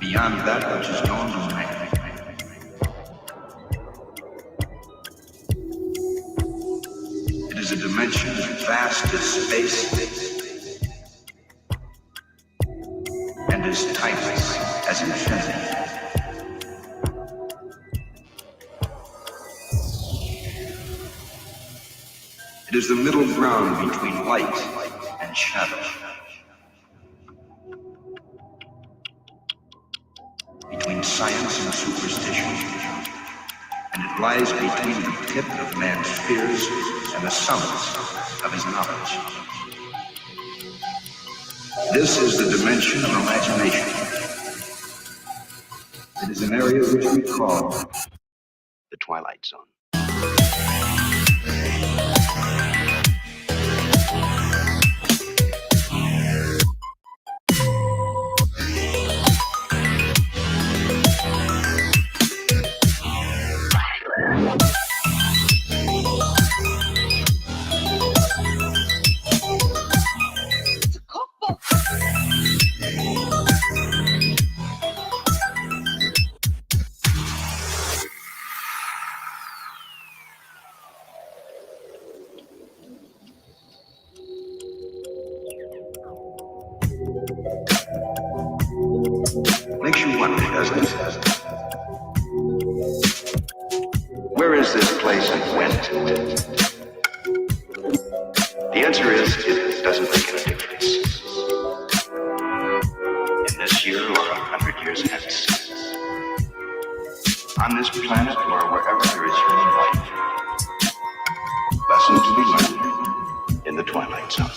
beyond that which is known to man. It is a dimension as vast as space and as timeless as infinity. It is the middle ground between light and shadow, between science and superstition, and it lies between the tip of man's fears and the summit of his knowledge. This is the dimension of imagination. It is an area which we call the Twilight Zone. Makes you wonder, doesn't it? Where is this place and when? The answer is, it doesn't make any difference. In this year or 100 years hence. On this planet or wherever there is human life. Lessons to be learned in the Twilight Zone.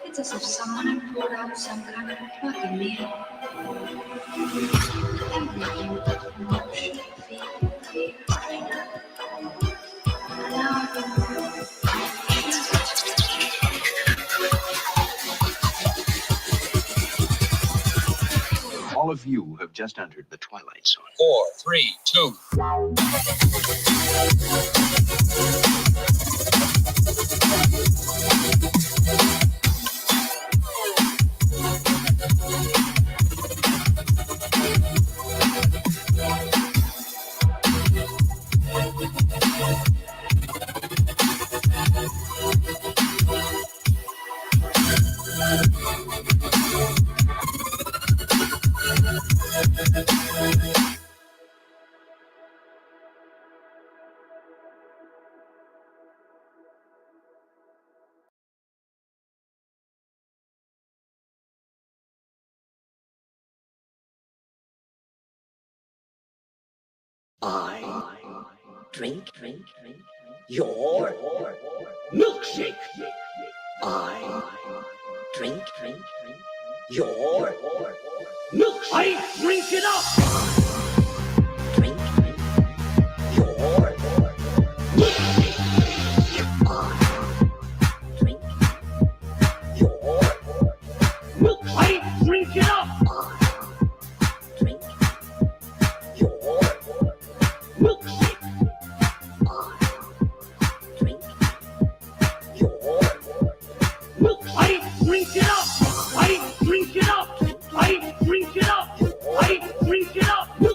It's as if someone had poured out some kind of plug in me. Everything, emotion, feeling, fear, anger. And now I've been All of you have just entered the Twilight Zone. 4, 3, 2. I drink your milkshake. I drink your milkshake. I drink it up. Drink your milkshake. I drink your milkshake. I drink it up. Drink it up. I drink it up.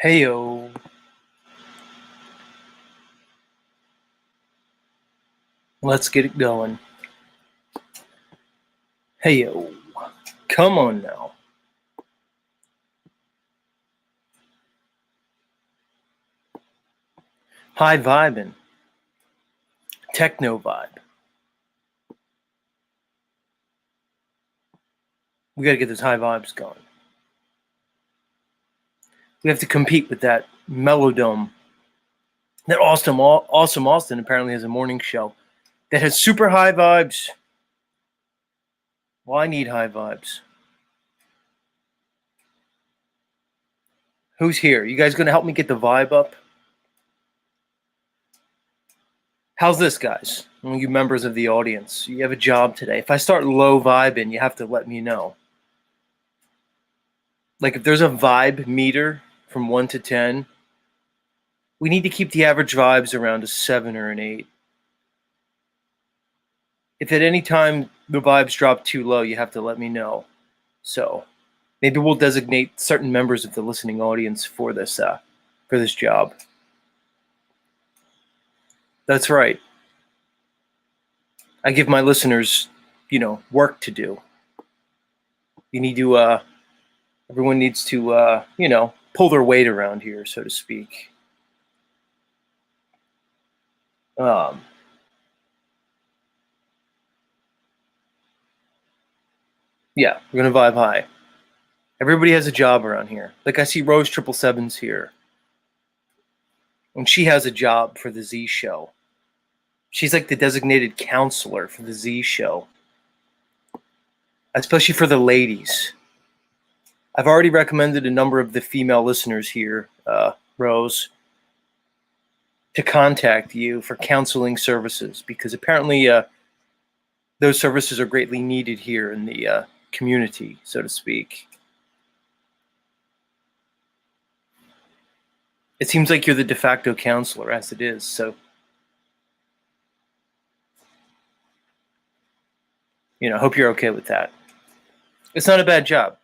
Heyo. Let's get it going. Heyo. Come on now. High vibin'. Techno vibe. We gotta get those high vibes going. We have to compete with that Melodome. That awesome Austin apparently has a morning show that has super high vibes. Well, I need high vibes. Who's here? You guys gonna help me get the vibe up? How's this, guys? You members of the audience, you have a job today. If I start low vibing, you have to let me know. Like if there's a vibe meter from 1 to 10, we need to keep the average vibes around a 7 or an 8. If at any time the vibes drop too low, you have to let me know. So maybe we'll designate certain members of the listening audience for this job. That's right. I give my listeners, work to do. Everyone needs to, pull their weight around here, so to speak. Yeah, we're gonna vibe high. Everybody has a job around here. Like I see Rose 777's here. And she has a job for the Z show. She's like the designated counselor for the Z show. Especially for the ladies. I've already recommended a number of the female listeners here, Rose, to contact you for counseling services because apparently those services are greatly needed here in the community, so to speak. It seems like you're the de facto counselor as it is, so I hope you're okay with that. It's not a bad job.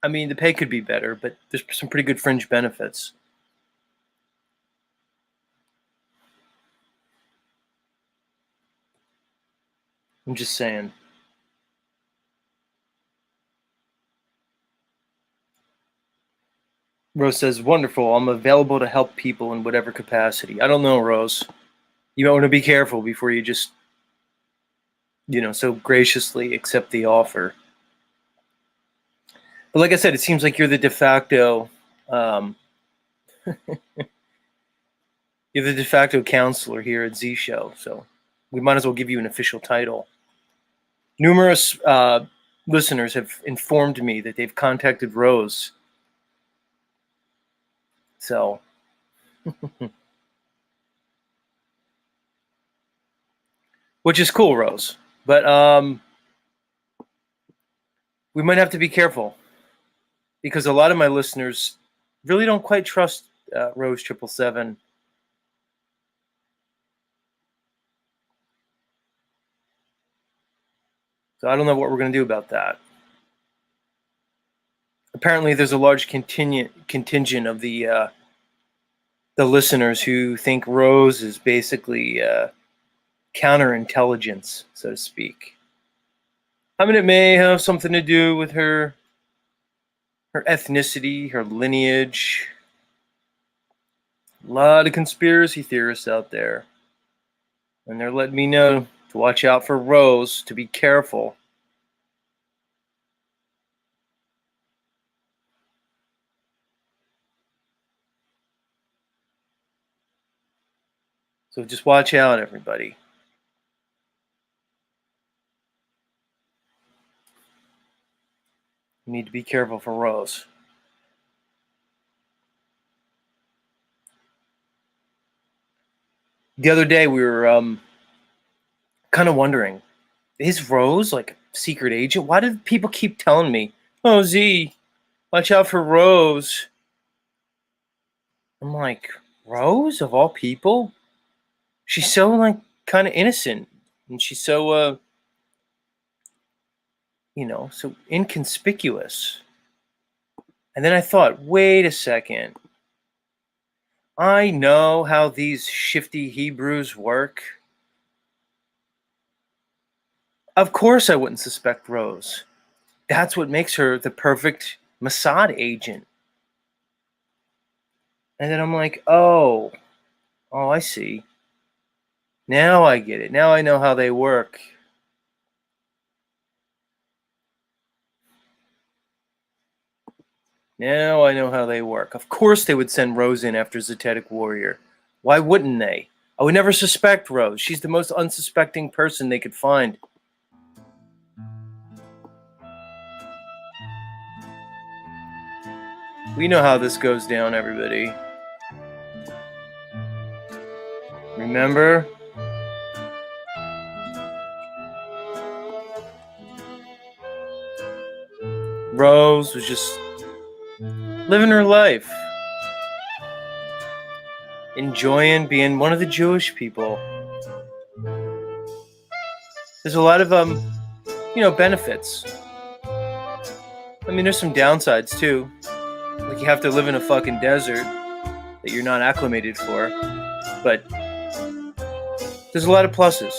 I mean, the pay could be better, but there's some pretty good fringe benefits. I'm just saying. Rose says, wonderful. I'm available to help people in whatever capacity. I don't know, Rose. You might want to be careful before you just, so graciously accept the offer. But like I said, it seems like you're the de facto, you're the de facto counselor here at Z Show. So we might as well give you an official title. Numerous listeners have informed me that they've contacted Rose. So which is cool, Rose. But we might have to be careful because a lot of my listeners really don't quite trust Rose 777. So I don't know what we're going to do about that. Apparently, there's a large contingent of the listeners who think Rose is basically counterintelligence, so to speak. I mean, it may have something to do with her ethnicity, her lineage. A lot of conspiracy theorists out there. And they're letting me know to watch out for Rose, to be careful. So just watch out, everybody. You need to be careful for Rose. The other day we were kind of wondering, is Rose like a secret agent? Why do people keep telling me, oh, Z, watch out for Rose? I'm like, Rose of all people? She's so like kind of innocent. And she's so, so inconspicuous. And then I thought, wait a second. I know how these shifty Hebrews work. Of course I wouldn't suspect Rose. That's what makes her the perfect Mossad agent. And then I'm like, oh, I see. Now I get it. Now I know how they work. Now I know how they work. Of course they would send Rose in after Zetetic Warrior. Why wouldn't they? I would never suspect Rose. She's the most unsuspecting person they could find. We know how this goes down, everybody. Remember? Rose was just living her life, enjoying being one of the Jewish people. There's a lot of benefits. I mean, there's some downsides too. Like you have to live in a fucking desert that you're not acclimated for. But there's a lot of pluses.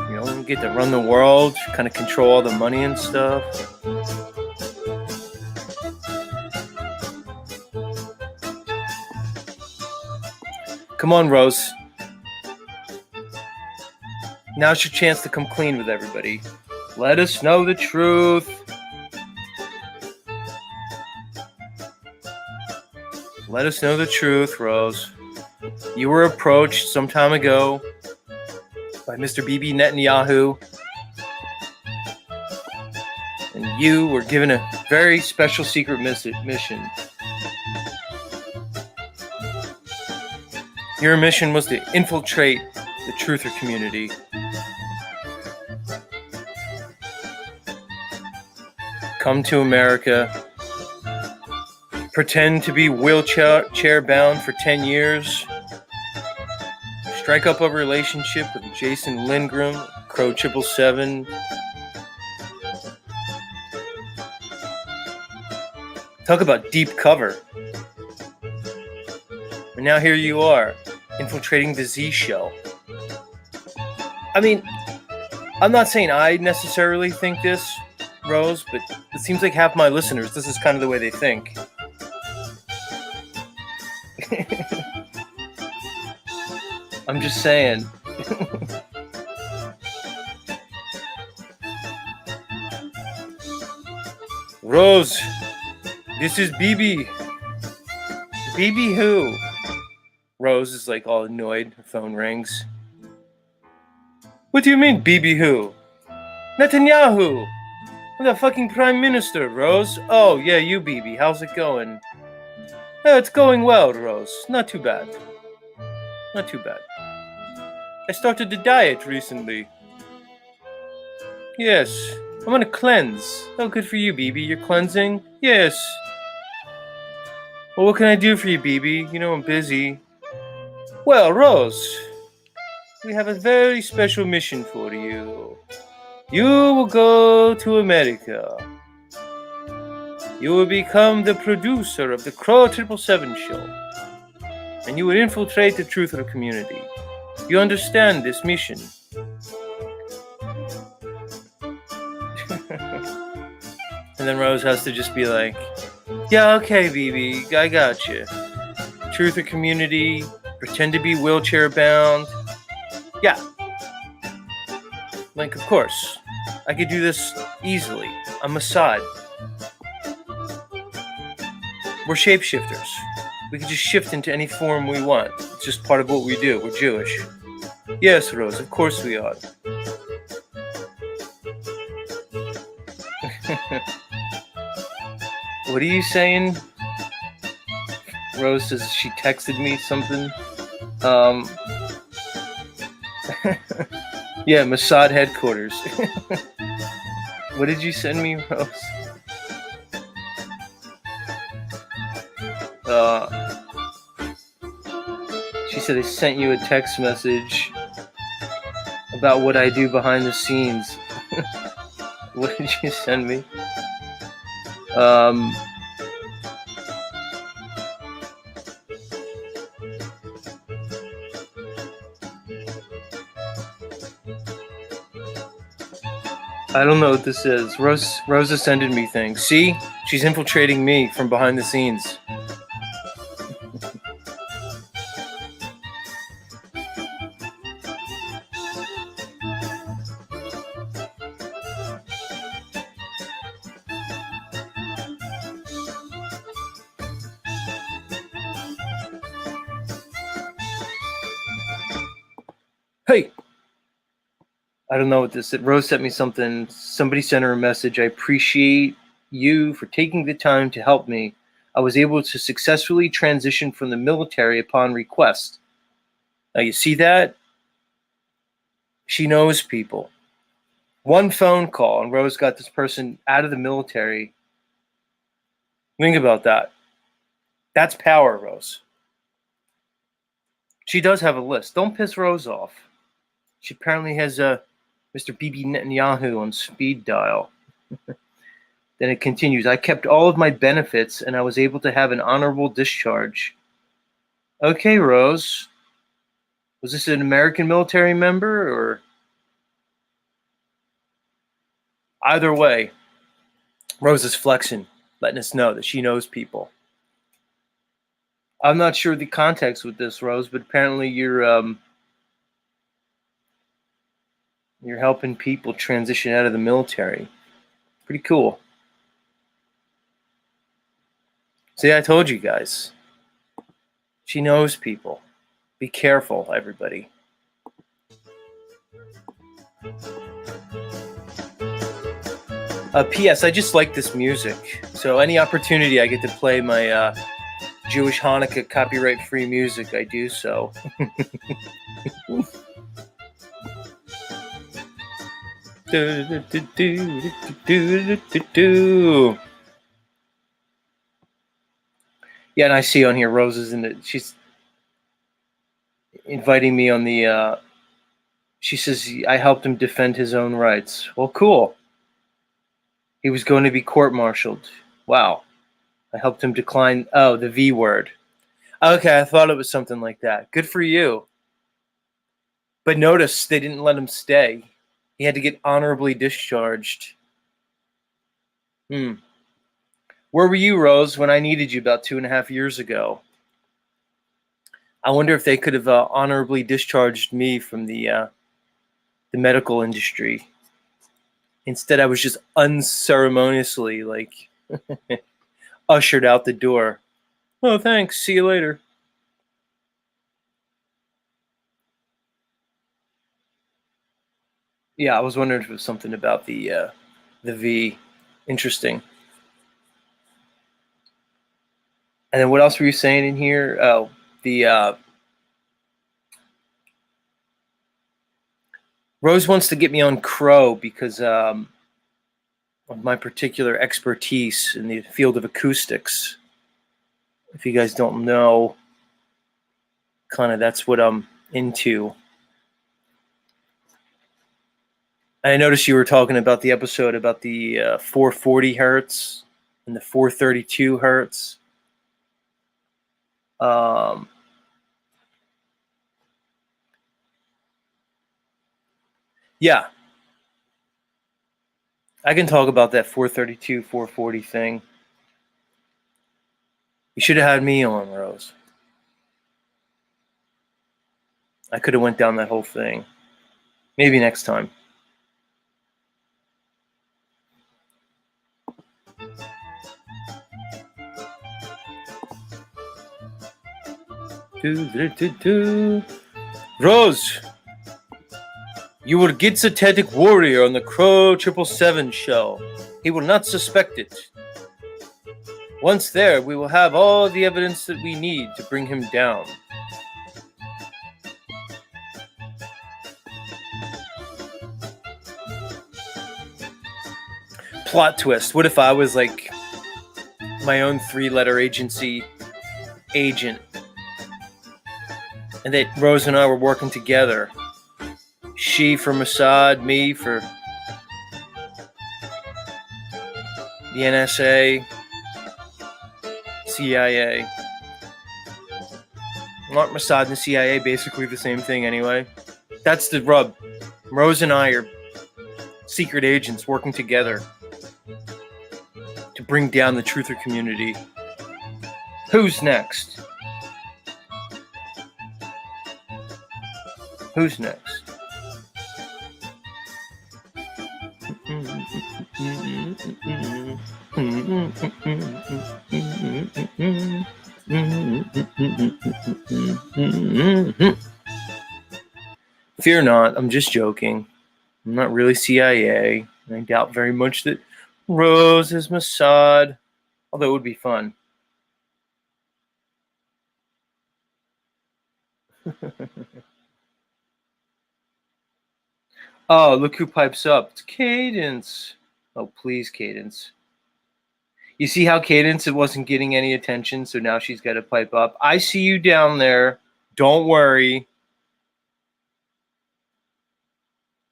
You get to run the world, kind of control all the money and stuff. Come on, Rose. Now's your chance to come clean with everybody. Let us know the truth. Let us know the truth, Rose. You were approached some time ago by Mr. Bibi Netanyahu, and you were given a very special secret mission. Your mission was to infiltrate the truther community. Come to America, pretend to be wheelchair bound for 10 years, strike up a relationship with Jason Lindgren, Crow 777. Talk about deep cover. And now here you are, infiltrating the Z show. I mean, I'm not saying I necessarily think this, Rose, but it seems like half my listeners, this is kind of the way they think. I'm just saying. Rose, this is Bibi. Bibi who? Rose is like all annoyed. Her phone rings. What do you mean, Bibi who? Netanyahu! I'm the fucking prime minister, Rose. Oh, yeah, you, Bibi. How's it going? It's going well, Rose. Not too bad. Not too bad. I started the diet recently. Yes, I'm on a cleanse. Oh, good for you, Bibi. You're cleansing? Yes. Well, what can I do for you, Bibi? You know I'm busy. Well, Rose, we have a very special mission for you. You will go to America. You will become the producer of the Crow 777 show. And you will infiltrate the truther community. You understand this mission? And then Rose has to just be like, yeah, okay, Bibi, I got you. Truther community, pretend to be wheelchair bound. Yeah. Like, of course. I could do this easily. I'm Mossad. We're shapeshifters. We can just shift into any form we want. It's just part of what we do. We're Jewish. Yes, Rose, of course we are. What are you saying? Rose says she texted me something. Yeah, Mossad headquarters. What did you send me, Rose? She said I sent you a text message about what I do behind the scenes. What did you send me? Um, I don't know what this is. Rosa sending me things. See? She's infiltrating me from behind the scenes. Hey! I don't know what this is. Rose sent me something. Somebody sent her a message. I appreciate you for taking the time to help me. I was able to successfully transition from the military upon request. Now, you see that? She knows people. One phone call, and Rose got this person out of the military. Think about that. That's power, Rose. She does have a list. Don't piss Rose off. She apparently has Mr. Bibi Netanyahu on speed dial. Then it continues. I kept all of my benefits, and I was able to have an honorable discharge. Okay, Rose. Was this an American military member, or? Either way, Rose is flexing, letting us know that she knows people. I'm not sure the context with this, Rose, but apparently you're helping people transition out of the military. Pretty cool. See, I told you guys. She knows people. Be careful, everybody. P.S. I just like this music. So any opportunity I get to play my Jewish Hanukkah copyright-free music, I do so. Yeah, and I see on here Roses in it. She's inviting me on the. She says I helped him defend his own rights. Well, cool. He was going to be court-martialed. Wow. I helped him decline. Oh, the V word. Okay, I thought it was something like that. Good for you. But notice they didn't let him stay. He had to get honorably discharged. Where were you, Rose, when I needed you about 2.5 years ago? I wonder if they could have honorably discharged me from the medical industry. Instead, I was just unceremoniously, ushered out the door. Oh, thanks. See you later. Yeah, I was wondering if it was something about the V. Interesting. And then what else were you saying in here? Oh, Rose wants to get me on Crow because of my particular expertise in the field of acoustics. If you guys don't know, kind of that's what I'm into. And I noticed you were talking about the episode about the 440 hertz and the 432 hertz. Yeah. I can talk about that 432, 440 thing. You should have had me on, Rose. I could have went down that whole thing. Maybe next time. Rose, you will get Zetetic Warrior on the Crow 777 show. He will not suspect it. Once there, we will have all the evidence that we need to bring him down. Plot twist. What if I was like my own 3-letter agency agent? And that Rose and I were working together. She for Mossad, me for... the NSA, CIA. Aren't Mossad and the CIA basically the same thing anyway? That's the rub. Rose and I are secret agents working together to bring down the truther community. Who's next? Who's next? Fear not, I'm just joking. I'm not really CIA, and I doubt very much that Rose is Mossad, although it would be fun. Oh, look who pipes up. It's Cadence. Oh, please, Cadence. You see how Cadence wasn't getting any attention, so now she's got to pipe up. I see you down there. Don't worry.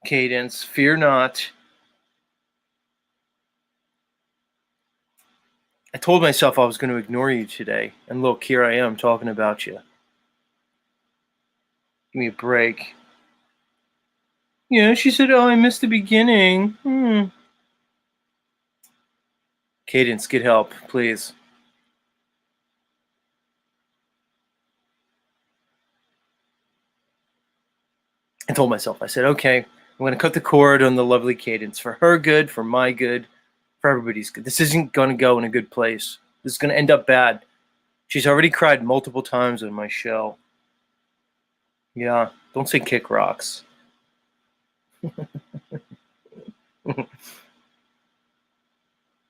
Cadence, fear not. I told myself I was going to ignore you today, and look, here I am talking about you. Give me a break. Yeah, she said, oh, I missed the beginning. Cadence, get help, please. I told myself, I said, okay, I'm going to cut the cord on the lovely Cadence. For her good, for my good, for everybody's good. This isn't going to go in a good place. This is going to end up bad. She's already cried multiple times on my show. Yeah, don't say kick rocks.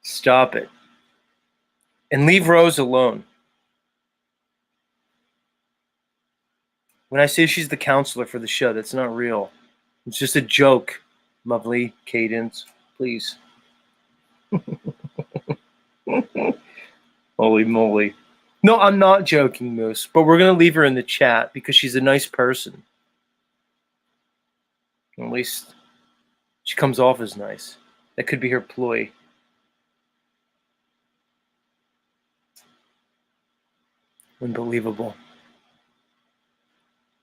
Stop it. And leave Rose alone. When I say she's the counselor for the show, that's not real. It's just a joke, lovely Cadence. Please. Holy moly. No, I'm not joking, Moose, but we're going to leave her in the chat because she's a nice person. At least she comes off as nice. That could be her ploy. Unbelievable.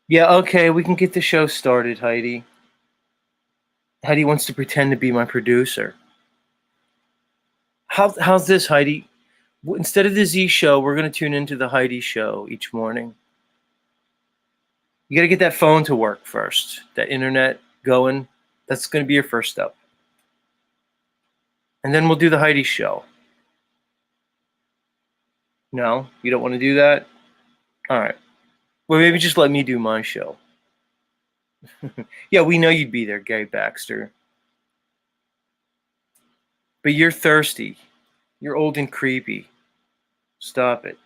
Yeah, okay, we can get the show started, Heidi. Heidi wants to pretend to be my producer. How's this, Heidi? Instead of the Z show, we're going to tune into the Heidi show each morning. You got to get that phone to work first, that internet going. That's going to be your first step. And then we'll do the Heidi show. No, you don't want to do that? All right. Well, maybe just let me do my show. Yeah, we know you'd be there, Gary Baxter. But you're thirsty. You're old and creepy. Stop it.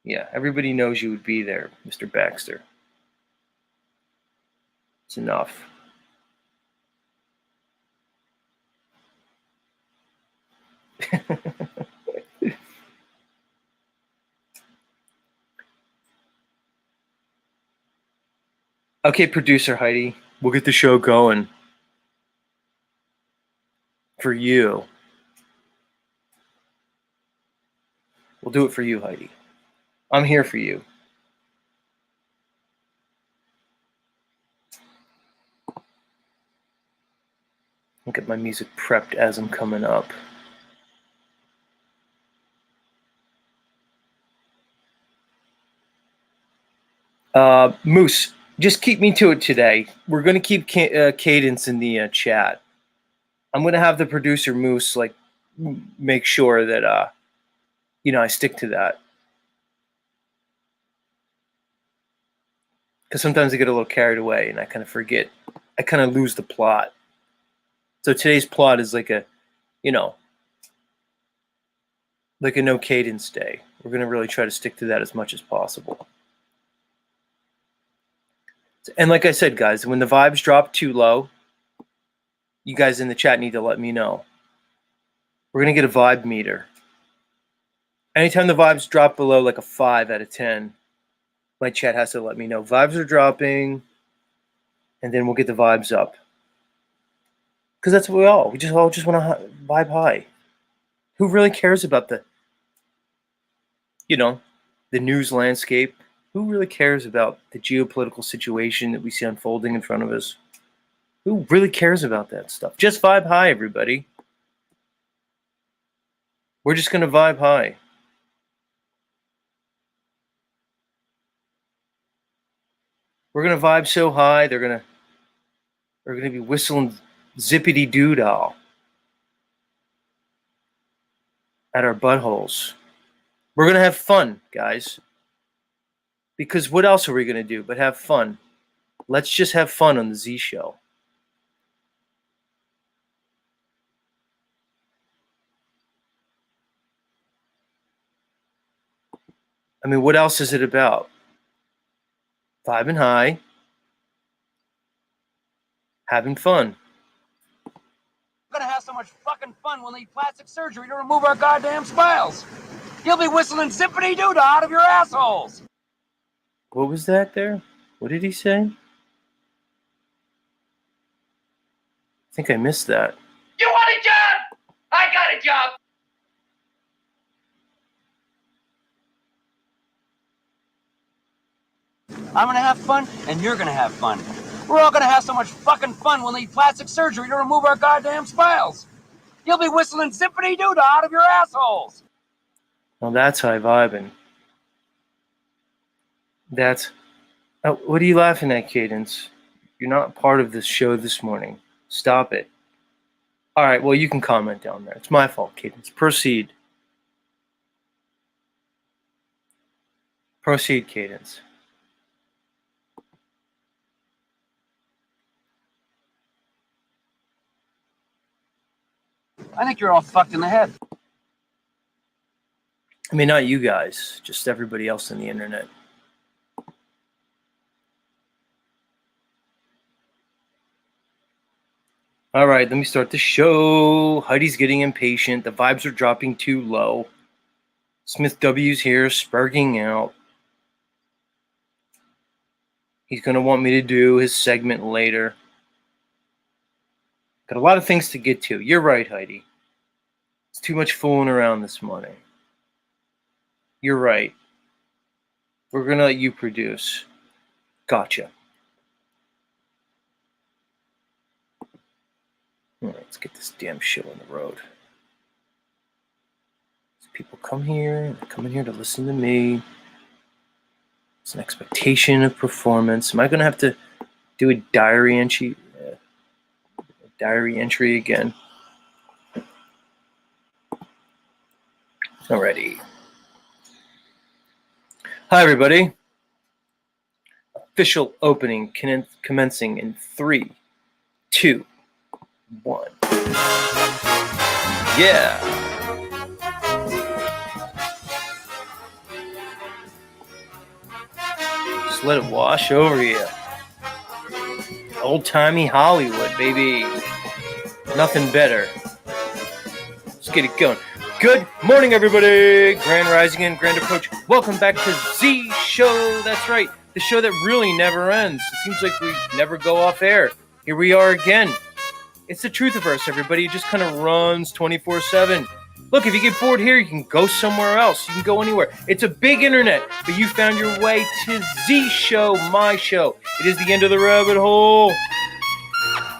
Yeah, everybody knows you would be there, Mr. Baxter. It's enough. Okay, producer Heidi, we'll get the show going. For you. We'll do it for you, Heidi. I'm here for you. I'll get my music prepped as I'm coming up. Moose, just keep me to it today. We're going to keep Cadence in the chat. I'm going to have the producer Moose make sure that I stick to that. Because sometimes I get a little carried away and I kind of forget. I kind of lose the plot. So today's plot is like a no Cadence day. We're going to really try to stick to that as much as possible. And like I said, guys, when the vibes drop too low, you guys in the chat need to let me know. We're going to get a vibe meter. Anytime the vibes drop below like a 5 out of 10, my chat has to let me know. Vibes are dropping, and then we'll get the vibes up. Because that's what we all just want to vibe high. Who really cares about the news landscape? Who really cares about the geopolitical situation that we see unfolding in front of us? Who really cares about that stuff? Just vibe high, everybody. We're just going to vibe high. We're going to vibe so high, they're going to be whistling zippity doo-dah at our buttholes. We're going to have fun, guys. Because what else are we going to do but have fun? Let's just have fun on the Z Show. I mean, what else is it about? Vibing high, having fun. We're gonna have so much fucking fun we'll need plastic surgery to remove our goddamn smiles. You'll be whistling zippity doo dah out of your assholes. What was that there? What did he say? I think I missed that. You want a job? I got a job. I'm gonna have fun, and you're gonna have fun. We're all gonna have so much fucking fun we'll need plastic surgery to remove our goddamn smiles. You'll be whistling zippity doo dah out of your assholes. Well, that's high vibing. That's... Oh, what are you laughing at, Cadence? You're not part of this show this morning. Stop it. All right, well, you can comment down there. It's my fault, Cadence. Proceed. Proceed, Cadence. I think you're all fucked in the head. I mean, not you guys, just everybody else on the internet. All right, let me start the show. Heidi's getting impatient. The vibes are dropping too low. Smith W's here, sparking out. He's going to want me to do his segment later. Got a lot of things to get to. You're right, Heidi. It's too much fooling around this morning. You're right. We're going to let you produce. Gotcha. All right, let's get this damn show on the road. People come here, they come in here to listen to me. It's an expectation of performance. Am I going to have to do a diary entry? Diary entry again. Alrighty. Hi, everybody. Official opening commencing in 3, 2, 1. Yeah. Just let it wash over you. Old-timey Hollywood, baby. Nothing better. Let's get it going. Good morning, everybody. Grand Rising and Grand Approach. Welcome back to Z Show. That's right. The show that really never ends. It seems like we never go off air. Here we are again. It's the Truthiverse, everybody. It just kind of runs 24/7. Look, if you get bored here, you can go somewhere else. You can go anywhere. It's a big internet, but you found your way to Z Show, my show. It is the end of the rabbit hole.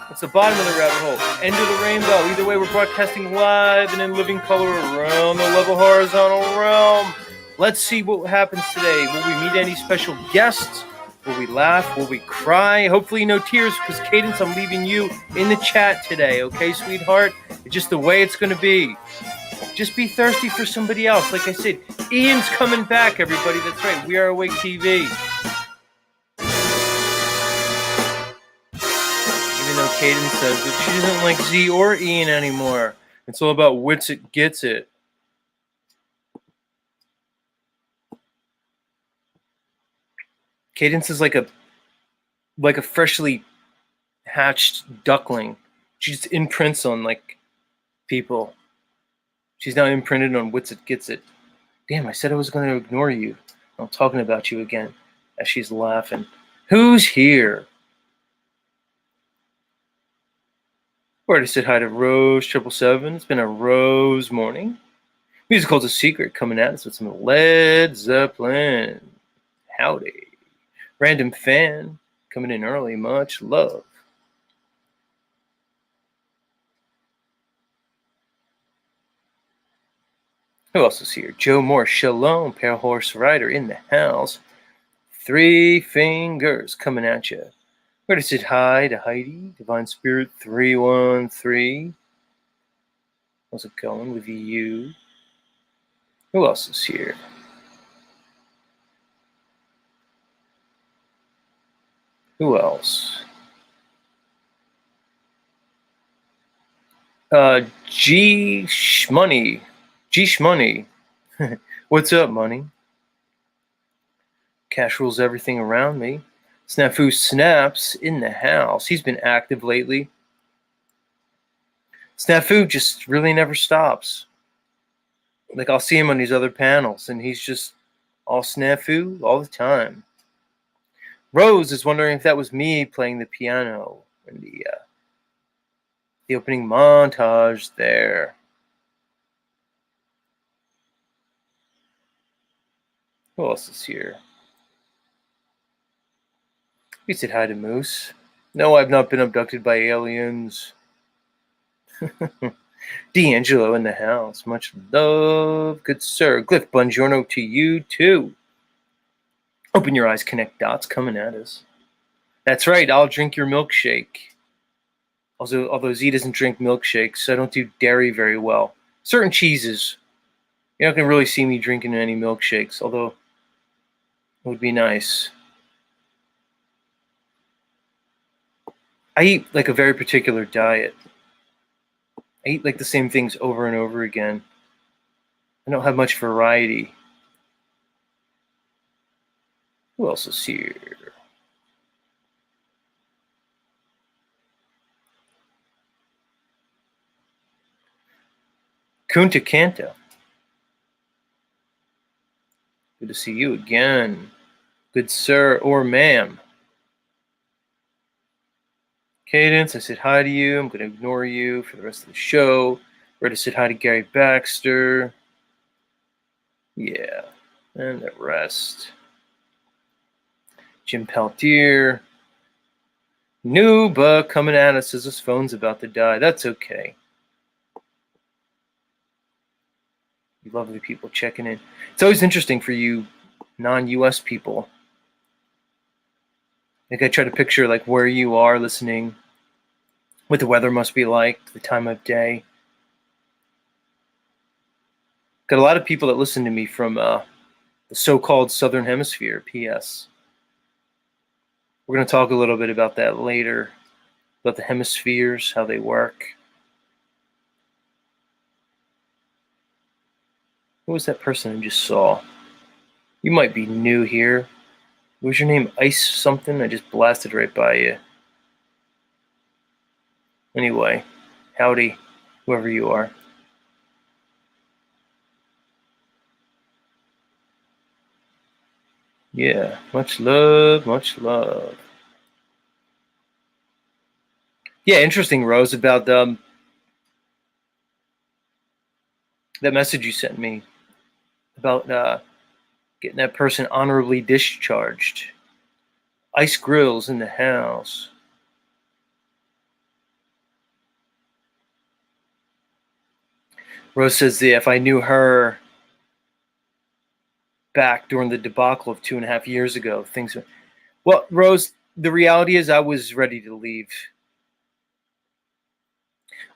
It's the bottom of the rabbit hole. End of the rainbow. Either way, we're broadcasting live and in living color around the level horizontal realm. Let's see what happens today. Will we meet any special guests? Will we laugh? Will we cry? Hopefully no tears, because Cadence, I'm leaving you in the chat today, okay, sweetheart? It's just the way it's going to be. Just be thirsty for somebody else. Like I said, Ian's coming back, everybody. That's right. We Are Awake TV. Even though Cadence says that she doesn't like Z or Ian anymore. It's all about wits it gets it. Cadence is like a freshly hatched duckling. She just imprints on like people. She's now imprinted on wits it gets it. Damn, I said I was going to ignore you. I'm talking about you again as she's laughing. Who's here? Already said hi to Rose 777. It's been a Rose morning. Musical's a Secret coming at us with some Led Zeppelin. Howdy. Random Fan coming in early. Much love. Who else is here? Joe Moore. Shalom. Pale Horse Rider in the house. Three Fingers coming at you. Where to say hi to Heidi? Divine Spirit 313. How's it going with you? Who else is here? Who else? G Shmoney. G Shmoney. What's up, money? Cash rules everything around me. Snafu Snaps in the house. He's been active lately. Snafu just really never stops. Like, I'll see him on these other panels, and he's just all snafu all the time. Rose is wondering if that was me playing the piano in the opening montage there. Who else is here? We said hi to Moose. No, I've not been abducted by aliens. D'Angelo in the house. Much love, good sir. Glyph, buongiorno to you too. Open your eyes, connect dots coming at us. That's right, I'll drink your milkshake. Although Z doesn't drink milkshakes, I don't do dairy very well. Certain cheeses. You're not going to really see me drinking any milkshakes, although it would be nice. I eat like a very particular diet. I eat like the same things over and over again. I don't have much variety. Who else is here? Kunta Kanta. Good to see you again. Good sir or ma'am. Cadence, I said hi to you. I'm going to ignore you for the rest of the show. Ready to say hi to Gary Baxter. Yeah, and the rest. Jim Peltier. Nuba coming at us as his phone's about to die. That's okay. You lovely people checking in. It's always interesting for you non-US people. Like, I try to picture like where you are listening, what the weather must be like, the time of day. Got a lot of people that listen to me from the so-called Southern Hemisphere, P.S. We're going to talk a little bit about that later, about the hemispheres, how they work. Who was that person I just saw? You might be new here. What was your name? Ice something? I just blasted right by you. Anyway, howdy, whoever you are. Yeah, much love, much love. Yeah, interesting, Rose, about that message you sent me about getting that person honorably discharged. Ice Grills in the house. Rose says, yeah, if I knew her back during the debacle of 2.5 years ago, things. Well, Rose, the reality is I was ready to leave.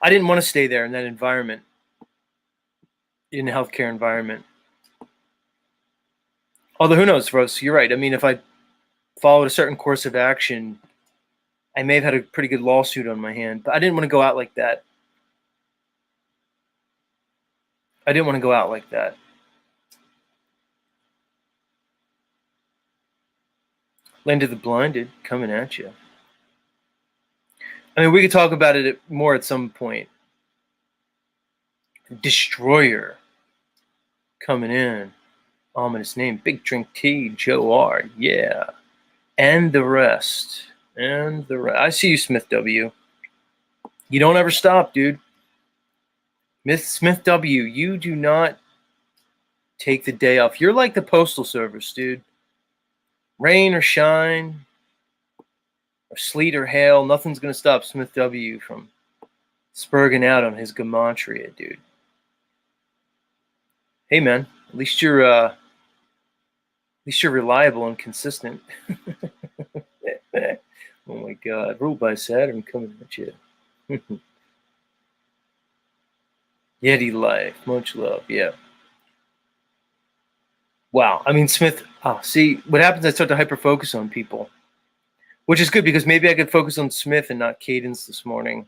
I didn't want to stay there in that environment, in the healthcare environment. Although, who knows, Rose, you're right. I mean, if I followed a certain course of action, I may have had a pretty good lawsuit on my hand, but I didn't want to go out like that. Land of the Blinded coming at you. I mean, we could talk about it more at some point. Destroyer coming in. Ominous name. Big Drink T, Joe R. Yeah. And the rest. I see you, Smith W. You don't ever stop, dude. Smith W., you do not take the day off. You're like the Postal Service, dude. Rain or shine, or sleet or hail, nothing's going to stop Smith W. from spurging out on his gematria, dude. Hey, man, at least you're reliable and consistent. Oh my God, ruled by Saturn coming at you. Yeti life, much love, yeah. Wow, I mean, Smith, see, what happens, I start to hyper-focus on people, which is good because maybe I could focus on Smith and not Cadence this morning.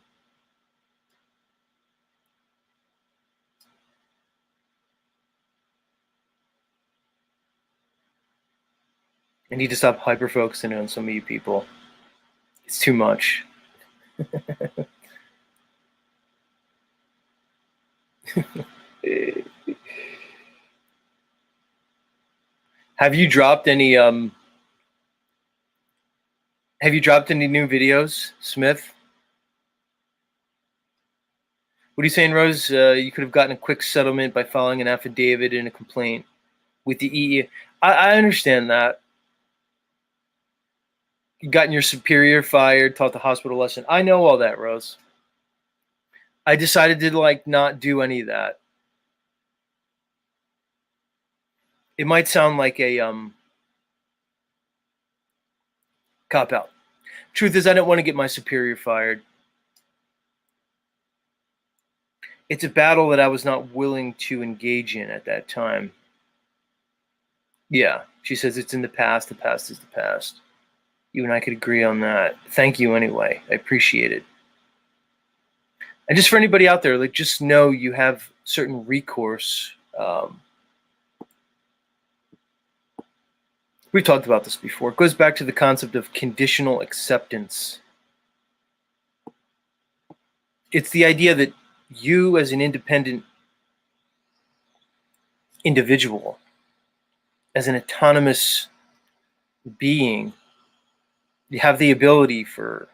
I need to stop hyper-focusing on some of you people. It's too much. Have you dropped any new videos, Smith? What are you saying, Rose? You could have gotten a quick settlement by filing an affidavit and a complaint with the EE. I understand that. You gotten your superior fired, taught the hospital lesson. I know all that, Rose. I decided to not do any of that. It might sound like a cop out. Truth is, I don't want to get my superior fired. It's a battle that I was not willing to engage in at that time. Yeah, she says it's in the past. The past is the past. You and I could agree on that. Thank you anyway. I appreciate it. And just for anybody out there, just know you have certain recourse. We've talked about this before. It goes back to the concept of conditional acceptance. It's the idea that you as an independent individual, as an autonomous being, you have the ability for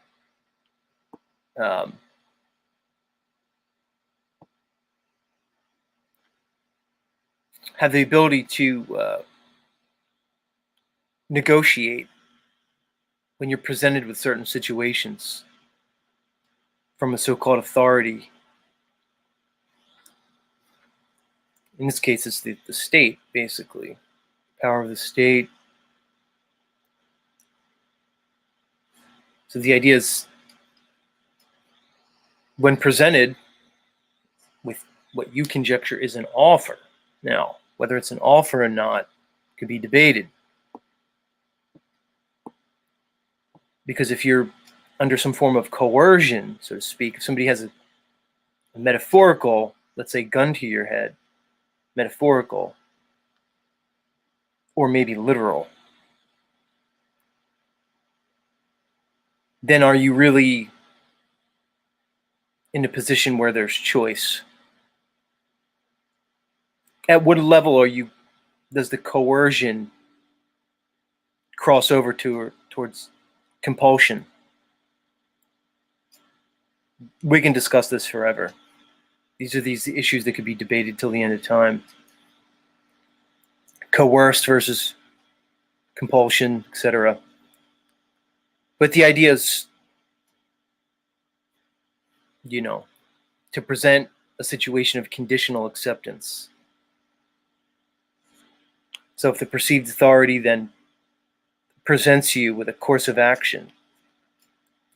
to negotiate when you're presented with certain situations from a so-called authority. In this case, it's the state, basically. Power of the state. So the idea is, when presented with what you conjecture is an offer, now, whether it's an offer or not could be debated. Because if you're under some form of coercion, so to speak, if somebody has a metaphorical, let's say, gun to your head, metaphorical, or maybe literal, then are you really in a position where there's choice? At what level does the coercion cross over towards compulsion? We can discuss this forever. These are these issues that could be debated till the end of time. Coerced versus compulsion, etc. But the idea is, to present a situation of conditional acceptance. So if the perceived authority then presents you with a course of action,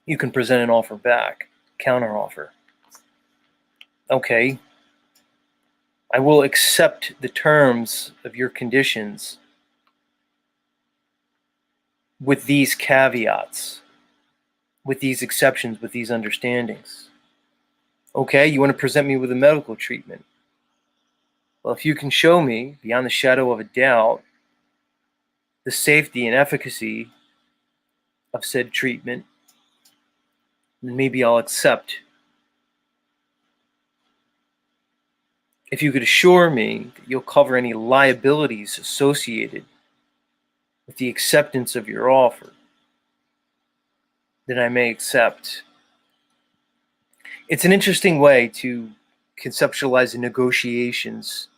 you can present an offer back, counter offer. Okay, I will accept the terms of your conditions with these caveats, with these exceptions, with these understandings. Okay, you want to present me with a medical treatment. Well, if you can show me, beyond the shadow of a doubt, the safety and efficacy of said treatment, then maybe I'll accept. If you could assure me that you'll cover any liabilities associated with the acceptance of your offer, then I may accept. It's an interesting way to conceptualize the negotiations,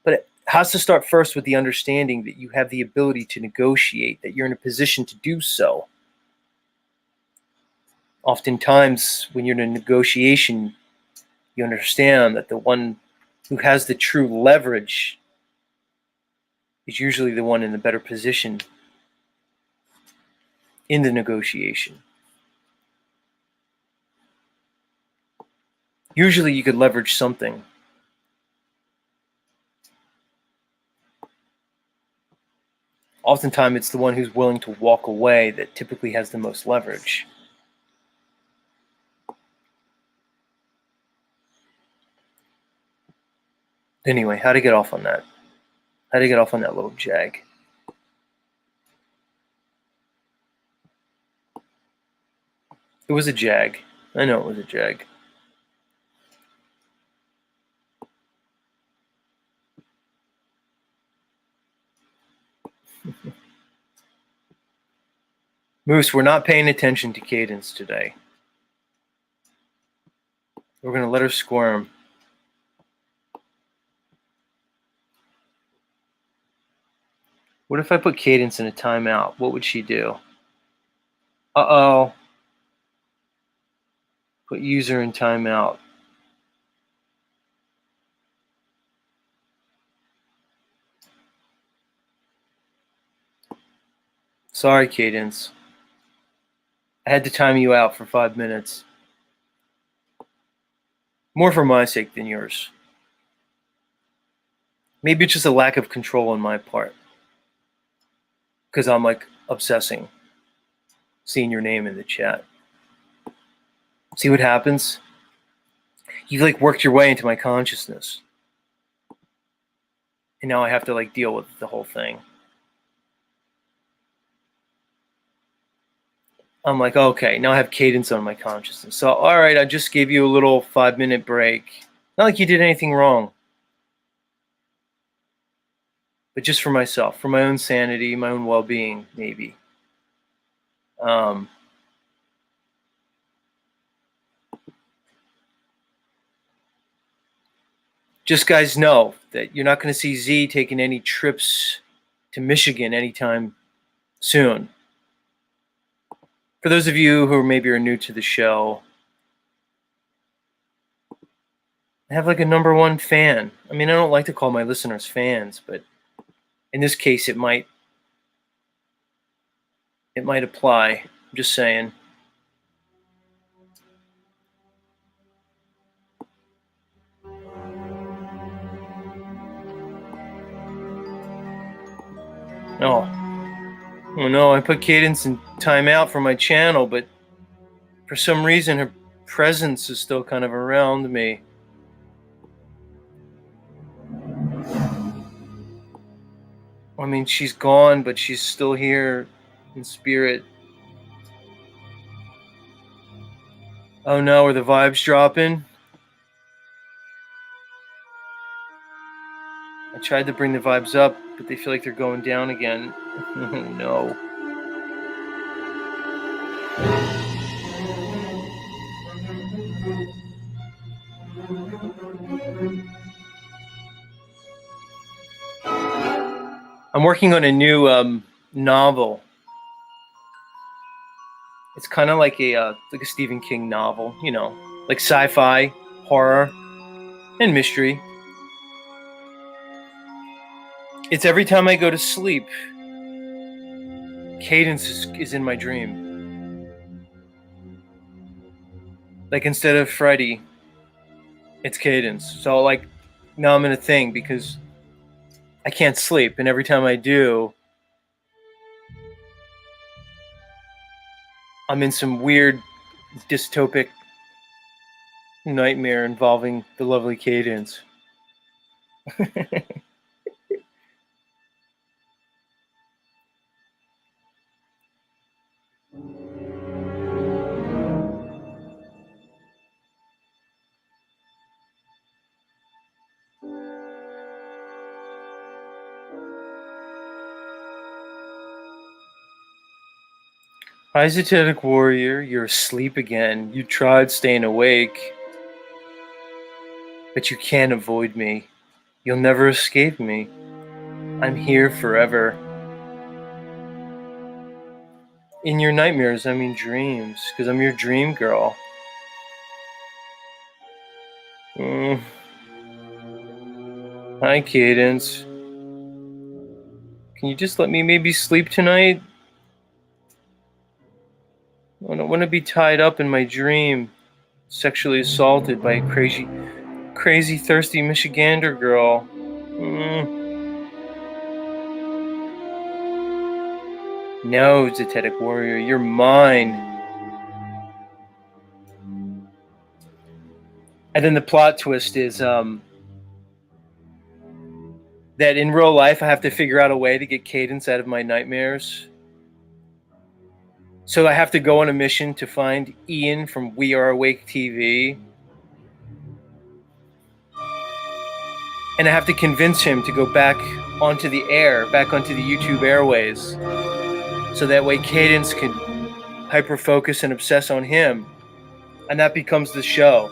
but has to start first with the understanding that you have the ability to negotiate, that you're in a position to do so. Oftentimes, when you're in a negotiation, you understand that the one who has the true leverage is usually the one in the better position in the negotiation. Usually you could leverage something. Oftentimes it's the one who's willing to walk away that typically has the most leverage. Anyway, how to get off on that? How to get off on that little jag? It was a jag. I know it was a jag. Moose, we're not paying attention to Cadence today. We're going to let her squirm. What if I put Cadence in a timeout? What would she do? Uh-oh. Put user in timeout. Sorry, Cadence. I had to time you out for 5 minutes. More for my sake than yours. Maybe it's just a lack of control on my part. Because I'm like obsessing. Seeing your name in the chat. See what happens? You've like worked your way into my consciousness. And now I have to like deal with the whole thing. I'm like, okay, now I have Cadence on my consciousness. So, all right, I just gave you a little 5-minute break. Not like you did anything wrong. But just for myself, for my own sanity, my own well-being, maybe. Just guys know that you're not going to see Z taking any trips to Michigan anytime soon. For those of you who maybe are new to the show, I have like a #1 fan. I mean, I don't like to call my listeners fans, but in this case, it might apply. I'm just saying. Oh no, I put Cadence in timeout for my channel, but for some reason her presence is still kind of around me. I mean, she's gone, but she's still here in spirit. Oh no, are the vibes dropping? I tried to bring the vibes up, but they feel like they're going down again. Oh no. I'm working on a new novel. It's kind of like a Stephen King novel, you know, like sci-fi, horror, and mystery. It's every time I go to sleep, Cadence is in my dream. Like instead of Freddy, it's Cadence. So like now I'm in a thing because I can't sleep, and every time I do, I'm in some weird dystopic nightmare involving the lovely Cadence. Hi, Zetetic Warrior, you're asleep again. You tried staying awake, but you can't avoid me. You'll never escape me. I'm here forever. In your nightmares, I mean dreams, because I'm your dream girl. Mm. Hi, Cadence. Can you just let me maybe sleep tonight? I don't want to be tied up in my dream, sexually assaulted by a crazy, thirsty Michigander girl. No, Zetetic Warrior, you're mine. And then the plot twist is that in real life I have to figure out a way to get Cadence out of my nightmares. So I have to go on a mission to find Ian from We Are Awake TV. And I have to convince him to go back onto the air, back onto the YouTube airways. So that way Cadence can hyper focus and obsess on him. And that becomes the show.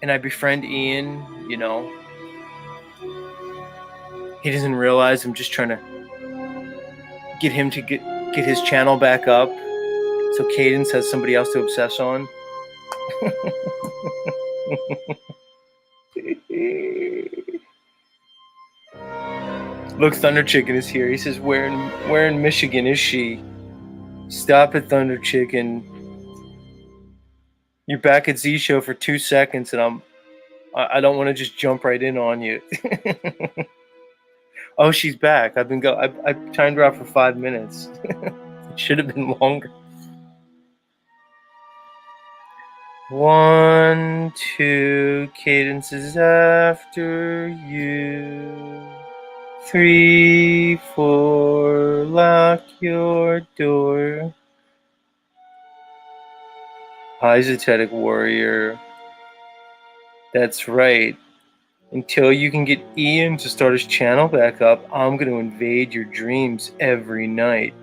And I befriend Ian, you know. He doesn't realize I'm just trying to get him to get his channel back up. So Cadence has somebody else to obsess on. Look, Thunder Chicken is here. He says, where in Michigan is she? Stop it, Thunder Chicken. You're back at Z Show for 2 seconds, and I don't want to just jump right in on you. Oh, she's back. I timed her out for 5 minutes. It should have been longer. 1, 2, Cadence is after you. 3, 4, lock your door. Hi, Zetetic Warrior. That's right. Until you can get Ian to start his channel back up, I'm going to invade your dreams every night.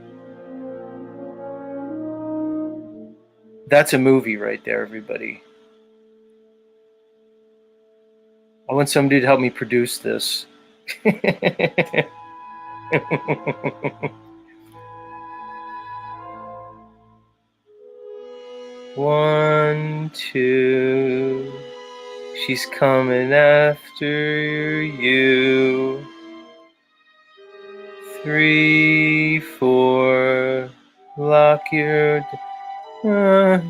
That's a movie right there, everybody. I want somebody to help me produce this. 1, 2. She's coming after you. 3, 4. Lock your door.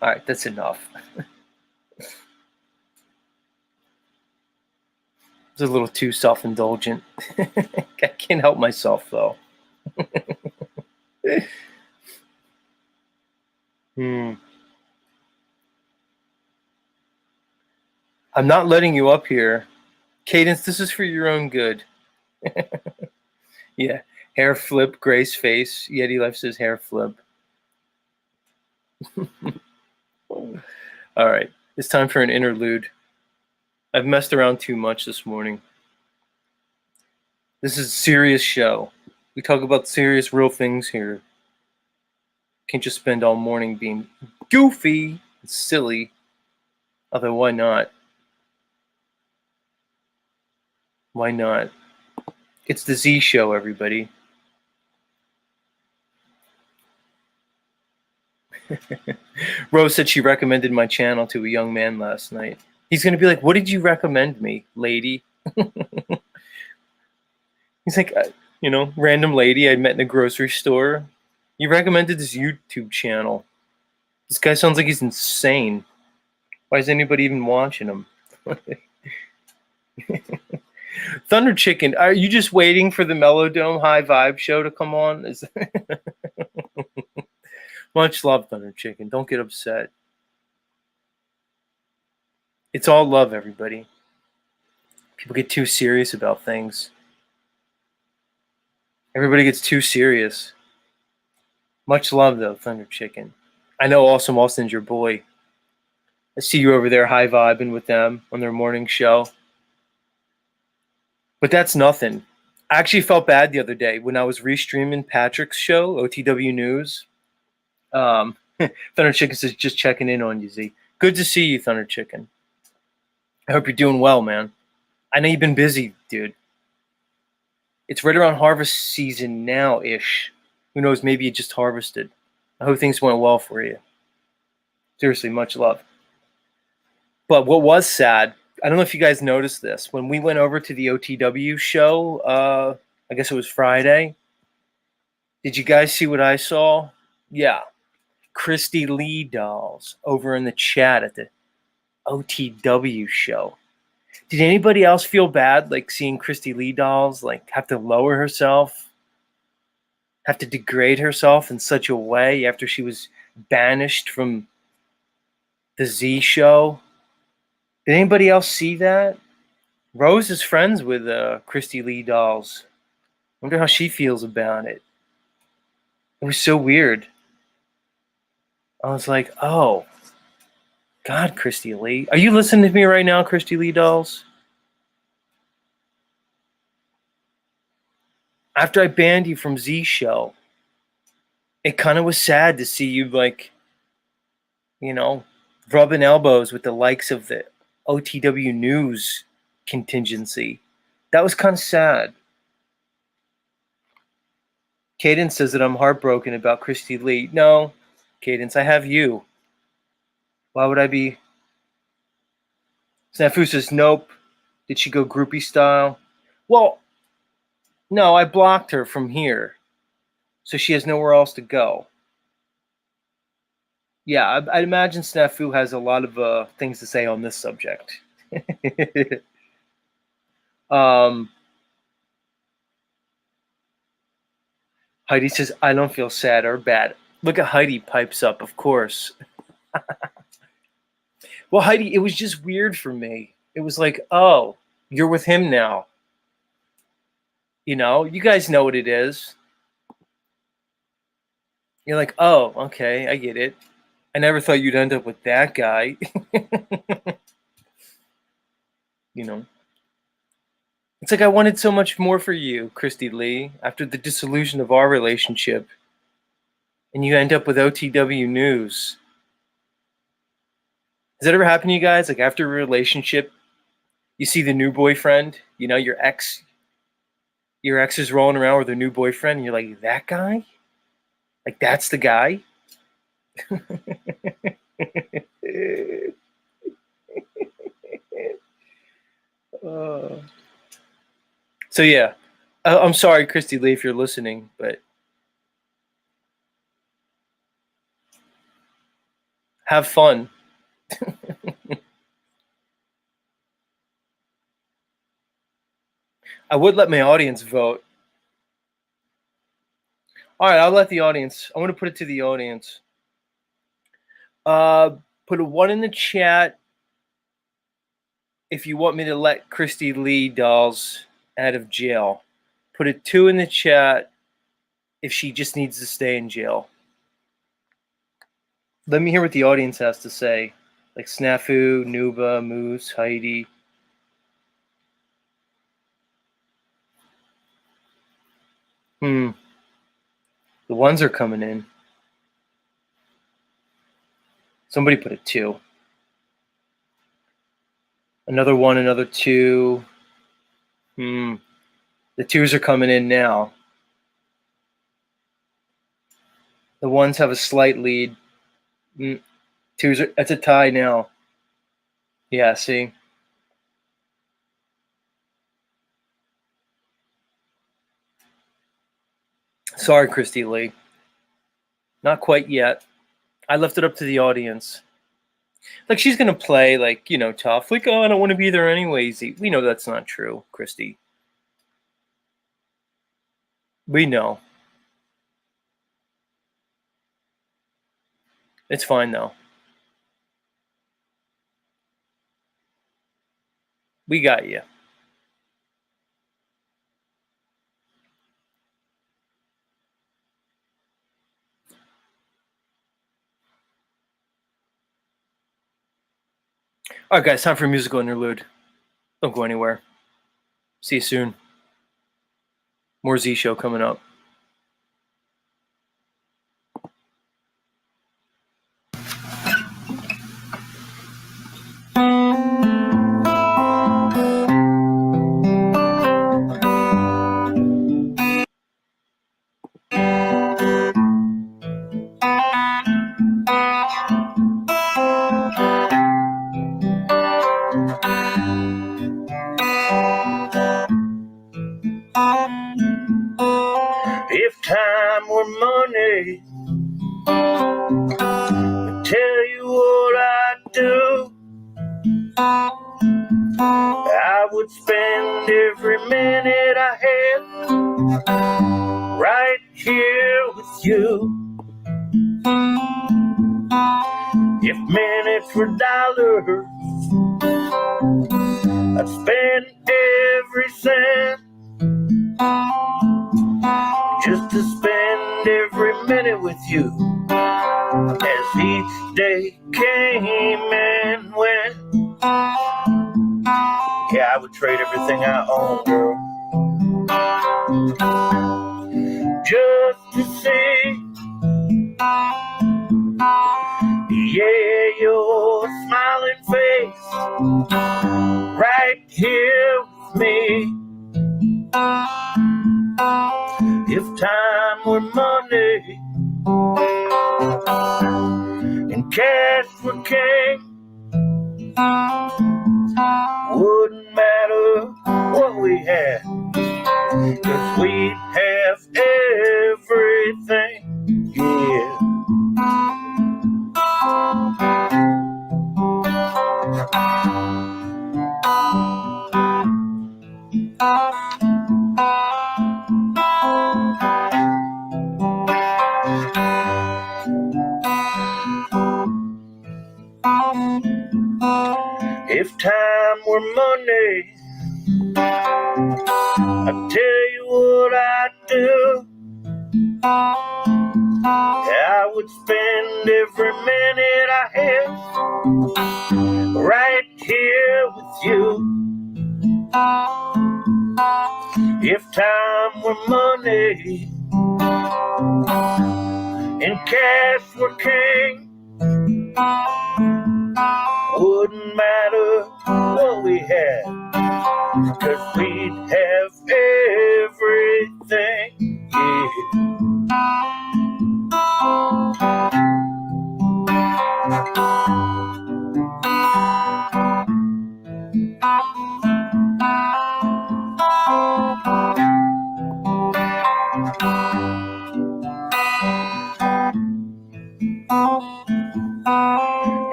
All right, that's enough. It's a little too self-indulgent. I can't help myself, though. I'm not letting you up here. Cadence, this is for your own good. Yeah, hair flip, Grace face. Yeti Life says hair flip. All right, it's time for an interlude. I've messed around too much this morning. This is a serious show. We talk about serious, real things here. Can't just spend all morning being goofy and silly. Although, why not? Why not? It's the Z Show, everybody. Rose said she recommended my channel to a young man last night. He's going to be like, what did you recommend me, lady? He's like, random lady I met in a grocery store. You recommended this YouTube channel. This guy sounds like he's insane. Why is anybody even watching him? Thunder Chicken, are you just waiting for the Melodome High Vibe show to come on? Much love, Thunder Chicken. Don't get upset. It's all love, everybody. People get too serious about things. Everybody gets too serious. Much love, though, Thunder Chicken. I know Awesome Austin's your boy. I see you over there high-vibing with them on their morning show. But that's nothing. I actually felt bad the other day when I was restreaming Patrick's show, OTW News. Thunder Chicken says, just checking in on you, Z. Good to see you, Thunder Chicken. I hope you're doing well, man. I know you've been busy, dude. It's right around harvest season now-ish. Who knows, maybe you just harvested. I hope things went well for you. Seriously, much love. But what was sad, I don't know if you guys noticed this, when we went over to the OTW show, I guess it was Friday. Did you guys see what I saw? Yeah. Christy Lee dolls over in the chat at the OTW show. Did anybody else feel bad, like seeing Christy Lee dolls, like have to lower herself, have to degrade herself in such a way after she was banished from the Z show? Did anybody else see that? Rose is friends with Christy Lee dolls. Wonder how she feels about it. It was so weird. I was like, oh, God, Christy Lee. Are you listening to me right now, Christy Lee dolls? After I banned you from Z show, it kind of was sad to see you, like, you know, rubbing elbows with the likes of the OTW News contingency. That was kind of sad. Cadence says that I'm heartbroken about Christy Lee. No, Cadence, I have you. Why would I be? Snafu says, nope. Did she go groupie style? Well, no, I blocked her from here. So she has nowhere else to go. Yeah, I'd imagine Snafu has a lot of things to say on this subject. Heidi says, I don't feel sad or bad. Look at Heidi pipes up, of course. Well, Heidi, it was just weird for me. It was like, oh, you're with him now. You know, you guys know what it is. You're like, oh, okay, I get it. I never thought you'd end up with that guy. You know. It's like I wanted so much more for you, Christy Lee, after the dissolution of our relationship. And you end up with OTW News. Has that ever happened to you guys? Like after a relationship, you see the new boyfriend, you know, your ex is rolling around with a new boyfriend, and you're like, that guy? Like that's the guy? So yeah, I'm sorry, Christy Lee, if you're listening, but have fun. I would let my audience vote. All right, I'll let the audience. I'm going to put it to the audience. Put a 1 in the chat if you want me to let Christy Lee dolls out of jail. Put a 2 in the chat if she just needs to stay in jail. Let me hear what the audience has to say. Like Snafu, Nuba, Moose, Heidi. The ones are coming in. Somebody put a 2. Another 1, another 2. The 2s are coming in now. The 1s have a slight lead. 2s are, that's a tie now. Yeah, see? Sorry, Christy Lee. Not quite yet. I left it up to the audience. Like, she's going to play, like, you know, tough. Like, oh, I don't want to be there anyways. We know that's not true, Christy. We know. It's fine, though. We got you. All right, guys, time for a musical interlude. Don't go anywhere. See you soon. More Z Show coming up. If time were money, I'd tell you what I'd do. I would spend every minute I had right here with you. If minutes were dollars, I'd spend every cent just to spend every minute with you. As each day came and went, yeah, I would trade everything I own, girl, just to see, yeah, your smiling face right here with me. If time were money and cash were king, wouldn't matter what we had, 'cause we'd have everything, yeah. If time were money, I'd tell you what I'd do. I would spend every minute I had right here with you. If time were money and cash were king, wouldn't matter what we had, 'cause we'd have everything, yeah.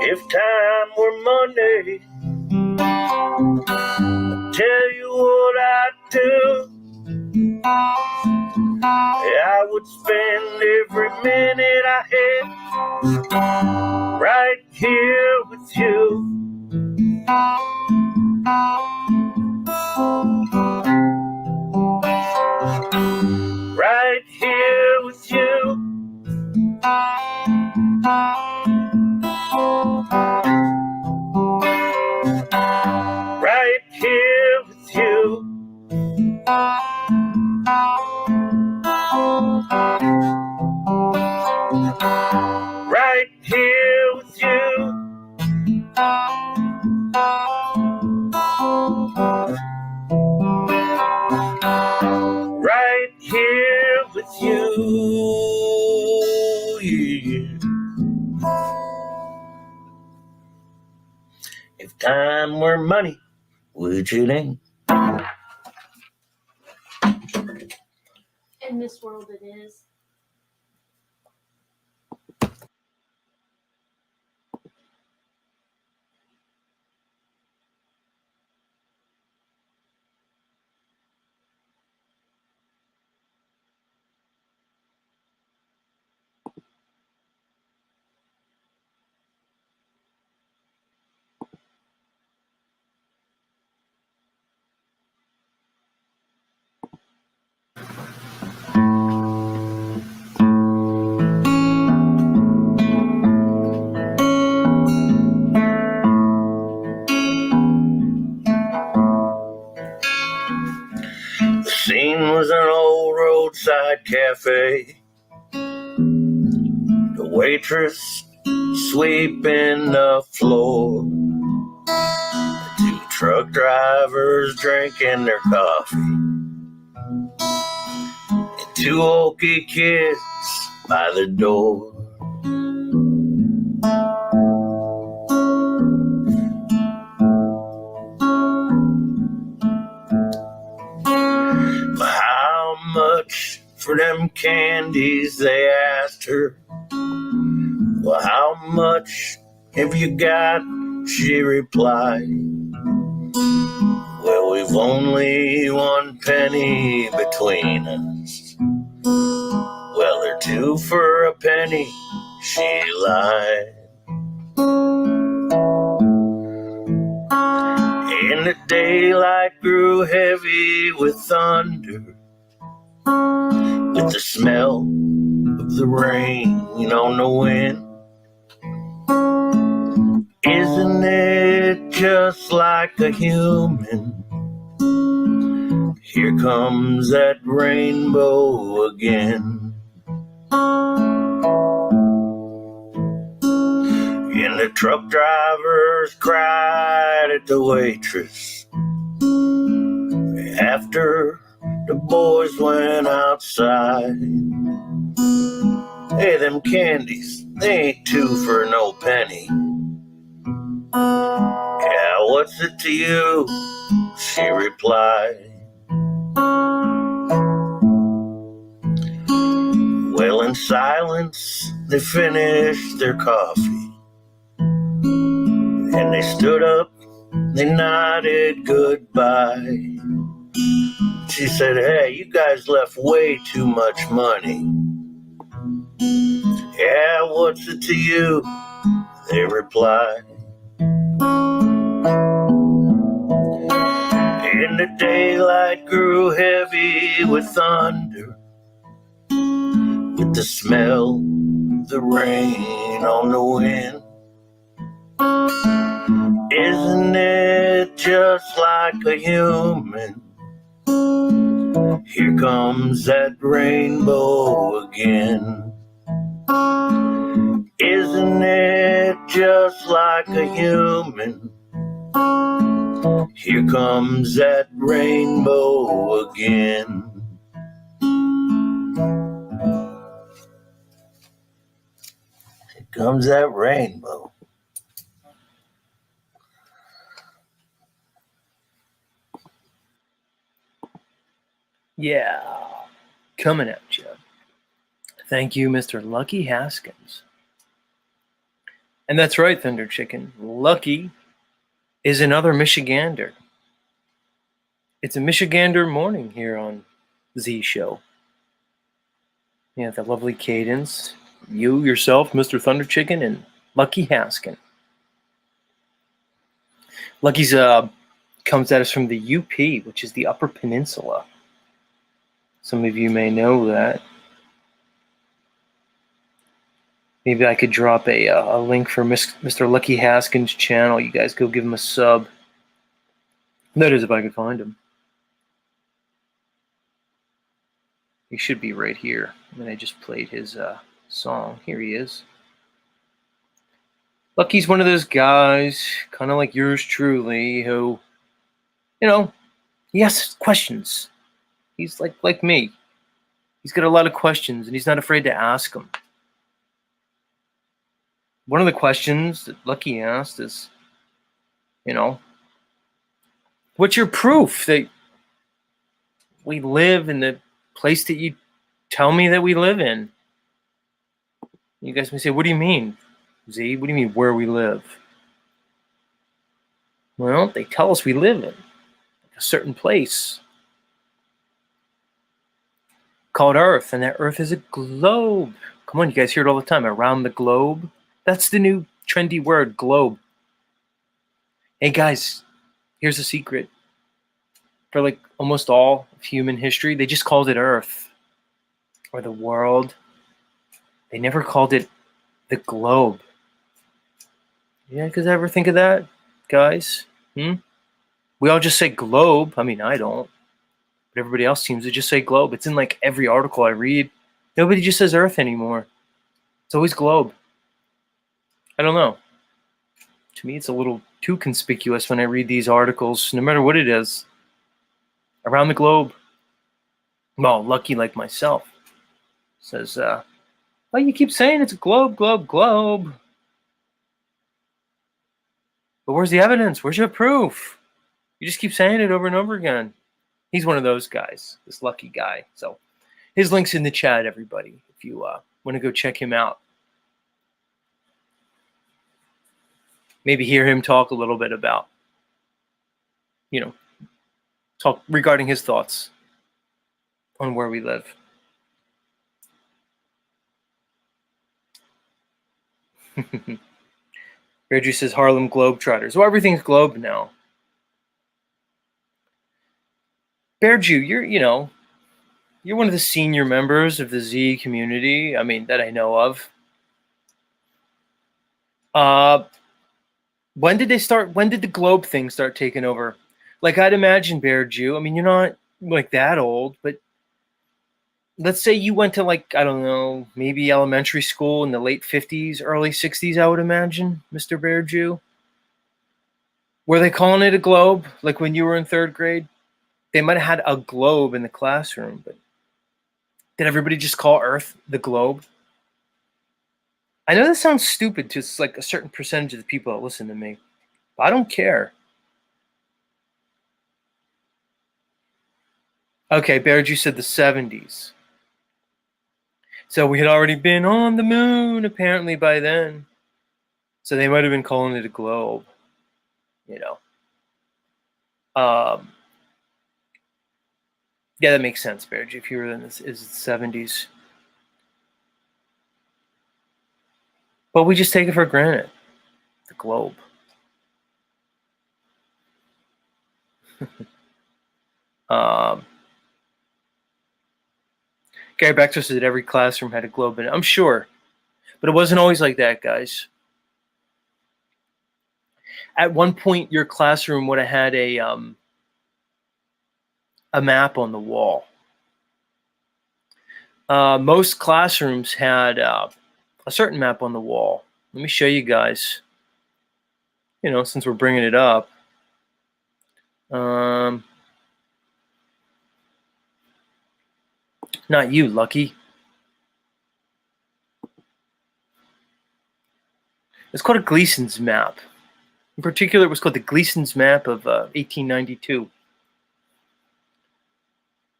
If time were money, I'd tell you what I'd do. I would spend every minute I had right here with you. Right here with you. Right here with you. Right here with you. Right here with you, yeah. If time were money, would you think? In this world, it is. scene was an old roadside cafe. The waitress sweeping the floor. The two truck drivers drinking their coffee. And two okie kids by the door. How much for them candies, they asked her. Well, how much have you got? She replied. Well, we've only 1 penny between us. Well, they're 2 for a penny, she lied. And the daylight grew heavy with thunder, with the smell of the rain on the wind. Isn't it just like a human? Here comes that rainbow again. And the truck drivers cried at the waitress after the boys went outside. Hey, them candies, they ain't 2 for no penny. Yeah, what's it to you? She replied. Well, in silence, they finished their coffee. And they stood up, they nodded goodbye. She said, hey, you guys left way too much money. Yeah, what's it to you? They replied. And the daylight grew heavy with thunder, with the smell of the rain on the wind. Isn't it just like a human? Here comes that rainbow again. Isn't it just like a human? Here comes that rainbow again. Here comes that rainbow. Yeah, coming at you. Thank you, Mr. Lucky Haskins. And that's right, Thunder Chicken. Lucky is another Michigander. It's a Michigander morning here on Z Show. Yeah, the lovely cadence. You, yourself, Mr. Thunder Chicken, and Lucky Haskin. Lucky's comes at us from the UP, which is the Upper Peninsula. Some of you may know that. Maybe I could drop a link for Mr. Lucky Haskins' channel. You guys go give him a sub. That is, if I could find him. He should be right here. I mean, I just played his song. Here he is. Lucky's one of those guys, kind of like yours truly, who, he asks questions. He's like me. He's got a lot of questions, and he's not afraid to ask them. One of the questions that Lucky asked is, what's your proof that we live in the place that you tell me that we live in? You guys may say, what do you mean, Z? What do you mean where we live? Well, they tell us we live in a certain place called Earth, and that Earth is a globe. Come on, you guys hear it all the time. Around the globe. That's the new trendy word, globe. Hey guys, here's a secret. For almost all of human history, they just called it Earth or the world. They never called it the globe. Yeah, guys ever think of that, guys? We all just say globe. I mean, I don't. But everybody else seems to just say globe. It's in like every article I read. Nobody just says Earth anymore. It's always globe. I don't know. To me, it's a little too conspicuous when I read these articles, no matter what it is. Around the globe. Well, lucky like myself. Says, well, you keep saying it's a globe, globe, globe. But where's the evidence? Where's your proof? You just keep saying it over and over again. He's one of those guys, this lucky guy. So his link's in the chat, everybody, if you want to go check him out. Maybe hear him talk a little bit about, talk regarding his thoughts on where we live. Reggie says Harlem Globetrotters. Well, everything's globe now. Bear Jew, you're one of the senior members of the Z community. I mean, that I know of. When did the globe thing start taking over? Like, I'd imagine, Bear Jew, I mean, you're not like that old, but let's say you went to, like, I don't know, maybe elementary school in the late 50s, early 60s, I would imagine, Mr. Bear Jew. Were they calling it a globe, like when you were in 3rd grade? They might have had a globe in the classroom, but did everybody just call Earth the globe? I know this sounds stupid to like a certain percentage of the people that listen to me, but I don't care. Okay, Bearju said the 70s. So we had already been on the moon, apparently, by then. So they might have been calling it a globe, Yeah, that makes sense, Bearju, if you were in the 70s. But we just take it for granted. The globe. Gary Baxter said every classroom had a globe in it. I'm sure. But it wasn't always like that, guys. At one point, your classroom would have had a map on the wall. Most classrooms had a certain map on the wall. Let me show you guys. Since we're bringing it up. Not you, Lucky. It's called a Gleason's map. In particular, it was called the Gleason's map of 1892.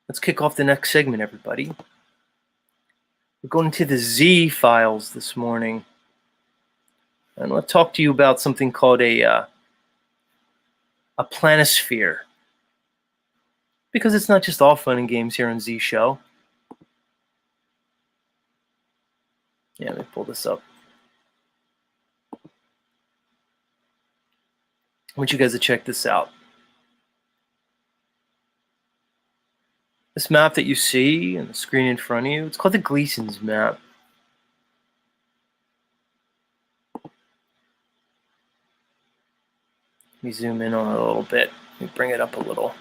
Let's kick off the next segment, everybody. We're going to the Z files this morning. And I'll talk to you about something called a planisphere. Because it's not just all fun and games here on Z Show. Yeah, let me pull this up. I want you guys to check this out. This map that you see on the screen in front of you, it's called the Gleason's map. Let me zoom in on it a little bit. Let me bring it up a little.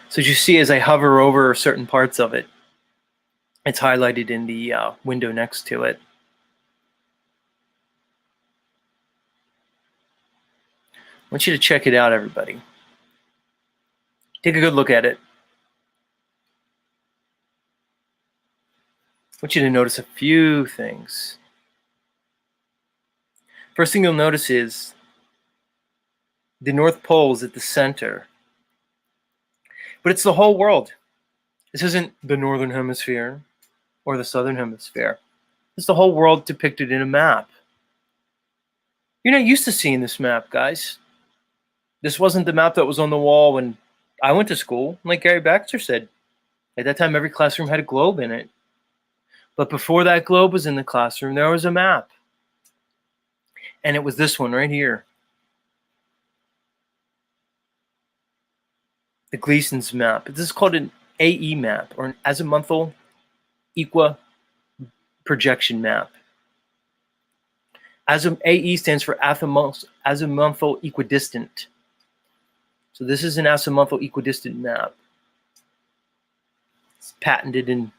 So as you see, as I hover over certain parts of it, it's highlighted in the window next to it. I want you to check it out, everybody. Take a good look at it. I want you to notice a few things. First thing you'll notice is the North Pole is at the center. But it's the whole world. This isn't the Northern Hemisphere or the Southern Hemisphere. It's the whole world depicted in a map. You're not used to seeing this map, guys. This wasn't the map that was on the wall when I went to school. Like Gary Baxter said, at that time, every classroom had a globe in it. But before that globe was in the classroom, there was a map. And it was this one right here. The Gleason's map. This is called an AE map, or an azimuthal projection map. AE stands for azimuthal equidistant. So this is an azimuthal equidistant map. It's patented in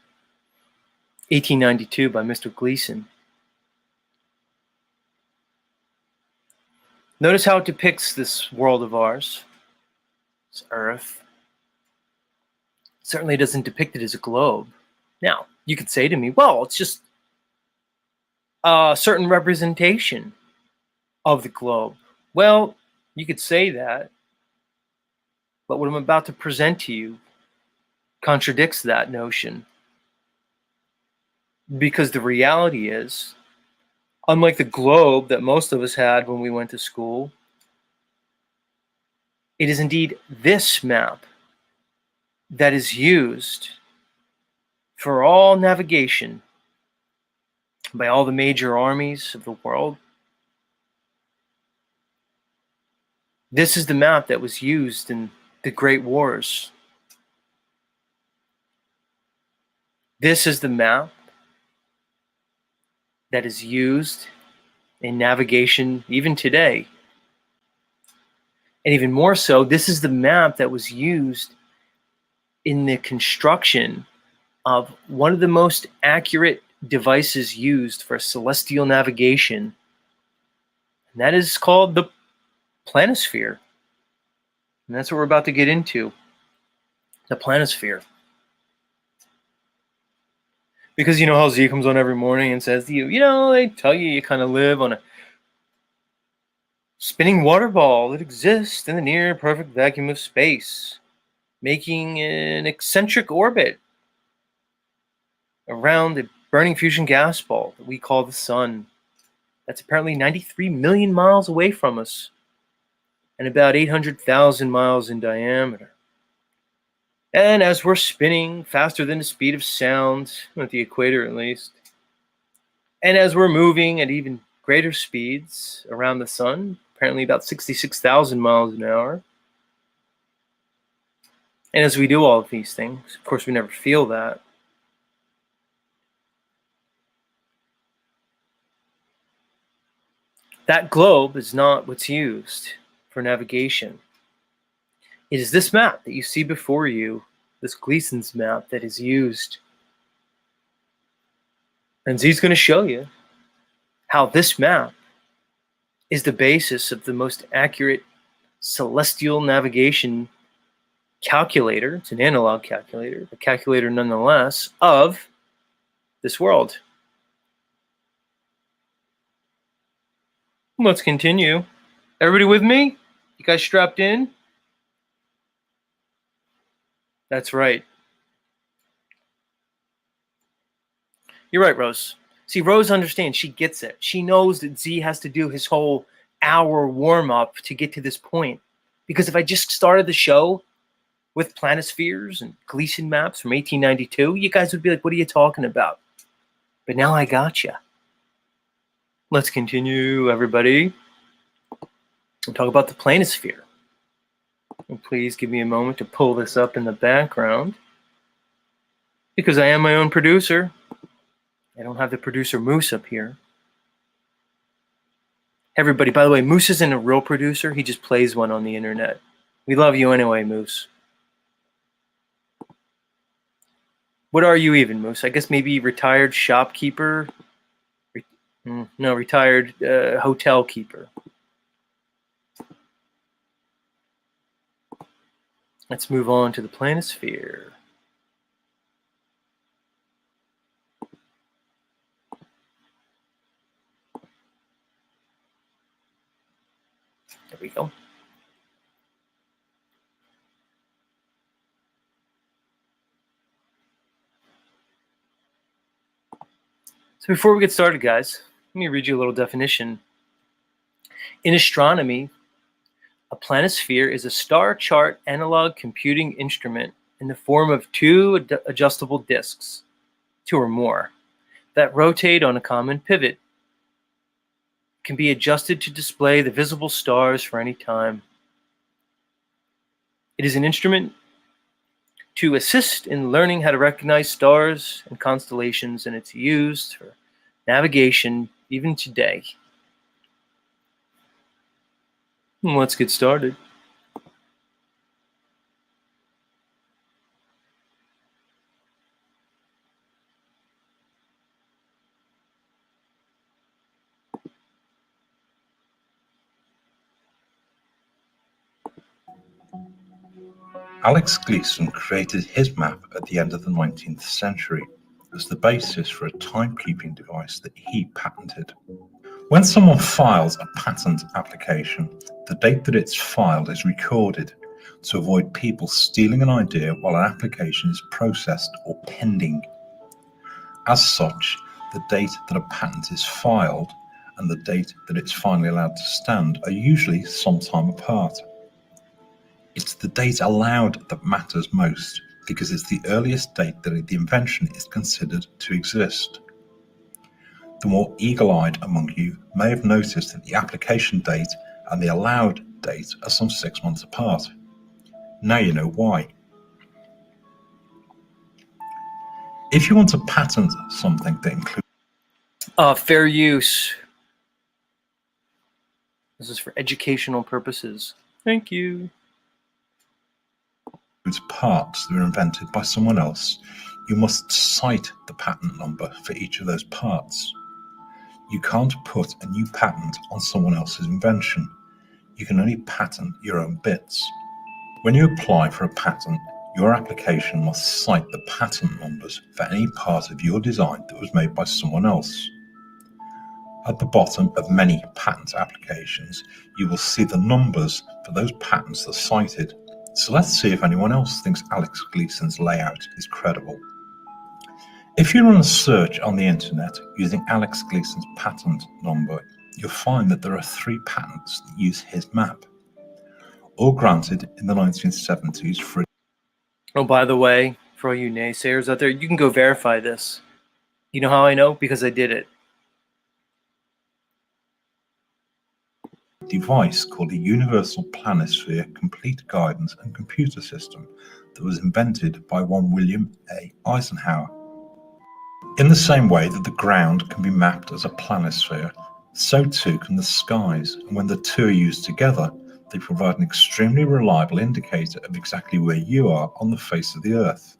1892 by Mr. Gleason. Notice how it depicts this world of ours, this Earth. It certainly doesn't depict it as a globe. Now, you could say to me, well, it's just a certain representation of the globe. Well, you could say that, but what I'm about to present to you contradicts that notion. Because the reality is, unlike the globe that most of us had when we went to school, it is indeed this map that is used for all navigation by all the major armies of the world. This is the map that was used in the Great Wars. This is the map that is used in navigation even today. And even more so, this is the map that was used in the construction of one of the most accurate devices used for celestial navigation. And that is called the planisphere. And that's what we're about to get into, the planisphere. Because you know how Z comes on every morning and says to you, they tell you you kind of live on a spinning water ball that exists in the near perfect vacuum of space, making an eccentric orbit around the burning fusion gas ball that we call the sun. That's apparently 93 million miles away from us and about 800,000 miles in diameter. And as we're spinning faster than the speed of sound, at the equator at least, and as we're moving at even greater speeds around the sun, apparently about 66,000 miles an hour, and as we do all of these things, of course we never feel that. That globe is not what's used for navigation. It is this map that you see before you, this Gleason's map, that is used. And Z's going to show you how this map is the basis of the most accurate celestial navigation calculator. It's an analog calculator, a calculator nonetheless, of this world. Let's continue. Everybody with me? You guys strapped in? That's right. You're right, Rose. See, Rose understands. She gets it. She knows that Z has to do his whole hour warm-up to get to this point. Because if I just started the show with planispheres and Gleason maps from 1892, you guys would be like, what are you talking about? But now I got you. Let's continue, everybody. We'll talk about the planisphere. And please give me a moment to pull this up in the background. Because I am my own producer. I don't have the producer Moose up here. Everybody, by the way, Moose isn't a real producer. He just plays one on the internet. We love you anyway, Moose. What are you even, Moose? I guess maybe retired shopkeeper? No, retired hotel keeper. Let's move on to the planisphere. There we go. So before we get started, guys, let me read you a little definition. In astronomy, a planisphere is a star chart analog computing instrument in the form of two adjustable disks, two or more, that rotate on a common pivot. It can be adjusted to display the visible stars for any time. It is an instrument to assist in learning how to recognize stars and constellations, and it's used for navigation even today. Let's get started. Alex Gleason created his map at the end of the 19th century as the basis for a timekeeping device that he patented. When someone files a patent application, the date that it's filed is recorded to avoid people stealing an idea while an application is processed or pending. As such, the date that a patent is filed and the date that it's finally allowed to stand are usually some time apart. It's the date allowed that matters most because it's the earliest date that the invention is considered to exist. The more eagle-eyed among you may have noticed that the application date and the allowed date are some 6 months apart. Now you know why. If you want to patent something that includes Fair use. This is for educational purposes. Thank you. parts that are invented by someone else, you must cite the patent number for each of those parts. You can't put a new patent on someone else's invention. You can only patent your own bits. When you apply for a patent, your application must cite the patent numbers for any part of your design that was made by someone else. At the bottom of many patent applications, you will see the numbers for those patents that are cited. So let's see if anyone else thinks Alex Gleason's layout is credible. If you run a search on the internet using Alex Gleason's patent number, you'll find that there are 3 patents that use his map, all granted in the 1970s for. Oh, by the way, for all you naysayers out there, you can go verify this. You know how I know? Because I did it. Device called the Universal Planisphere Complete Guidance and Computer System that was invented by one William A. Eisenhower. In the same way that the ground can be mapped as a planisphere, so too can the skies, and when the two are used together, they provide an extremely reliable indicator of exactly where you are on the face of the Earth.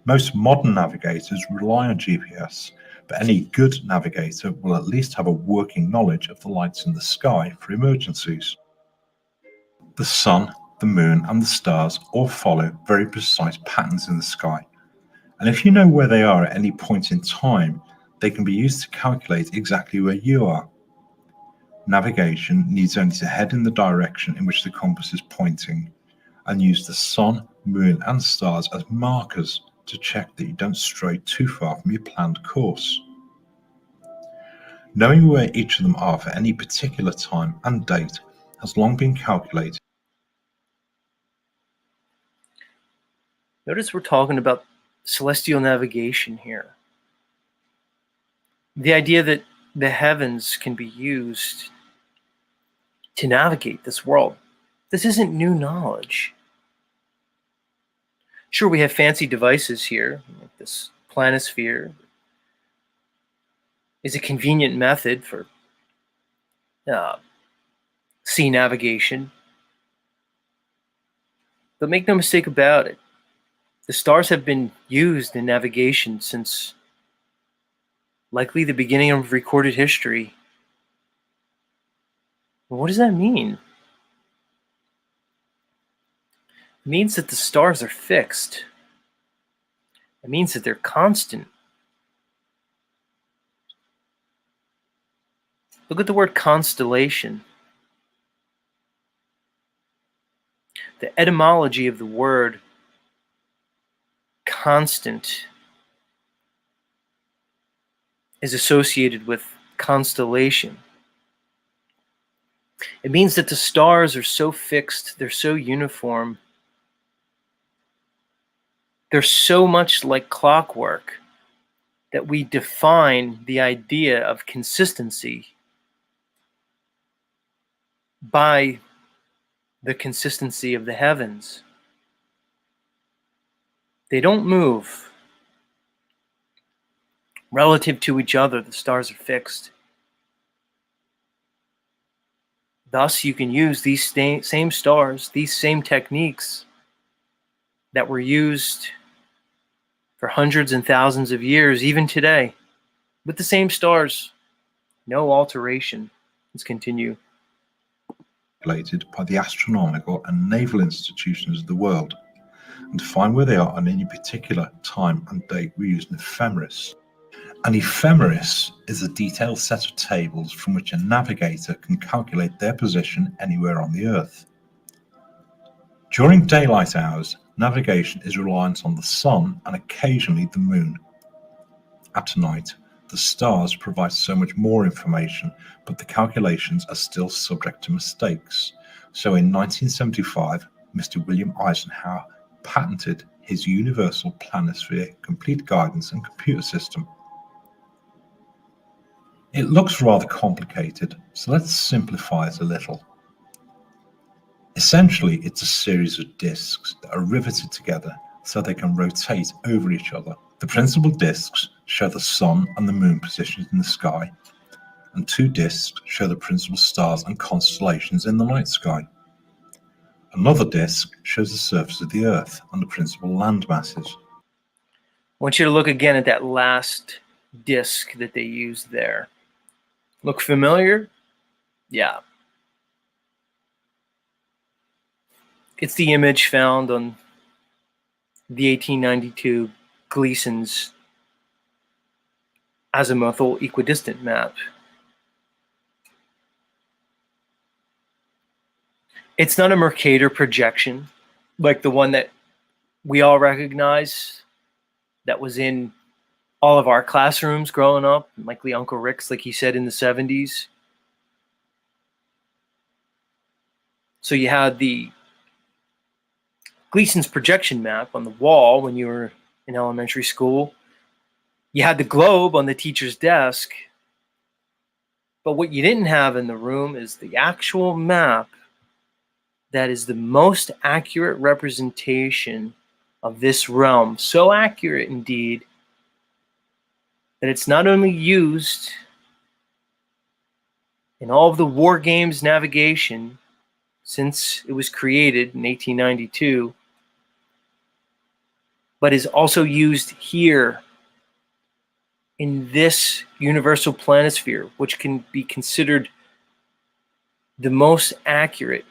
Most modern navigators rely on GPS, but any good navigator will at least have a working knowledge of the lights in the sky for emergencies. The sun, the moon, and the stars all follow very precise patterns in the sky, and if you know where they are at any point in time, they can be used to calculate exactly where you are. Navigation needs only to head in the direction in which the compass is pointing, and use the sun, moon, and stars as markers to check that you don't stray too far from your planned course. Knowing where each of them are for any particular time and date has long been calculated. Notice we're talking about celestial navigation here. The idea that the heavens can be used to navigate this world. This isn't new knowledge. Sure, we have fancy devices here, like this planisphere is a convenient method for sea navigation. But make no mistake about it, the stars have been used in navigation since likely the beginning of recorded history. What does that mean? It means that the stars are fixed. It means that they're constant. Look at the word constellation. The etymology of the word constant is associated with constellation. It means that the stars are so fixed, they're so uniform, they're so much like clockwork that we define the idea of consistency by the consistency of the heavens. They don't move. Relative to each other, the stars are fixed. Thus, you can use these same stars, these same techniques that were used for hundreds and thousands of years, even today, with the same stars. No alteration. Let's continue. calculated by the astronomical and naval institutions of the world. And to find where they are on any particular time and date, we use an ephemeris. An ephemeris is a detailed set of tables from which a navigator can calculate their position anywhere on the Earth. During daylight hours, navigation is reliant on the sun and occasionally the moon. At night, the stars provide so much more information, but the calculations are still subject to mistakes. So in 1975, Mr. William Eisenhower patented his Universal Planisphere Complete Guidance and Computer System. It looks rather complicated, so let's simplify it a little. Essentially, it's a series of disks that are riveted together so they can rotate over each other. The principal disks show the sun and the moon positions in the sky, and 2 disks show the principal stars and constellations in the night sky. Another disk shows the surface of the Earth and the principal land masses. I want you to look again at that last disc that they used there. Look familiar? Yeah. It's the image found on the 1892 Gleason's azimuthal equidistant map. It's not a Mercator projection like the one that we all recognize that was in all of our classrooms growing up, likely Uncle Rick's, like he said, in the 70s. So you had the Gleason's projection map on the wall when you were in elementary school. You had the globe on the teacher's desk. But what you didn't have in the room is the actual map that is the most accurate representation of this realm. So accurate indeed that it's not only used in all of the war games navigation since it was created in 1892, but is also used here in this universal planisphere, which can be considered the most accurate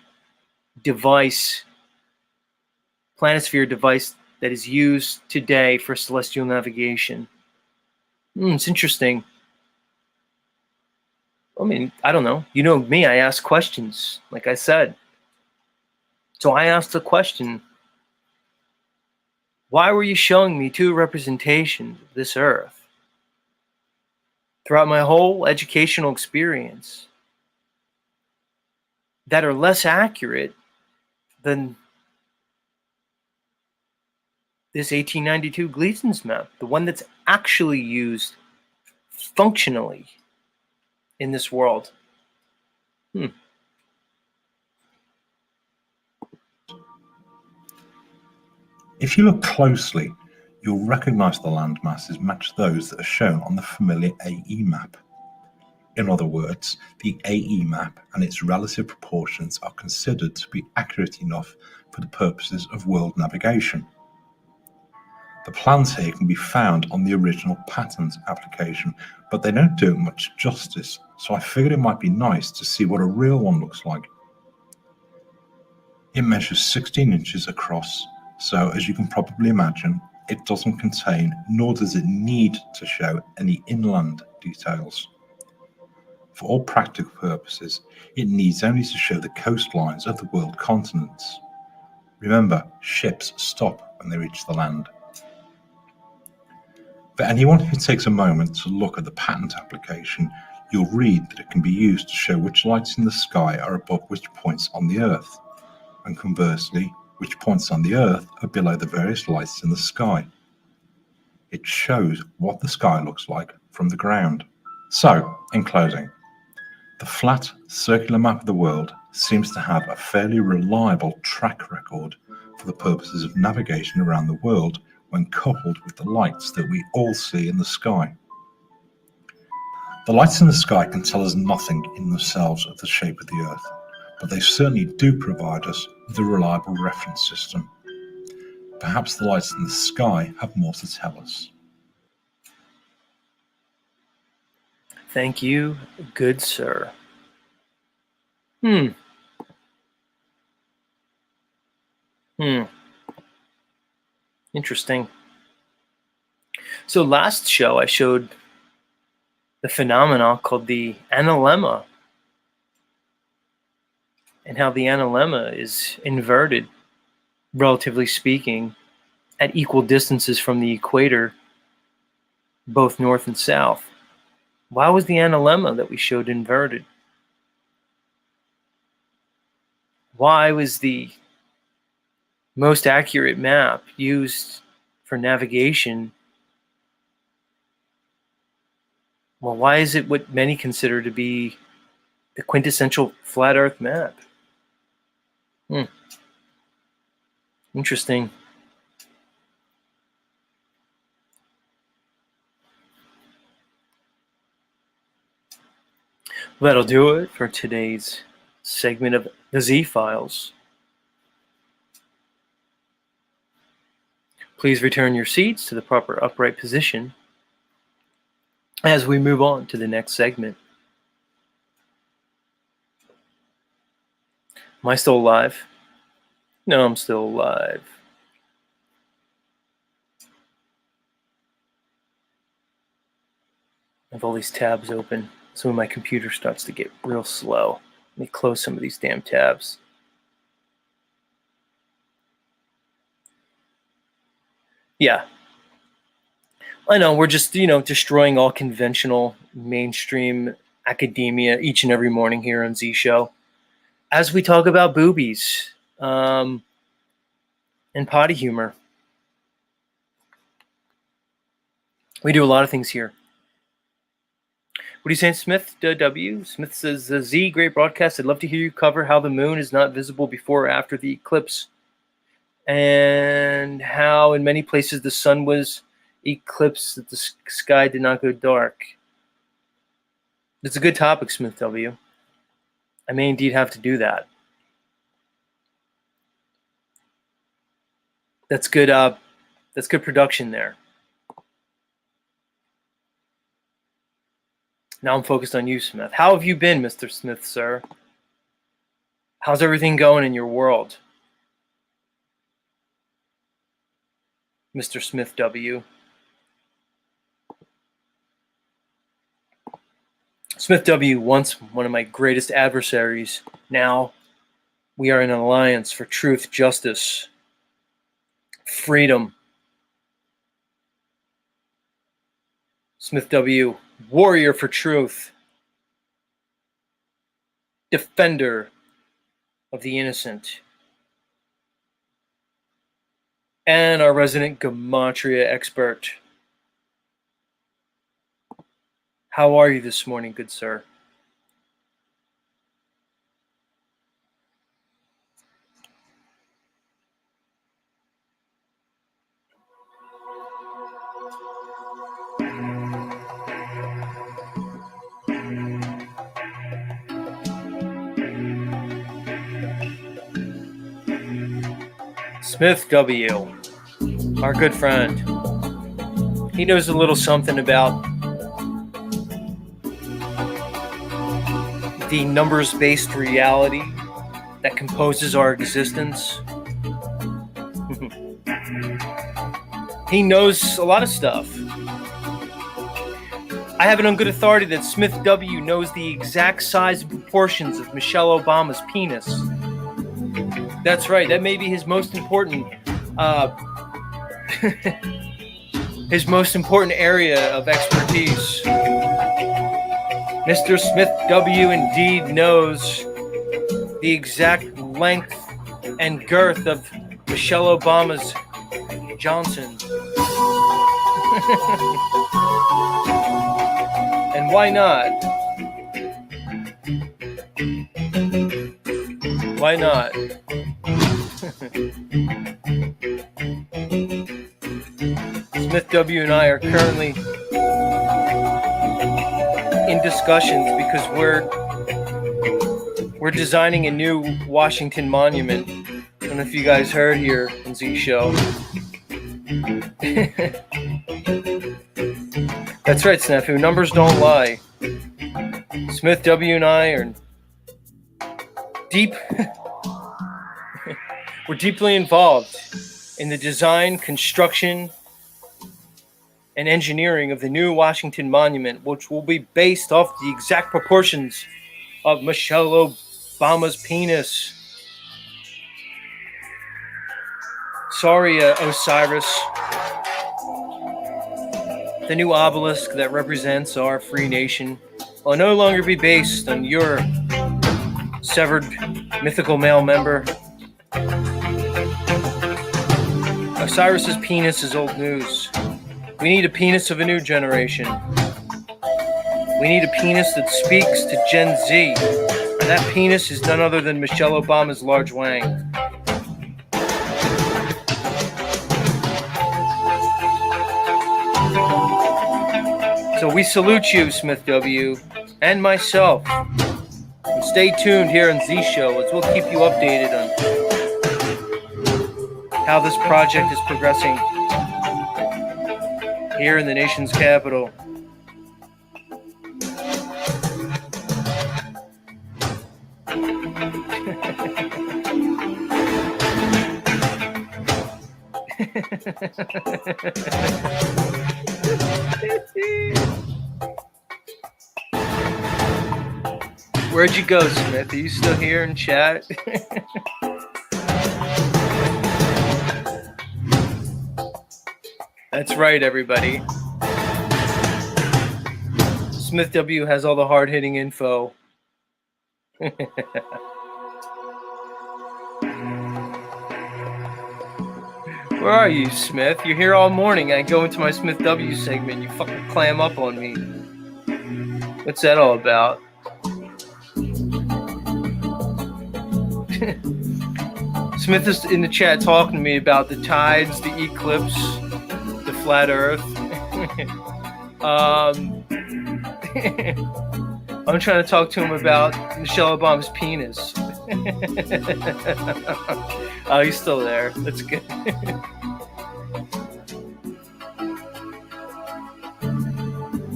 device, planisphere device that is used today for celestial navigation. It's interesting. I mean, I don't know. You know me, I ask questions, like I said. So I asked the question, why were you showing me 2 representations of this Earth throughout my whole educational experience that are less accurate than this 1892 Gleason's map, the one that's actually used functionally in this world? If you look closely, you'll recognize the land masses match those that are shown on the familiar AE map. In other words, the AE map and its relative proportions are considered to be accurate enough for the purposes of world navigation. The plans here can be found on the original patent application, but they don't do it much justice, so I figured it might be nice to see what a real one looks like. It measures 16 inches across, so as you can probably imagine, it doesn't contain, nor does it need to show, any inland details. For all practical purposes, it needs only to show the coastlines of the world continents. Remember, ships stop when they reach the land. For anyone who takes a moment to look at the patent application, you'll read that it can be used to show which lights in the sky are above which points on the Earth, and conversely, which points on the Earth are below the various lights in the sky. It shows what the sky looks like from the ground. So, in closing, the flat, circular map of the world seems to have a fairly reliable track record for the purposes of navigation around the world when coupled with the lights that we all see in the sky. The lights in the sky can tell us nothing in themselves of the shape of the Earth, but they certainly do provide us with a reliable reference system. Perhaps the lights in the sky have more to tell us. Thank you, good sir. Interesting. So last show I showed the phenomenon called the analemma, and how the analemma is inverted, relatively speaking, at equal distances from the equator, both north and south. Why was the analemma that we showed inverted? Why was the most accurate map used for navigation? Well, why is it what many consider to be the quintessential flat Earth map? Interesting. That'll do it for today's segment of the Z-Files. Please return your seats to the proper upright position as we move on to the next segment. Am I still alive? No, I'm still alive. I have all these tabs open, so when my computer starts to get real slow, let me close some of these damn tabs. Yeah. I know, we're just, destroying all conventional mainstream academia each and every morning here on Z Show, as we talk about boobies and potty humor. We do a lot of things here. What are you saying, Smith? W. Smith says, Z, great broadcast. I'd love to hear you cover how the moon is not visible before or after the eclipse, and how in many places the sun was eclipsed, that the sky did not go dark. It's a good topic, Smith W. I may indeed have to do that. That's good. That's good production there. Now I'm focused on you, Smith. How have you been, Mr. Smith, sir? How's everything going in your world, Mr. Smith W? Smith W, once one of my greatest adversaries. Now we are in an alliance for truth, justice, freedom. Smith W, warrior for truth, defender of the innocent, and our resident gematria expert. How are you this morning, good sir? Smith W, our good friend. He knows a little something about the numbers-based reality that composes our existence. He knows a lot of stuff. I have it on good authority that Smith W knows the exact size and proportions of Michelle Obama's penis. That's right. That may be his most important, area of expertise. Mr. Smith W indeed knows the exact length and girth of Michelle Obama's Johnson. And why not? Why not? Smith W and I are currently in discussions because we're designing a new Washington monument. I don't know if you guys heard here on Z Show. That's right, Snafu. Numbers don't lie. Smith W and I are deep. We're deeply involved in the design, construction, and engineering of the new Washington Monument, which will be based off the exact proportions of Michelle Obama's penis. Sorry, Osiris. The new obelisk that represents our free nation will no longer be based on your severed mythical male member. Osiris's penis is old news. We need a penis of a new generation. We need a penis that speaks to Gen Z. And that penis is none other than Michelle Obama's large wang. So we salute you, Smith W., and myself. And stay tuned here on Z Show as we'll keep you updated on how this project is progressing here in the nation's capital. Where'd you go, Smith? Are you still here in chat? That's right, everybody. Smith W has all the hard-hitting info. Where are you, Smith? You're here all morning. I go into my Smith W segment. You fucking clam up on me. What's that all about? Smith is in the chat talking to me about the tides, the eclipse, the flat earth. I'm trying to talk to him about Michelle Obama's penis. Oh, he's still there. That's good.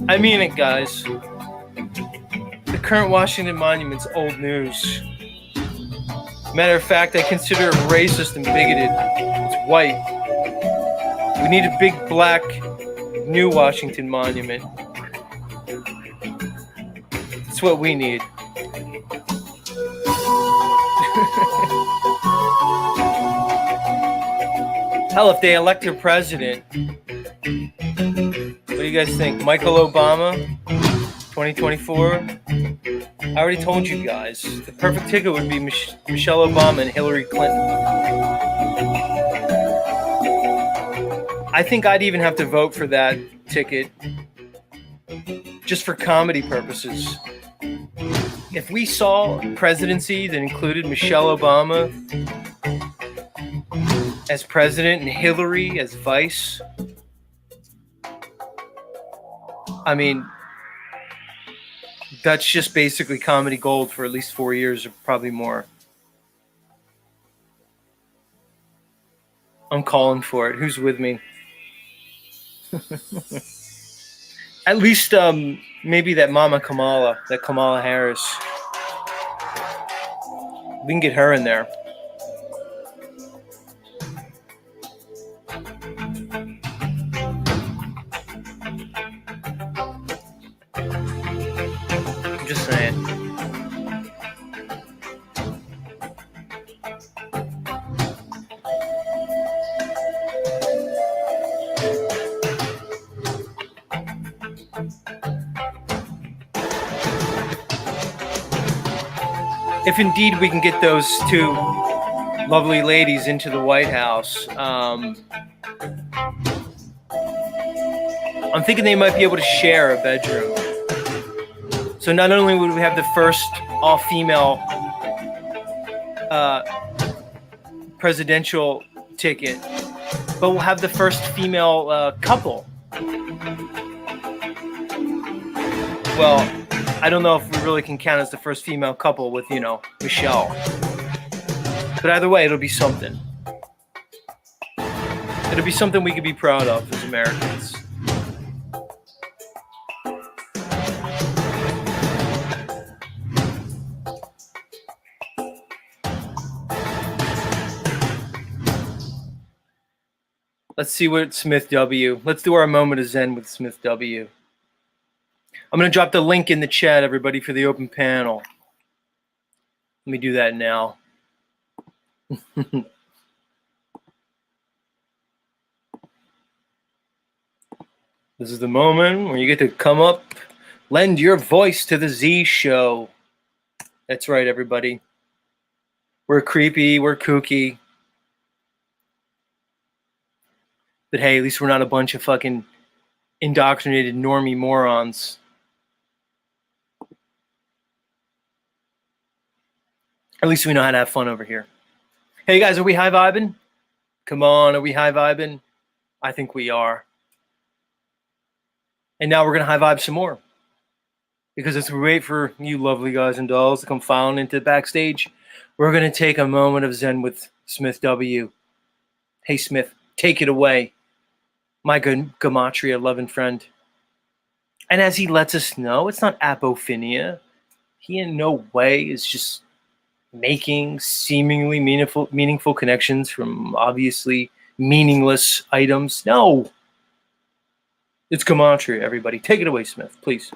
I mean it, guys. The current Washington Monument's old news. Matter of fact, I consider it racist and bigoted. It's white. We need a big black new Washington Monument. That's what we need. Hell, if they elect their president, what do you guys think? Michael Obama, 2024? I already told you guys. The perfect ticket would be Michelle Obama and Hillary Clinton. I think I'd even have to vote for that ticket just for comedy purposes. If we saw a presidency that included Michelle Obama as president and Hillary as vice, I mean, that's just basically comedy gold for at least 4 years or probably more. I'm calling for it. Who's with me? At least maybe that Mama Kamala, that Kamala Harris. We can get her in there. I'm just saying. If indeed we can get those two lovely ladies into the White House, I'm thinking they might be able to share a bedroom. So not only would we have the first all-female presidential ticket, but we'll have the first female couple. Well, I don't know if we really can count as the first female couple with, Michelle. But either way, it'll be something. It'll be something we could be proud of as Americans. Let's see what Smith W. Let's do our moment of Zen with Smith W. I'm going to drop the link in the chat, everybody, for the open panel. Let me do that now. This is the moment where you get to come up, lend your voice to the Z show. That's right, everybody. We're creepy, we're kooky. But hey, at least we're not a bunch of fucking indoctrinated normie morons. At least we know how to have fun over here. Hey guys, are we high vibing? Come on, are we high vibing? I think we are. And now we're going to high vibe some more. Because as we wait for you lovely guys and dolls to come filing into the backstage, we're going to take a moment of Zen with Smith W. Hey Smith, take it away. My good Gematria loving friend. And as he lets us know, it's not apophilia. He in no way is just making seemingly meaningful connections from obviously meaningless items. No. It's Gematria, everybody. Take it away, Smith, please.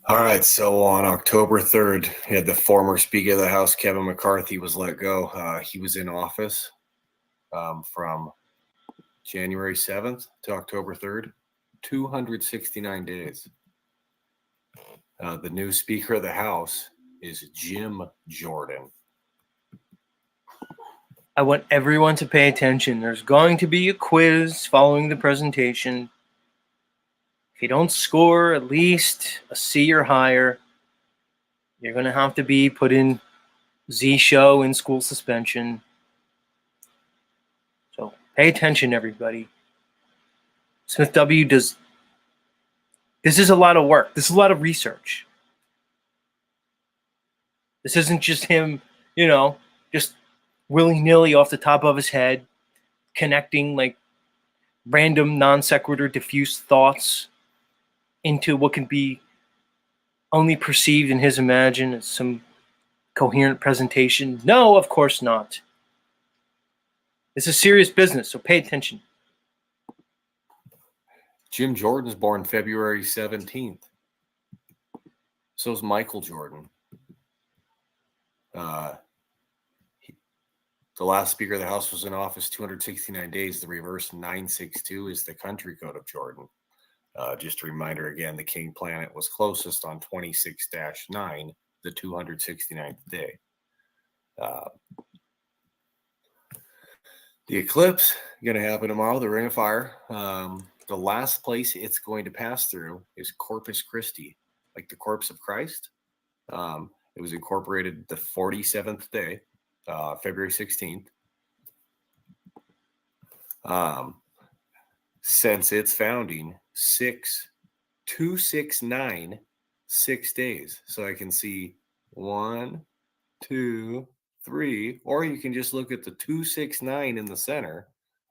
All right, so on October 3rd, we had the former Speaker of the House, Kevin McCarthy, was let go. He was in office from January 7th to October 3rd, 269 days. The new Speaker of the House is Jim Jordan. I want everyone to pay attention. There's going to be a quiz following the presentation. If you don't score at least a C or higher, you're going to have to be put in Z show in school suspension. So pay attention, everybody. Smith W. does. This is a lot of work. This is a lot of research. This isn't just him, just willy-nilly off the top of his head, connecting like random non sequitur diffuse thoughts into what can be only perceived in his imagine as some coherent presentation. No, of course not. This is serious business, so pay attention. Jim Jordan's born February 17th. So is Michael Jordan. The last Speaker of the House was in office 269 days. The reverse 962 is the country code of Jordan. Just a reminder again, the King planet was closest on 26-9, the 269th day. The eclipse going to happen tomorrow, the Ring of Fire. The last place it's going to pass through is Corpus Christi, like the corpse of Christ. It was incorporated the 47th day, February 16th. Since its founding, 269, 6 days. So I can see 1, 2, 3, or you can just look at the 269 in the center.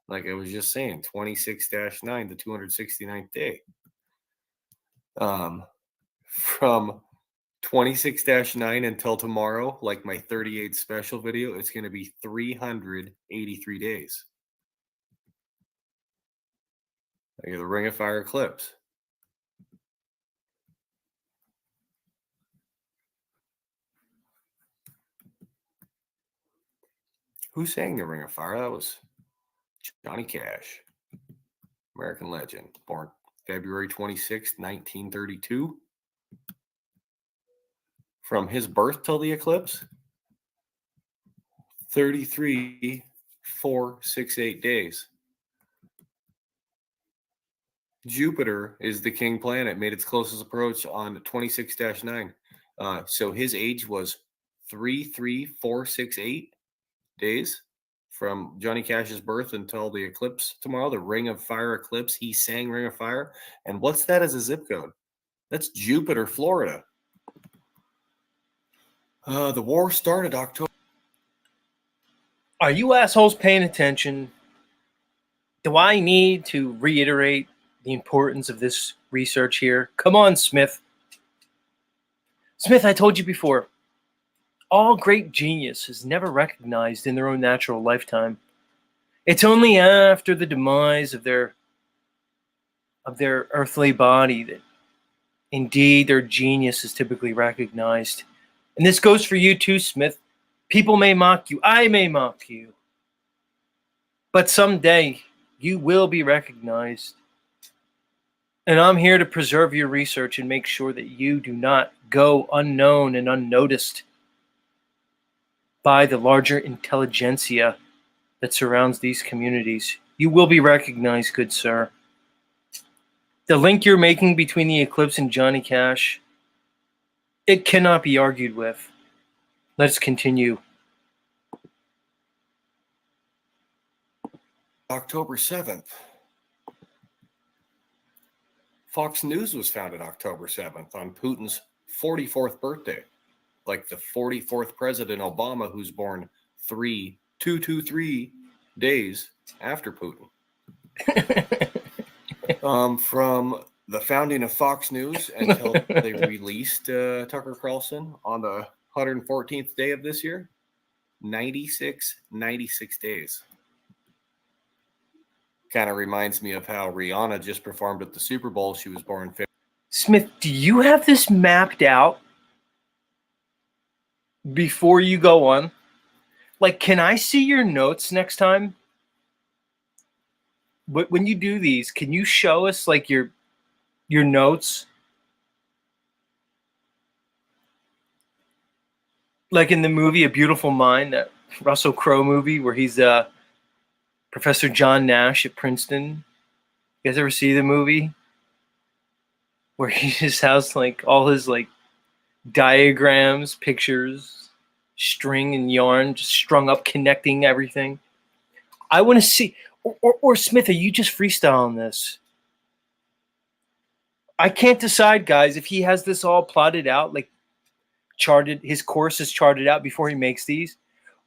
Like I was just saying, 26-9, the 269th day. From 26-9 until tomorrow, like my 38 special video, it's going to be 383 days. I get the Ring of Fire eclipse. Who sang the Ring of Fire? That was Johnny Cash, American legend, born February 26, 1932. From his birth till the eclipse, 33,468 days. Jupiter is the king planet, made its closest approach on 26-9. So his age was 33468 days from Johnny Cash's birth until the eclipse tomorrow, the Ring of Fire eclipse. He sang Ring of Fire. And what's that as a zip code? That's Jupiter, Florida. The war started October. Are you assholes paying attention? Do I need to reiterate the importance of this research here? Come on, Smith. Smith, I told you before. All great genius is never recognized in their own natural lifetime. It's only after the demise of their earthly body that indeed their genius is typically recognized. And this goes for you too, Smith. People may mock you, I may mock you, but someday you will be recognized. And I'm here to preserve your research and make sure that you do not go unknown and unnoticed by the larger intelligentsia that surrounds these communities. You will be recognized, good sir. The link you're making between the eclipse and Johnny Cash, it cannot be argued with. Let's continue. October 7th. Fox News was founded October 7th on Putin's 44th birthday, like the 44th President Obama, who's born 223 days after Putin. From the founding of Fox News until they released Tucker Carlson on the 114th day of this year, 96 days. Kind of reminds me of how Rihanna just performed at the Super Bowl. She was born Smith, do you have this mapped out before you go on? Like, can I see your notes next time? But when you do these, can you show us like your notes? Like in the movie A Beautiful Mind, that Russell Crowe movie where he's Professor John Nash at Princeton. You guys ever see the movie? Where he just has like all his like diagrams, pictures, string and yarn just strung up, connecting everything. I want to see, or Smith, are you just freestyling this? I can't decide, guys, if he has this all plotted out, like charted, his course is charted out before he makes these,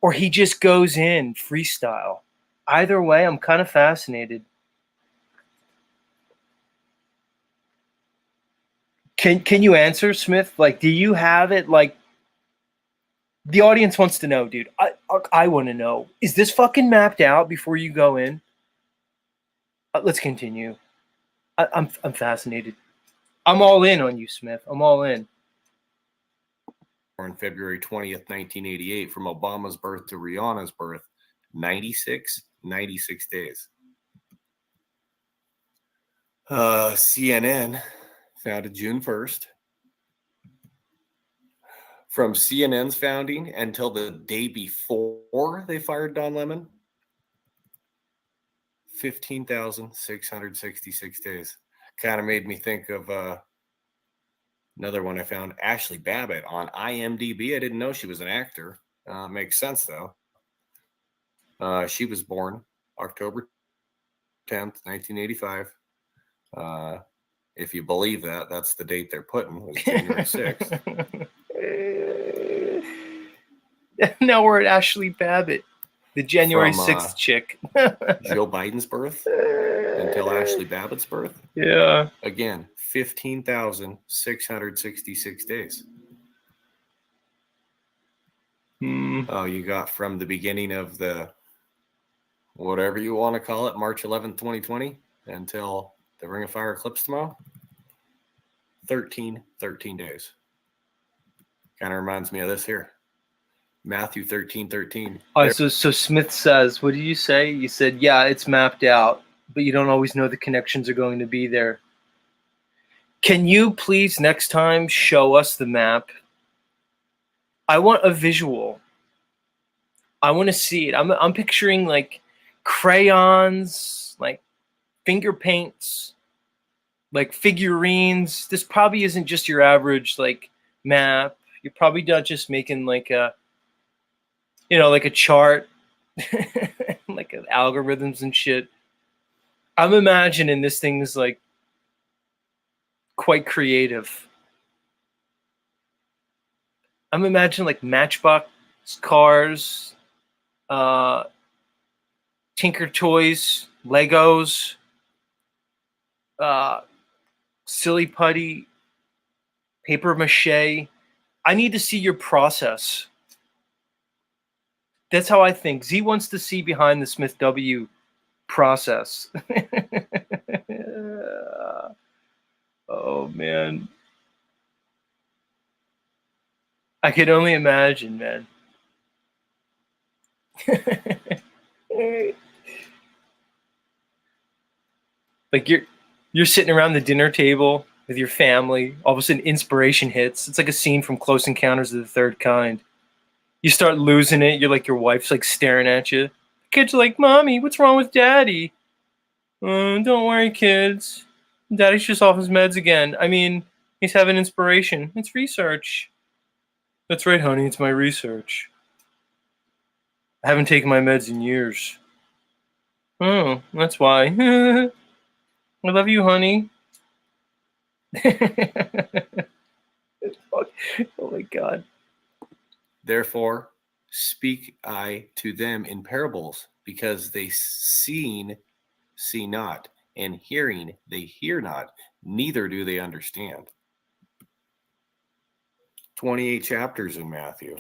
or he just goes in freestyle. Either way, I'm kind of fascinated. Can you answer, Smith? Like, do you have it? Like, the audience wants to know, dude. I want to know. Is this fucking mapped out before you go in? Let's continue. I'm fascinated. I'm all in on you, Smith. I'm all in. on February 20th, 1988, from Obama's birth to Rihanna's birth, 96 days. CNN founded June 1st. From CNN's founding until the day before they fired Don Lemon, 15,666 days. Kind of made me think of another one I found, Ashley Babbitt on IMDb. I didn't know she was an actor. Makes sense, though. She was born October 10th, 1985. If you believe that, that's the date they're putting, was January 6th. Now we're at Ashley Babbitt, the January 6th chick. Joe Biden's birth until Ashley Babbitt's birth. Yeah. Again, 15,666 days. Oh, you got from the beginning of the, whatever you want to call it, March 11th, 2020, until the Ring of Fire eclipse tomorrow, 13 days. Kind of reminds me of this here. Matthew 13:13. All right, so Smith says, what did you say? You said, yeah, it's mapped out, but you don't always know the connections are going to be there. Can you please next time show us the map? I want a visual. I want to see it. I'm picturing like crayons, like finger paints, like figurines. This probably isn't just your average like map. You're probably not just making like a, like a chart, like algorithms and shit. I'm imagining this thing's like quite creative. I'm imagining like Matchbox cars, Tinker Toys, Legos, silly putty, paper mache. I need to see your process. That's how I think. Z wants to see behind the Smith W process. Oh man, I can only imagine, man. Like you're sitting around the dinner table with your family. All of a sudden, inspiration hits. It's like a scene from Close Encounters of the Third Kind. You start losing it. You're like, your wife's like staring at you. The kids are like, "Mommy, what's wrong with Daddy?" Don't worry, kids. Daddy's just off his meds again. I mean, he's having inspiration. It's research. That's right, honey. It's my research. I haven't taken my meds in years. Oh, that's why. I love you, honey. Oh my God. Therefore, speak I to them in parables, because they see not, and hearing they hear not, neither do they understand. 28 chapters in Matthew.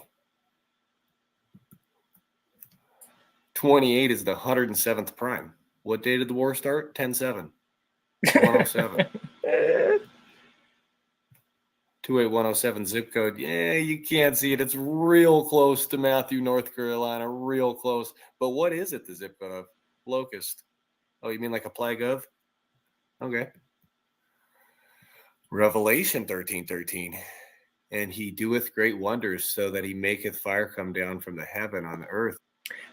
28 is the 107th prime. What day did the war start? 10-7. 107. 28107 zip code. Yeah, you can't see it. It's real close to Matthew, North Carolina. Real close. But what is it, the zip code of? Locust. Oh, you mean like a plague of? Okay. Revelation 13:13. And he doeth great wonders, so that he maketh fire come down from the heaven on the earth.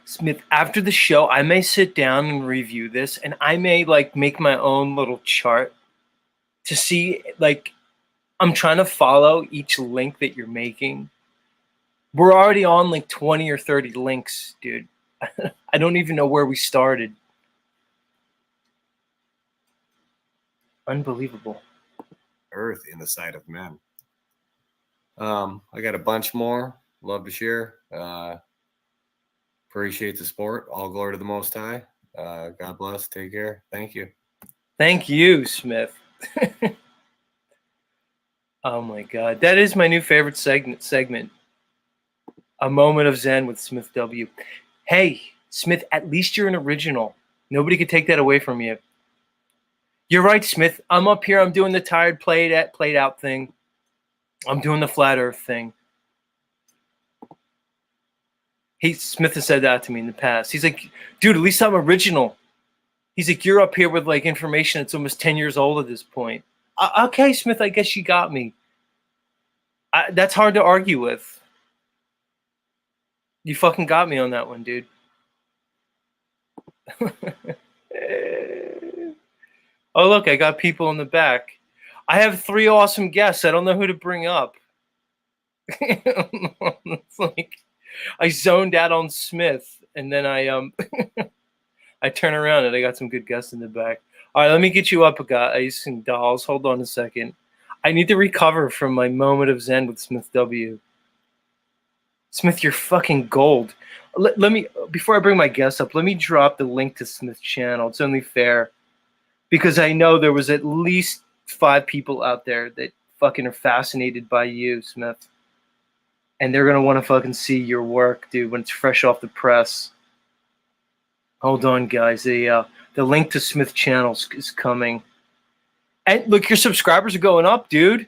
Smith, after the show, I may sit down and review this, and I may like make my own little chart to see, like, I'm trying to follow each link that you're making. We're already on like 20 or 30 links, dude. I don't even know where we started. Unbelievable. Earth in the sight of men. I got a bunch more. Love to share. Appreciate the support. All glory to the Most High. God bless. Take care. Thank you. Thank you, Smith. Oh my God. That is my new favorite segment. A Moment of Zen with Smith W. Hey, Smith, at least you're an original. Nobody could take that away from you. You're right, Smith. I'm up here. I'm doing the tired, played out thing. I'm doing the flat earth thing. Smith has said that to me in the past. He's like, dude, at least I'm original. He's like, you're up here with like information that's almost 10 years old at this point. Okay, Smith, I guess you got me. That's hard to argue with. You fucking got me on that one, dude. Oh, look, I got people in the back. I have 3 awesome guests. I don't know who to bring up. It's like I zoned out on Smith, and then I I turn around and I got some good guests in the back. All right, let me get you up, guys and dolls. Hold on a second. I need to recover from my moment of Zen with Smith W. Smith, you're fucking gold. Let me, before I bring my guests up, let me drop the link to Smith's channel. It's only fair, because I know there was at least 5 people out there that fucking are fascinated by you, Smith. And they're going to want to fucking see your work, dude, when it's fresh off the press. Hold on, guys. The link to Smith channel is coming. And look, your subscribers are going up, dude.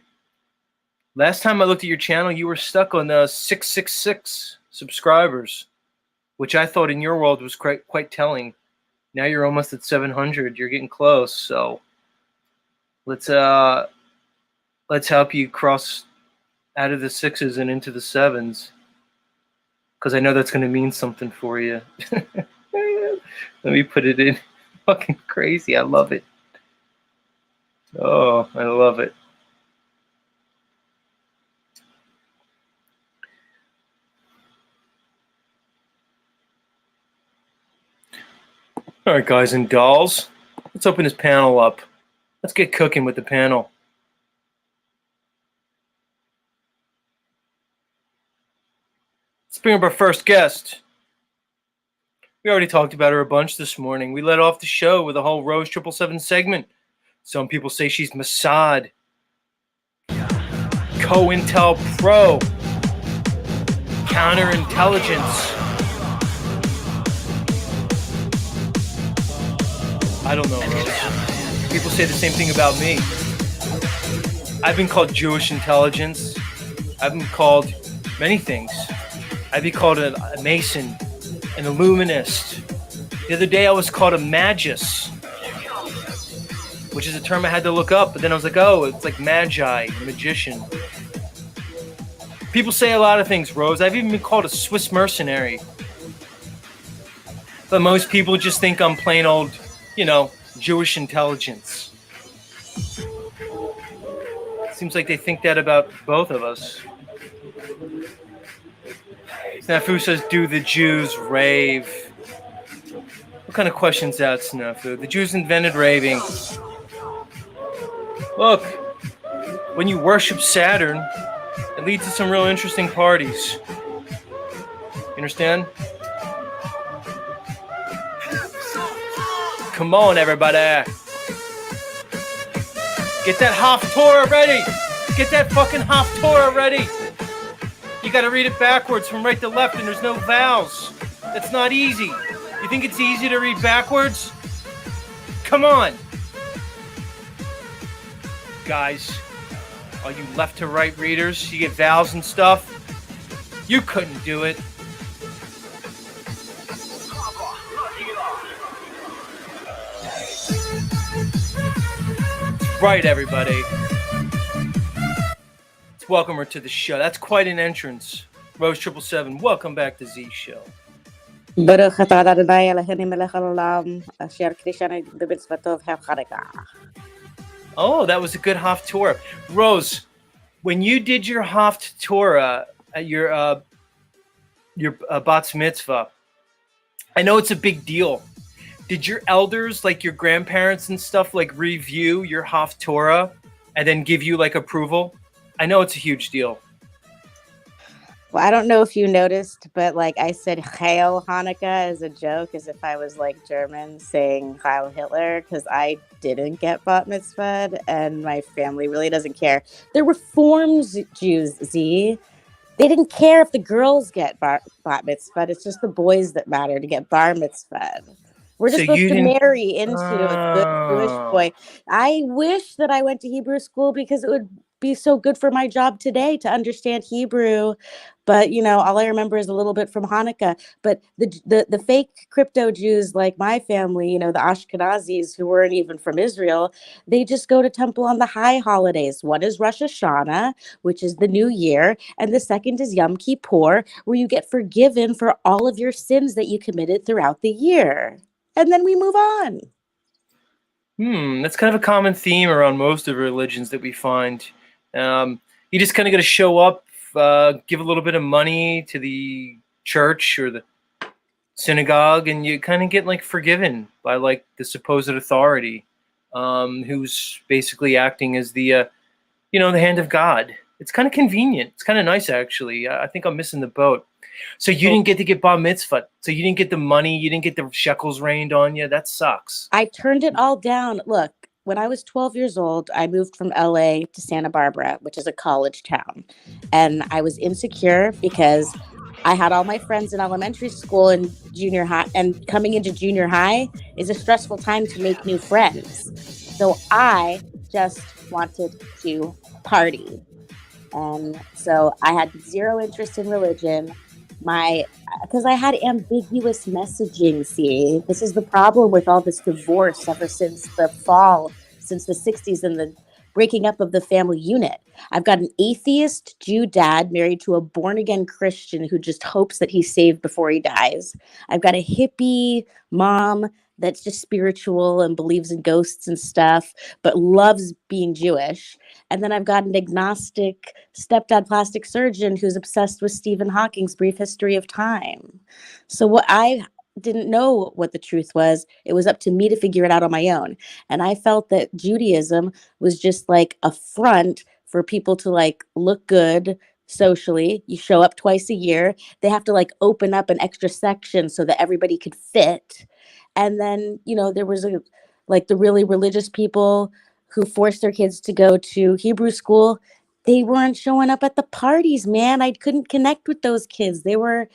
Last time I looked at your channel, you were stuck on 666 subscribers, which I thought in your world was quite telling. Now you're almost at 700. You're getting close. So let's help you cross out of the 6s and into the 7s, because I know that's going to mean something for you. Let me put it in. Fucking crazy. I love it. Oh, I love it. All right, guys and dolls. Let's open this panel up. Let's get cooking with the panel. Let's bring up our first guest. We already talked about her a bunch this morning. We led off the show with a whole Rose 777 segment. Some people say she's Mossad, COINTELPRO, counterintelligence, I don't know, Rose. People say the same thing about me. I've been called Jewish intelligence. I've been called many things. I'd be called a Mason, an Illuminist. The other day I was called a Magus, which is a term I had to look up, but then I was like, oh, it's like Magi, a magician. People say a lot of things, Rose. I've even been called a Swiss mercenary. But most people just think I'm plain old, Jewish intelligence. Seems like they think that about both of us. Snafu says, do the Jews rave? What kind of question's that, Snafu? The Jews invented raving. Look, when you worship Saturn, it leads to some real interesting parties. You understand? Come on, everybody. Get that Haftorah ready. Get that fucking Haftorah ready. You got to read it backwards from right to left, and there's no vowels. That's not easy. You think it's easy to read backwards? Come on. Guys, all you left to right readers, you get vowels and stuff. You couldn't do it. Right, everybody. Let's welcome her to the show. That's quite an entrance. Rose 777, welcome back to Z Show. ברוך אתה אדוני אלוהינו מלך העולם אשר קדישנו במצוותיו החנוכה. Oh, that was a good Haftorah. Rose, when you did your Haftorah at your Bat's Mitzvah, I know it's a big deal. Did your elders, like your grandparents and stuff, like review your Haftorah and then give you like approval? I know it's a huge deal. Well, I don't know if you noticed, but like I said Heil Hanukkah as a joke, as if I was like German saying Heil Hitler, because I didn't get bat mitzvahed and my family really doesn't care. They're Reformed Jews, Z. They didn't care if the girls get bat mitzvahed. It's just the boys that matter to get bar mitzvahed. We're just supposed to marry into a good Jewish boy. I wish that I went to Hebrew school because it would be so good for my job today to understand Hebrew. But, all I remember is a little bit from Hanukkah. But the fake crypto Jews like my family, the Ashkenazis who weren't even from Israel, they just go to temple on the high holidays. One is Rosh Hashanah, which is the new year. And the second is Yom Kippur, where you get forgiven for all of your sins that you committed throughout the year. And then we move on. That's kind of a common theme around most of religions that we find. You just kind of got to show up, give a little bit of money to the church or the synagogue, and you kind of get like forgiven by like the supposed authority, who's basically acting as the, the hand of God. It's kind of convenient. It's kind of nice, actually. I think I'm missing the boat. So you didn't get to get bar mitzvah. So you didn't get the money. You didn't get the shekels rained on you. That sucks. I turned it all down. Look, when I was 12 years old, I moved from LA to Santa Barbara, which is a college town. And I was insecure because I had all my friends in elementary school and junior high. And coming into junior high is a stressful time to make new friends. So I just wanted to party. And so I had zero interest in religion. Because I had ambiguous messaging, see? This is the problem with all this divorce ever since the fall, since the 60s and the breaking up of the family unit. I've got an atheist Jew dad married to a born-again Christian who just hopes that he's saved before he dies. I've got a hippie mom that's just spiritual and believes in ghosts and stuff, but loves being Jewish. And then I've got an agnostic stepdad plastic surgeon who's obsessed with Stephen Hawking's Brief History of Time. So what I didn't know what the truth was. It was up to me to figure it out on my own. And I felt that Judaism was just like a front for people to like look good socially. You show up twice a year. They have to like open up an extra section so that everybody could fit. And then, there was the really religious people who forced their kids to go to Hebrew school. They weren't showing up at the parties, man. I couldn't connect with those kids. They weren't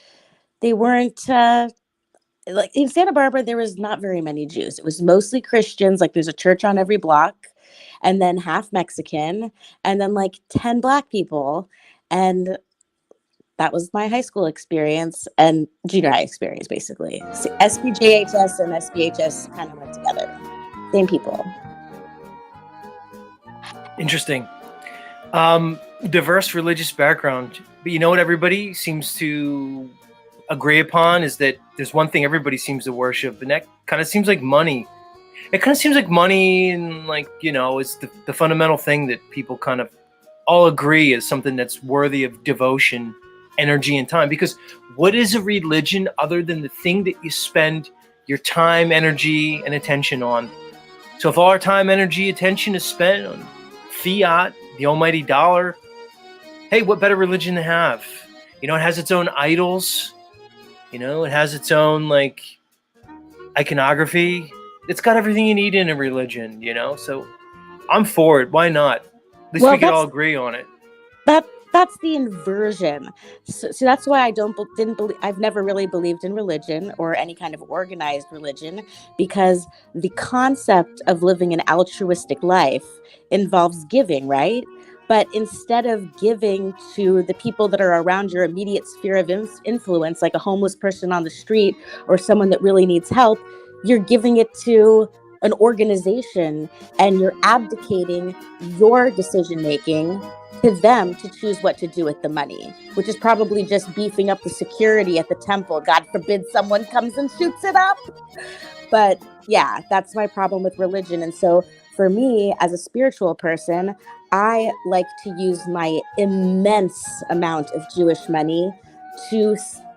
like in Santa Barbara, there was not very many Jews. It was mostly Christians. Like there's a church on every block, and then half Mexican, and then like 10 Black people. And that was my high school experience and junior high experience, basically. SPJHS and SPHS kind of went together. Same people. Interesting. Diverse religious background. But you know what everybody seems to agree upon is that there's one thing everybody seems to worship, and that kind of seems like money. It kind of seems like money and like, it's the fundamental thing that people kind of all agree is something that's worthy of devotion, energy, and time. Because what is a religion other than the thing that you spend your time, energy, and attention on? So if all our time, energy, attention is spent on fiat, the almighty dollar, hey, what better religion to have? It has its own idols. It has its own like iconography. It's got everything you need in a religion, So I'm for it. Why not? At least we could all agree on it. That's the inversion. So that's why I've never really believed in religion or any kind of organized religion, because the concept of living an altruistic life involves giving, right? But instead of giving to the people that are around your immediate sphere of influence, like a homeless person on the street or someone that really needs help, you're giving it to an organization and you're abdicating your decision making to them to choose what to do with the money, which is probably just beefing up the security at the temple. God forbid someone comes and shoots it up. But yeah, that's my problem with religion. And so for me, as a spiritual person, I like to use my immense amount of Jewish money to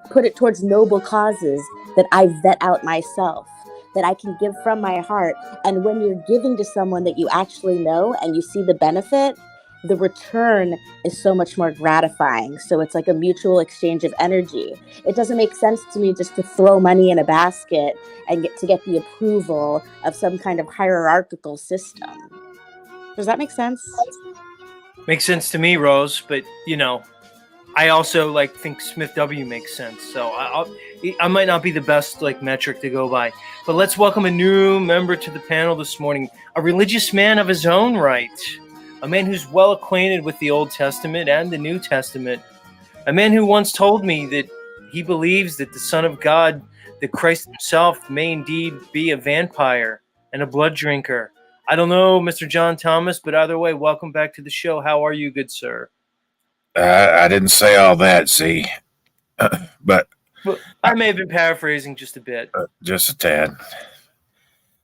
put it towards noble causes that I vet out myself, that I can give from my heart. And when you're giving to someone that you actually know and you see the benefit, the return is so much more gratifying. So it's like a mutual exchange of energy. It doesn't make sense to me just to throw money in a basket and get the approval of some kind of hierarchical system. Does that make sense? Makes sense to me, Rose. But I also think Smith W makes sense. So I might not be the best metric to go by. But let's welcome a new member to the panel this morning, a religious man of his own right. A man who's well acquainted with the Old Testament and the New Testament. A man who once told me that he believes that the Son of God, that Christ himself, may indeed be a vampire and a blood drinker. I don't know, Mr. John Thomas, but either way, welcome back to the show. How are you, good sir? I didn't say all that, see. But I may have been paraphrasing just a bit. Just a tad.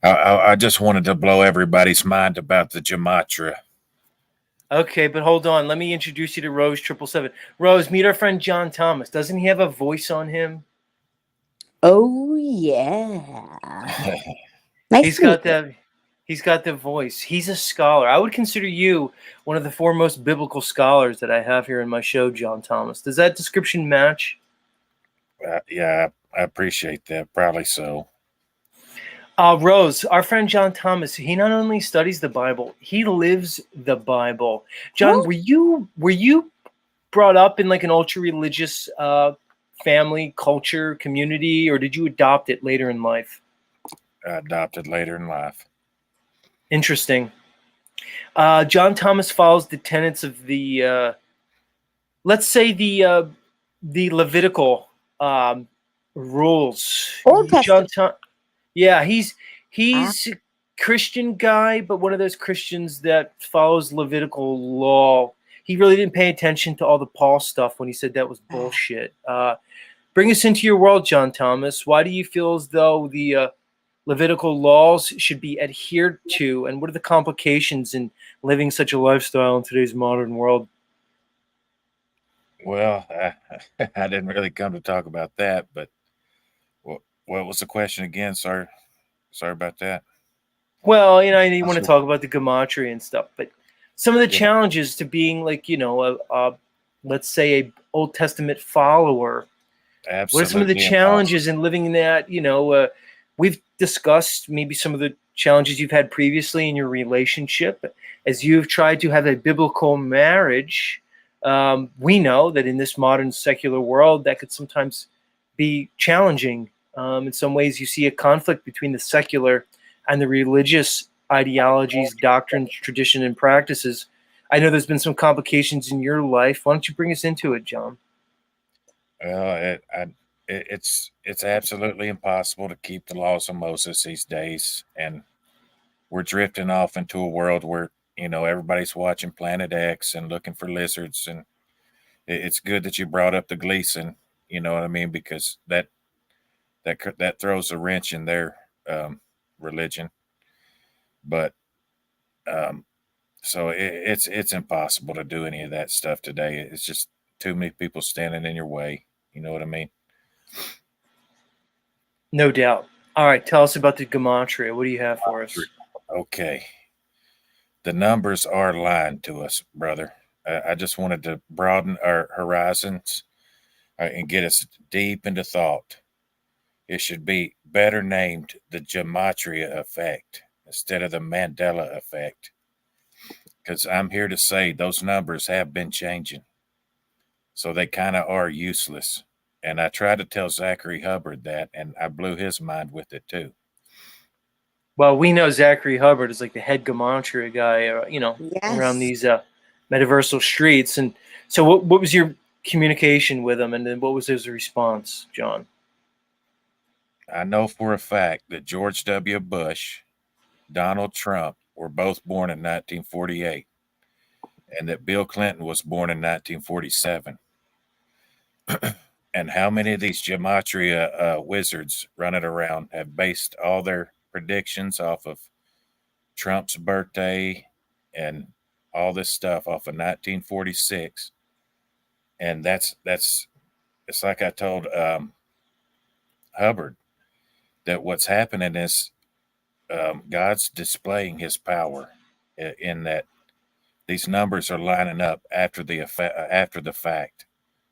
I just wanted to blow everybody's mind about the gematria. Okay, but hold on. Let me introduce you to Rose 777. Rose, meet our friend John Thomas. Doesn't he have a voice on him? Oh, yeah. Nice He's got the voice. He's a scholar. I would consider you one of the foremost biblical scholars that I have here in my show, John Thomas. Does that description match? Yeah, I appreciate that. Probably so. Rose, our friend John Thomas, he not only studies the Bible, he lives the Bible. John, were you brought up in an ultra-religious family, culture, community, or did you adopt it later in life? I adopted later in life. Interesting. John Thomas follows the tenets of the, let's say the Levitical rules. Old Testament. Yeah, he's a Christian guy, but one of those Christians that follows Levitical law. He really didn't pay attention to all the Paul stuff when he said that was bullshit. Bring us into your world, John Thomas. Why do you feel as though the Levitical laws should be adhered to, and what are the complications in living such a lifestyle in today's modern world? Well, I didn't really come to talk about that, but what was the question again? Sorry about that. Well, I didn't want to talk about the gematria and stuff, but some of the challenges to being let's say a Old Testament follower. Absolutely. What are some of the challenges in living in that? We've discussed maybe some of the challenges you've had previously in your relationship as you've tried to have a biblical marriage. We know that in this modern secular world, that could sometimes be challenging. In some ways, you see a conflict between the secular and the religious ideologies, doctrines, tradition, and practices. I know there's been some complications in your life. Why don't you bring us into it, John? It's absolutely impossible to keep the laws of Moses these days, and we're drifting off into a world where everybody's watching Planet X and looking for lizards. And it's good that you brought up the Gleason. You know what I mean? Because that throws a wrench in their religion. But so it's impossible to do any of that stuff today. It's just too many people standing in your way. You know what I mean? No doubt. All right, tell us about the gematria. What do you have for us? Okay. The numbers are lying to us, brother. I just wanted to broaden our horizons and get us deep into thought. It should be better named the gematria effect instead of the Mandela effect. Because I'm here to say those numbers have been changing. So they kind of are useless. And I tried to tell Zachary Hubbard that, and I blew his mind with it too. Well, we know Zachary Hubbard is like the head gematria guy, around these metaversal streets. And so what was your communication with him, and then what was his response, John? I know for a fact that George W. Bush, Donald Trump were both born in 1948, and that Bill Clinton was born in 1947. And how many of these gematria wizards running around have based all their predictions off of Trump's birthday and all this stuff off of 1946? And it's like I told Hubbard, that what's happening is God's displaying his power in that these numbers are lining up after the fact,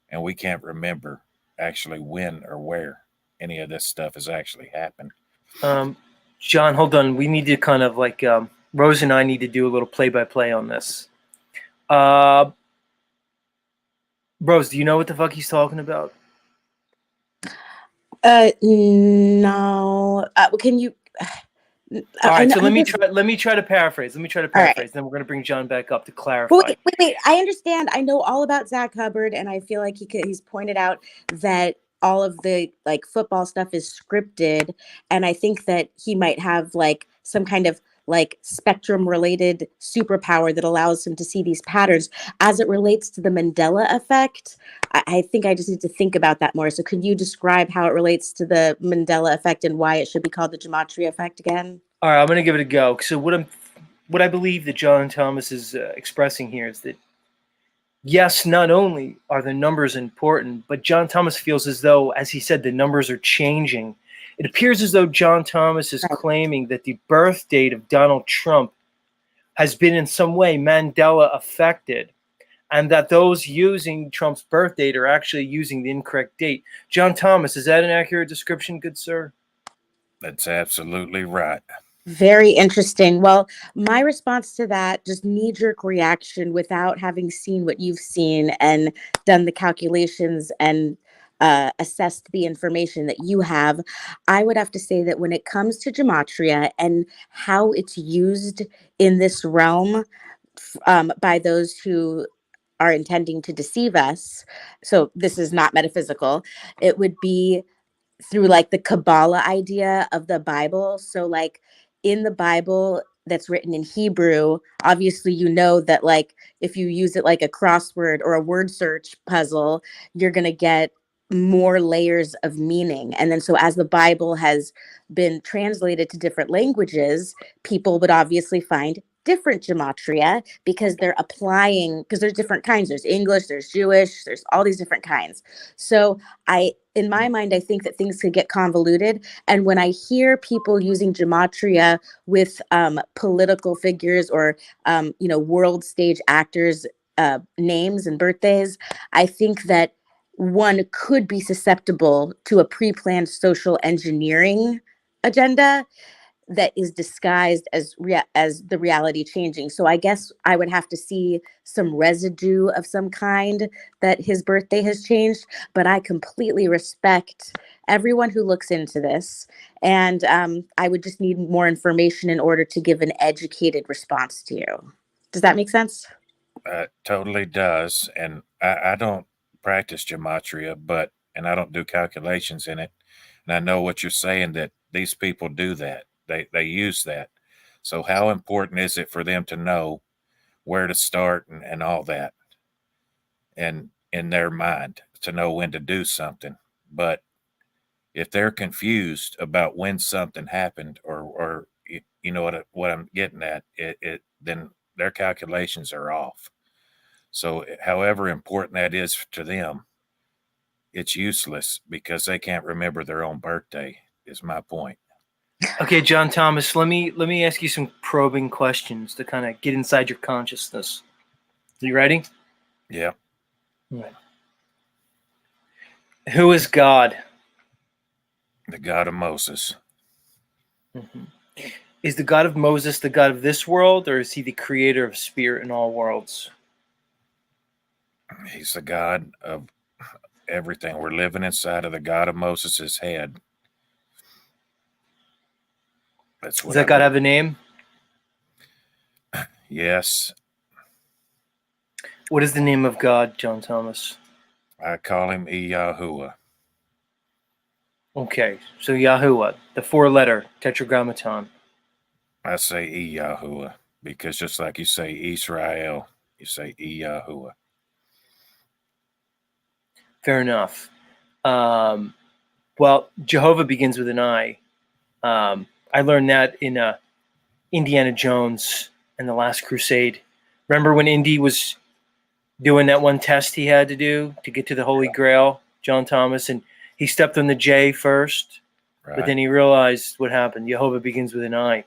and we can't remember actually when or where any of this stuff has actually happened. John, hold on. We need to kind of Rose and I need to do a little play-by-play on this. Rose, do you know what the fuck he's talking about? No. Can you? All right, so let me try to paraphrase. Then we're going to bring John back up to clarify. Wait. I understand. I know all about Zach Hubbard, and I feel like he's pointed out that all of the football stuff is scripted, and I think that he might have some kind of spectrum related superpower that allows him to see these patterns as it relates to the Mandela effect. I think I just need to think about that more. So can you describe how it relates to the Mandela effect and why it should be called the gematria effect again? All right, I'm going to give it a go. So what I believe that John Thomas is expressing here is that, yes, not only are the numbers important, but John Thomas feels as though, as he said, the numbers are changing. It appears as though John Thomas is claiming that the birth date of Donald Trump has been in some way Mandela affected, and that those using Trump's birth date are actually using the incorrect date. John Thomas, is that an accurate description, good sir? That's absolutely right. Very interesting. Well, my response to that, just knee-jerk reaction without having seen what you've seen and done the calculations and assessed the information that you have, I would have to say that when it comes to gematria and how it's used in this realm by those who are intending to deceive us, so this is not metaphysical, it would be through the Kabbalah idea of the Bible. So in the Bible that's written in Hebrew, obviously that if you use it like a crossword or a word search puzzle, you're going to get more layers of meaning. And then so as the Bible has been translated to different languages, people would obviously find different gematria because there's different kinds. There's English, there's Jewish, there's all these different kinds. So in my mind, I think that things could get convoluted. And when I hear people using gematria with political figures or, world stage actors' names and birthdays, I think that one could be susceptible to a pre-planned social engineering agenda that is disguised as the reality changing. So I guess I would have to see some residue of some kind that his birthday has changed. But I completely respect everyone who looks into this, and I would just need more information in order to give an educated response to you. Does that make sense? Totally does. And I don't practice gematria, and I don't do calculations in it. And I know what you're saying, that these people do that. They use that. So how important is it for them to know where to start and all that, and in their mind to know when to do something? But if they're confused about when something happened, or you know what I'm getting at, then their calculations are off. So however important that is to them, it's useless because they can't remember their own birthday, is my point. Okay, John Thomas, let me ask you some probing questions to kind of get inside your consciousness. You ready? Yeah. Right. Who is God? The God of Moses. Mm-hmm. Is the God of Moses the God of this world, or is he the creator of spirit in all worlds? He's the God of everything. We're living inside of the God of Moses's head. That's what Does that God have a name? Yes. What is the name of God, John Thomas? I call him Yahuwah. Okay, so Yahuwah, the four-letter tetragrammaton. I say Yahuwah because just like you say Israel, you say Yahuwah. Fair enough. Well, Jehovah begins with an I. I learned that in Indiana Jones and the Last Crusade. Remember when Indy was doing that one test he had to do to get to the Holy Grail, John Thomas, and he stepped on the J first, Right. but then he realized what happened. Jehovah begins with an I.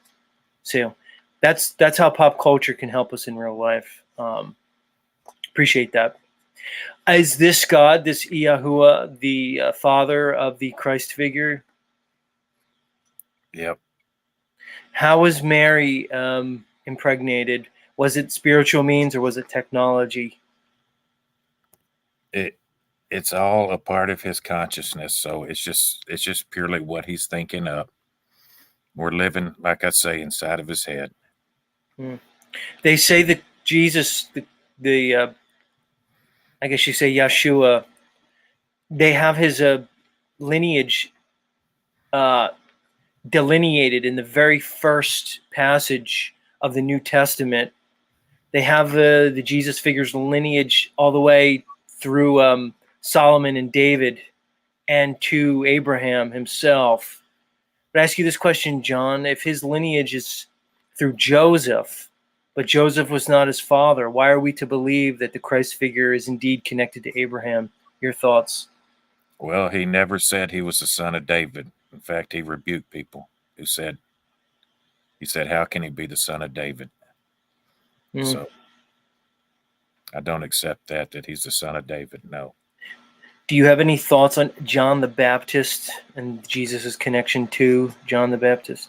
So that's how pop culture can help us in real life. Appreciate that. Is this God, this Yahuwah, the father of the Christ figure? Yep. How was Mary impregnated? Was it spiritual means or was it technology? It's all a part of his consciousness. So it's just purely what he's thinking up. We're living, like I say, inside of his head. They say that Jesus, the I guess you say Yeshua, they have his lineage delineated in the very first passage of the New Testament. They have the Jesus figure's lineage all the way through Solomon and David and to Abraham himself. But I ask you this question, John: if his lineage is through Joseph, but Joseph was not his father, why are we to believe that the Christ figure is indeed connected to Abraham? Your thoughts? Well, he never said he was the son of David. In fact, he rebuked people who said, how can he be the son of David? So I don't accept that he's the son of David. No. Do you have any thoughts on John the Baptist and Jesus' connection to John the Baptist?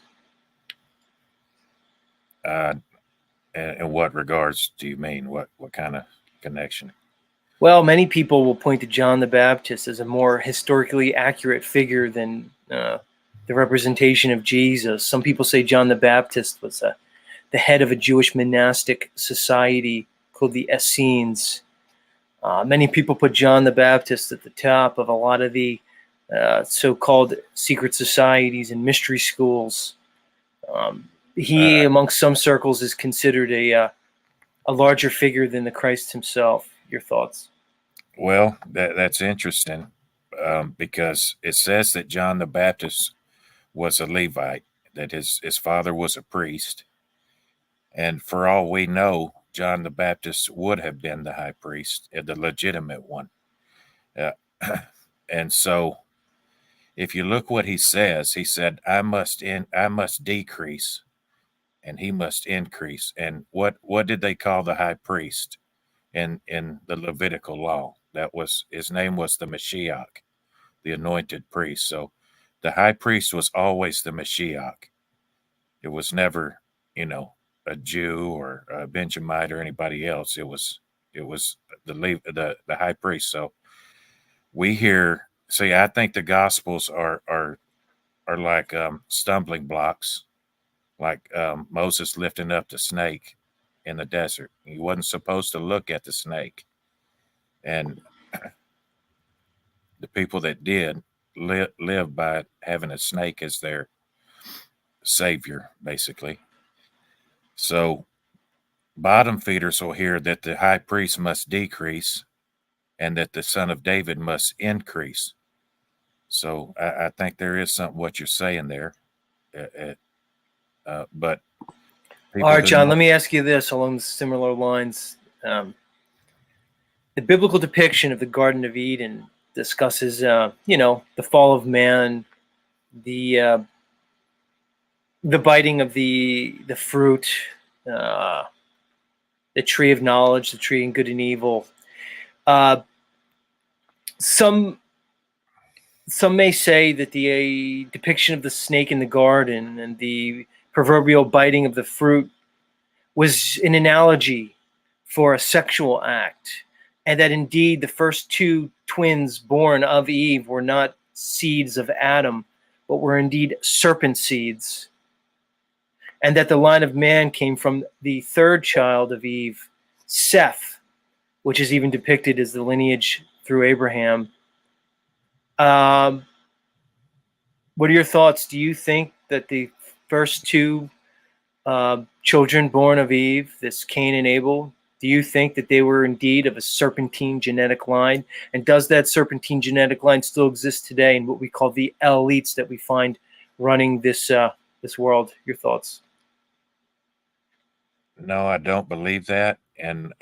In what regards do you mean? What kind of connection? Well, many people will point to John the Baptist as a more historically accurate figure than the representation of Jesus. Some people say John the Baptist was the head of a Jewish monastic society called the Essenes. Many people put John the Baptist at the top of a lot of the so-called secret societies and mystery schools. He, amongst some circles, is considered a larger figure than the Christ himself. Your thoughts? Well, that's interesting because it says that John the Baptist was a Levite, that his father was a priest. And for all we know, John the Baptist would have been the high priest, the legitimate one. And so if you look what he says, he said, I must decrease and he must increase. And what did they call the high priest in the Levitical law? That was, his name was the Mashiach, the anointed priest. So the high priest was always the Mashiach. It was never, a Jew or a Benjamite or anybody else. It was the high priest. So we hear. See, I think the Gospels are like stumbling blocks, like Moses lifting up the snake in the desert. He wasn't supposed to look at the snake, and the people that did live by having a snake as their savior, basically. So bottom feeders will hear that the high priest must decrease and that the son of David must increase. So I think there is something what you're saying there. But people All right, who John, know, let me ask you this along similar lines. The biblical depiction of the Garden of Eden discusses, the fall of man, the biting of the fruit, uh, the tree of knowledge, the tree of good and evil. Some may say that the depiction of the snake in the garden and the proverbial biting of the fruit was an analogy for a sexual act, and that indeed the first two twins born of Eve were not seeds of Adam, but were indeed serpent seeds, and that the line of man came from the third child of Eve, Seth, which is even depicted as the lineage through Abraham. What are your thoughts? Do you think that the first two children born of Eve, this Cain and Abel, do you think that they were indeed of a serpentine genetic line? And does that serpentine genetic line still exist today in what we call the elites that we find running this world? Your thoughts? no, I don't believe that. And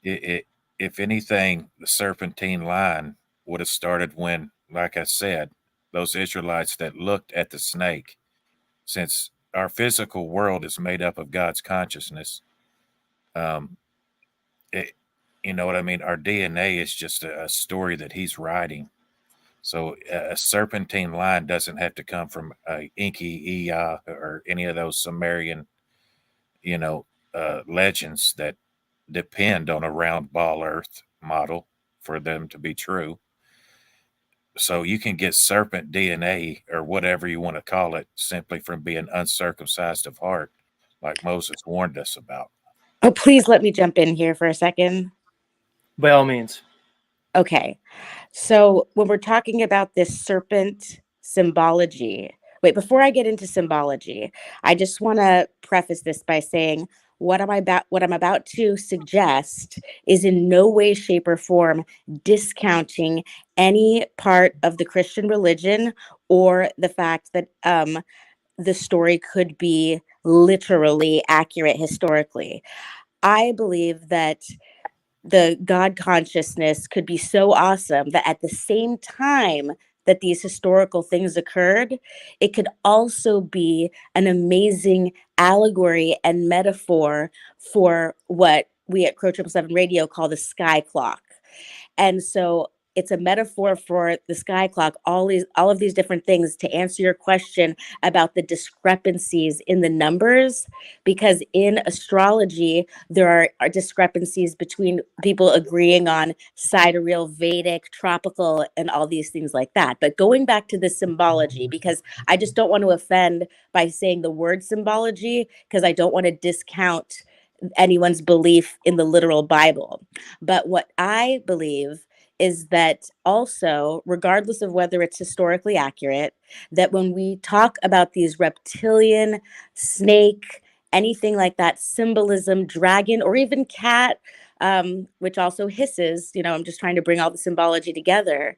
if anything, the serpentine line would have started when, like I said, those Israelites that looked at the snake, since our physical world is made up of God's consciousness, um, it, you know what I mean? Our DNA is just a story that He's writing. So a serpentine line doesn't have to come from Inky, Ea, or any of those Sumerian, legends that depend on a round ball Earth model for them to be true. So you can get serpent DNA or whatever you want to call it simply from being uncircumcised of heart, like Moses warned us about. Oh, please let me jump in here for a second. By all means. Okay. So when we're talking about this serpent symbology, wait, before I get into symbology, I just want to preface this by saying what I'm about to suggest is in no way, shape, or form discounting any part of the Christian religion or the fact that the story could be literally accurate historically. I believe that the God consciousness could be so awesome that at the same time that these historical things occurred, it could also be an amazing allegory and metaphor for what we at Crow 777 Radio call the sky clock. And so it's a metaphor for the sky clock, all of these different things to answer your question about the discrepancies in the numbers, because in astrology, there are discrepancies between people agreeing on sidereal, Vedic, tropical, and all these things like that. But going back to the symbology, because I just don't want to offend by saying the word symbology, because I don't want to discount anyone's belief in the literal Bible. But what I believe is that also, regardless of whether it's historically accurate, that when we talk about these reptilian, snake, anything like that, symbolism, dragon, or even cat, which also hisses, I'm just trying to bring all the symbology together.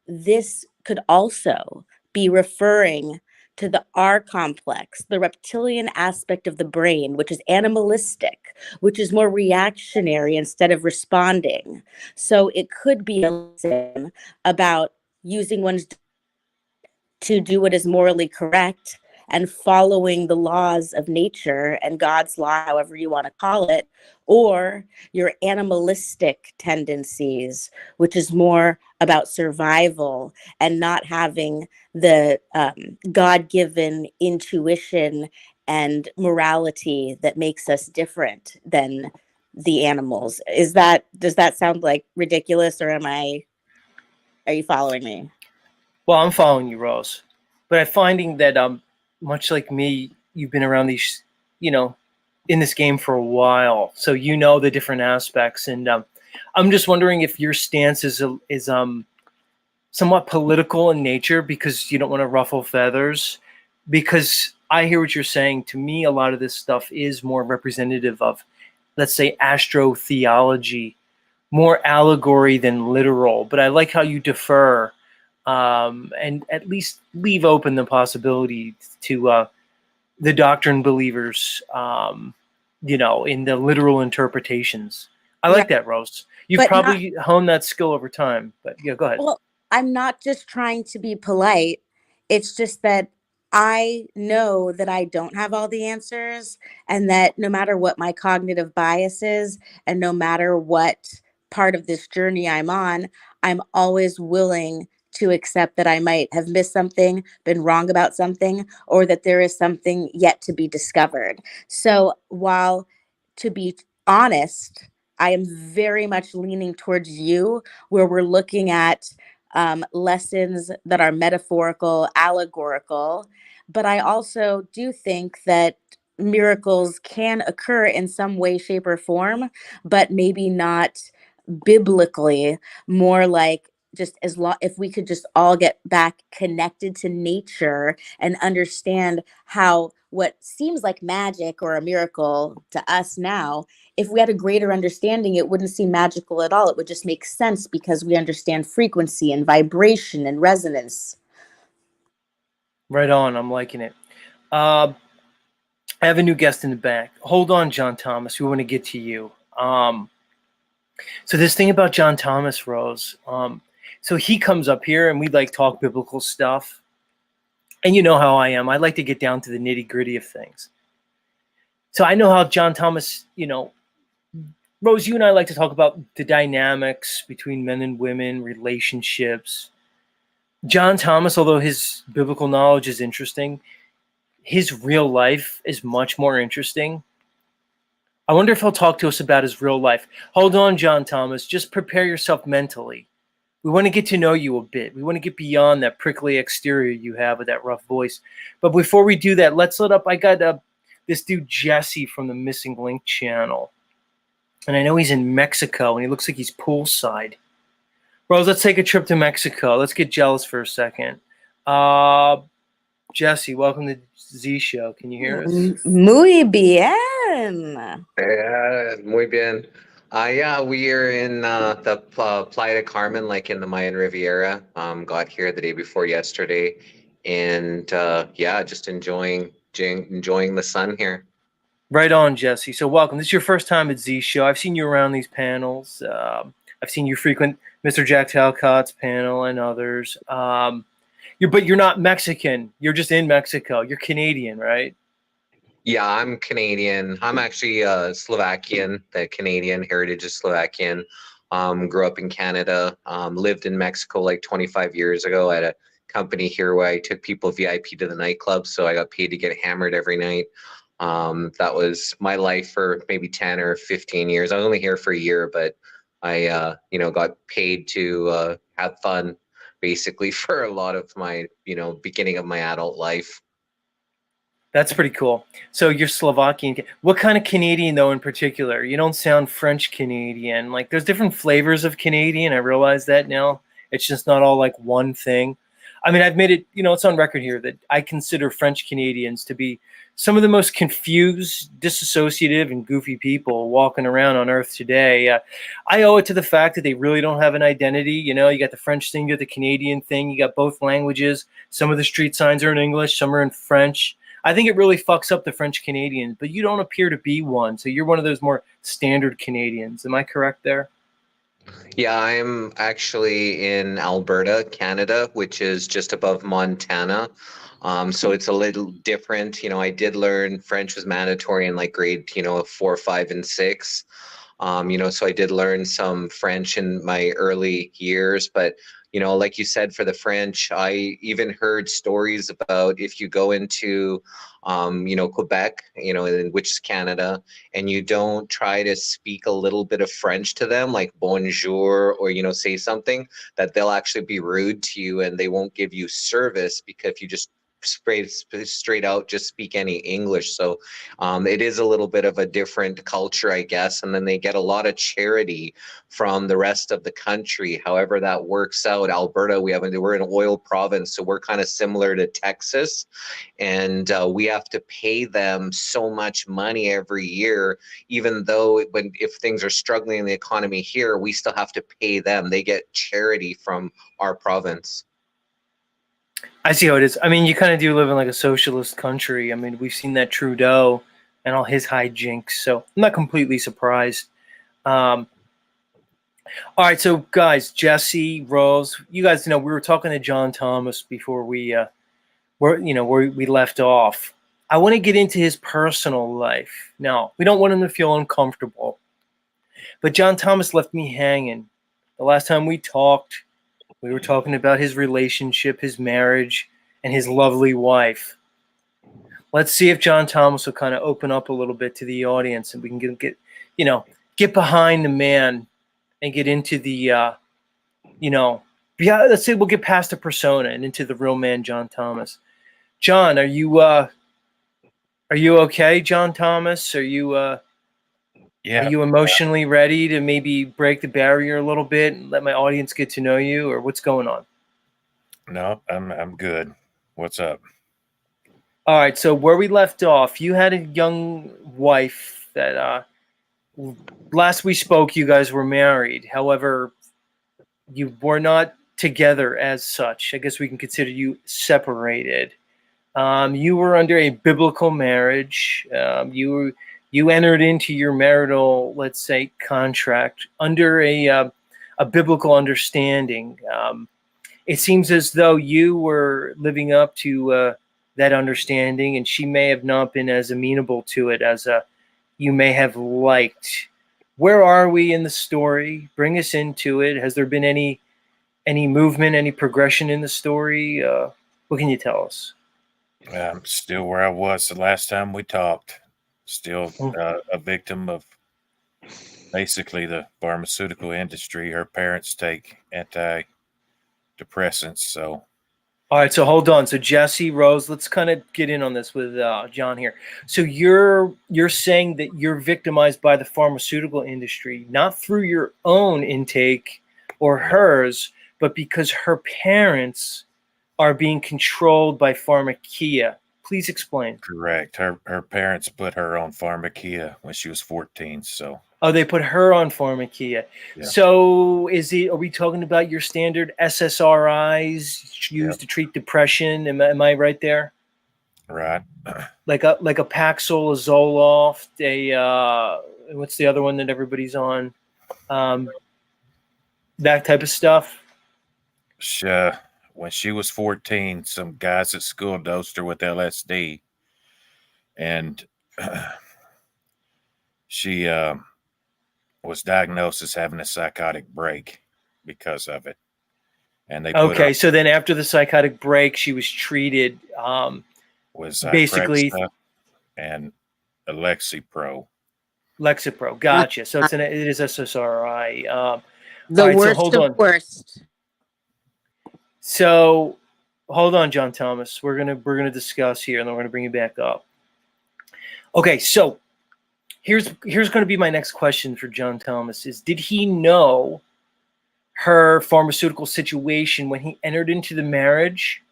This could also be referring to the R complex, the reptilian aspect of the brain, which is animalistic, which is more reactionary instead of responding. So it could be a lesson about using one's to do what is morally correct and following the laws of nature and God's law, however you want to call it, or your animalistic tendencies, which is more about survival and not having the God-given intuition and morality that makes us different than the animals. Does that sound like ridiculous, or are you following me? Well, I'm following you, Rose, but I'm finding that much like me, you've been around these, you know, in this game for a while, so you know the different aspects, and I'm just wondering if your stance is somewhat political in nature because you don't want to ruffle feathers. Because I hear what you're saying. To me, a lot of this stuff is more representative of, let's say, astrotheology, more allegory than literal. But I like how you defer and at least leave open the possibility to the doctrine believers, in the literal interpretations. I like Right. that, Rose. You've But not, probably honed that skill over time. But yeah, go ahead. well, I'm not just trying to be polite. It's just that I know that I don't have all the answers, and that no matter what my cognitive bias is, and no matter what part of this journey I'm on, I'm always willing to accept that I might have missed something, been wrong about something, or that there is something yet to be discovered. So, while to be honest, I am very much leaning towards you, where we're looking at lessons that are metaphorical, allegorical. But I also do think that miracles can occur in some way, shape, or form, but maybe not biblically, more like just as long if we could just all get back connected to nature and understand how what seems like magic or a miracle to us now, if we had a greater understanding, it wouldn't seem magical at all. It would just make sense because we understand frequency and vibration and resonance. Right on. I'm liking it. Uh, I have a new guest in the back. Hold on, John Thomas. We want to get to you. So this thing about John Thomas, Rose. So he comes up here and we like talk biblical stuff. And you know how I am. I like to get down to the nitty gritty of things. So I know how John Thomas, Rose, you and I like to talk about the dynamics between men and women, relationships. John Thomas, although his biblical knowledge is interesting, his real life is much more interesting. I wonder if he'll talk to us about his real life. Hold on, John Thomas. Just prepare yourself mentally. We want to get to know you a bit. We want to get beyond that prickly exterior you have with that rough voice. But before we do that, let's let up. I got this dude, Jesse, from the Missing Link channel. And I know he's in Mexico, and he looks like he's poolside. Rose, let's take a trip to Mexico. Let's get jealous for a second. Jesse, welcome to Z Show. Can you hear us? Muy bien. Yeah, muy bien. Yeah, we are in the Playa de Carmen, like in the Mayan Riviera. Got here the day before yesterday, and yeah, just enjoying the sun here. Right on, Jesse. So welcome. This is your first time at Z Show. I've seen you around these panels. I've seen you frequent Mr. Jack Talcott's panel and others. But you're not Mexican. You're just in Mexico. You're Canadian, right? Yeah, I'm Canadian. I'm actually Slovakian. The Canadian heritage is Slovakian. Grew up in Canada. Lived in Mexico like 25 years ago. I had a company here where I took people VIP to the nightclub, so I got paid to get hammered every night. That was my life for maybe 10 or 15 years. I was only here for a year, but I got paid to have fun basically for a lot of my, beginning of my adult life. That's pretty cool. So you're Slovakian. What kind of Canadian, though, in particular? You don't sound French Canadian. Like, there's different flavors of Canadian. I realize that now. It's just not all like one thing. I mean, I've made it, it's on record here that I consider French Canadians to be some of the most confused, disassociative, and goofy people walking around on Earth today. I owe it to the fact that they really don't have an identity. You got the French thing, you got the Canadian thing, you got both languages. Some of the street signs are in English, some are in French. I think it really fucks up the French Canadians, but you don't appear to be one. So you're one of those more standard Canadians. Am I correct there? Yeah, I'm actually in Alberta, Canada, which is just above Montana. So it's a little different. I did learn French was mandatory in like grade, 4, 5, and 6. So I did learn some French in my early years, but like you said, for the French, I even heard stories about if you go into, Quebec, which is Canada, and you don't try to speak a little bit of French to them, like bonjour, or, say something, that they'll actually be rude to you and they won't give you service because if you just straight out just speak any English. So it is a little bit of a different culture, I guess. And then they get a lot of charity from the rest of the country. However that works out. Alberta, we're an oil province, so we're kind of similar to Texas, and we have to pay them so much money every year. Even though if things are struggling in the economy here, we still have to pay them. They get charity from our province. I see how it is. I mean, you kind of do live in like a socialist country. I mean, we've seen that Trudeau and all his hijinks, so I'm not completely surprised. All right, so guys, Jesse, Rose, you guys know we were talking to John Thomas before we where we left off. I want to get into his personal life. Now, we don't want him to feel uncomfortable, but John Thomas left me hanging. The last time we talked, we were talking about his relationship, his marriage, and his lovely wife. Let's see if John Thomas will kind of open up a little bit to the audience, and we can get behind the man and get into the let's say we'll get past the persona and into the real man, John Thomas. John, are you okay, John Thomas? Are you Yeah. Are you emotionally ready to maybe break the barrier a little bit and let my audience get to know you, or what's going on? No, I'm good. What's up? All right, so where we left off, you had a young wife that last we spoke, you guys were married. However, you were not together as such. I guess we can consider you separated. You were under a biblical marriage. You entered into your marital, let's say, contract under a biblical understanding. It seems as though you were living up to that understanding, and she may have not been as amenable to it as you may have liked. Where are we in the story? Bring us into it. Has there been any movement, any progression in the story? What can you tell us? I'm still where I was the last time we talked. Still a victim of basically the pharmaceutical industry. Her parents take antidepressants, so. All right, so hold on. So Jesse, Rose, let's kind of get in on this with John here. So you're saying that you're victimized by the pharmaceutical industry, not through your own intake or hers, but because her parents are being controlled by pharmakia. Please explain. Correct. Her parents put her on pharmakia when she was 14, so. Oh, they put her on pharmakia. Yeah. So are we talking about your standard SSRIs used to treat depression? Am I right there? Right. Like a Paxil, a Zoloft, what's the other one that everybody's on? That type of stuff. When she was 14, some guys at school dosed her with LSD, and she was diagnosed as having a psychotic break because of it. And they so then after the psychotic break, she was treated with basically and Lexapro. Gotcha. So it is SSRI. The worst of worst. So hold on, John Thomas. We're gonna discuss here, and then we're gonna bring you back up. Okay, so here's going to be my next question for John Thomas: did he know her pharmaceutical situation when he entered into the marriage,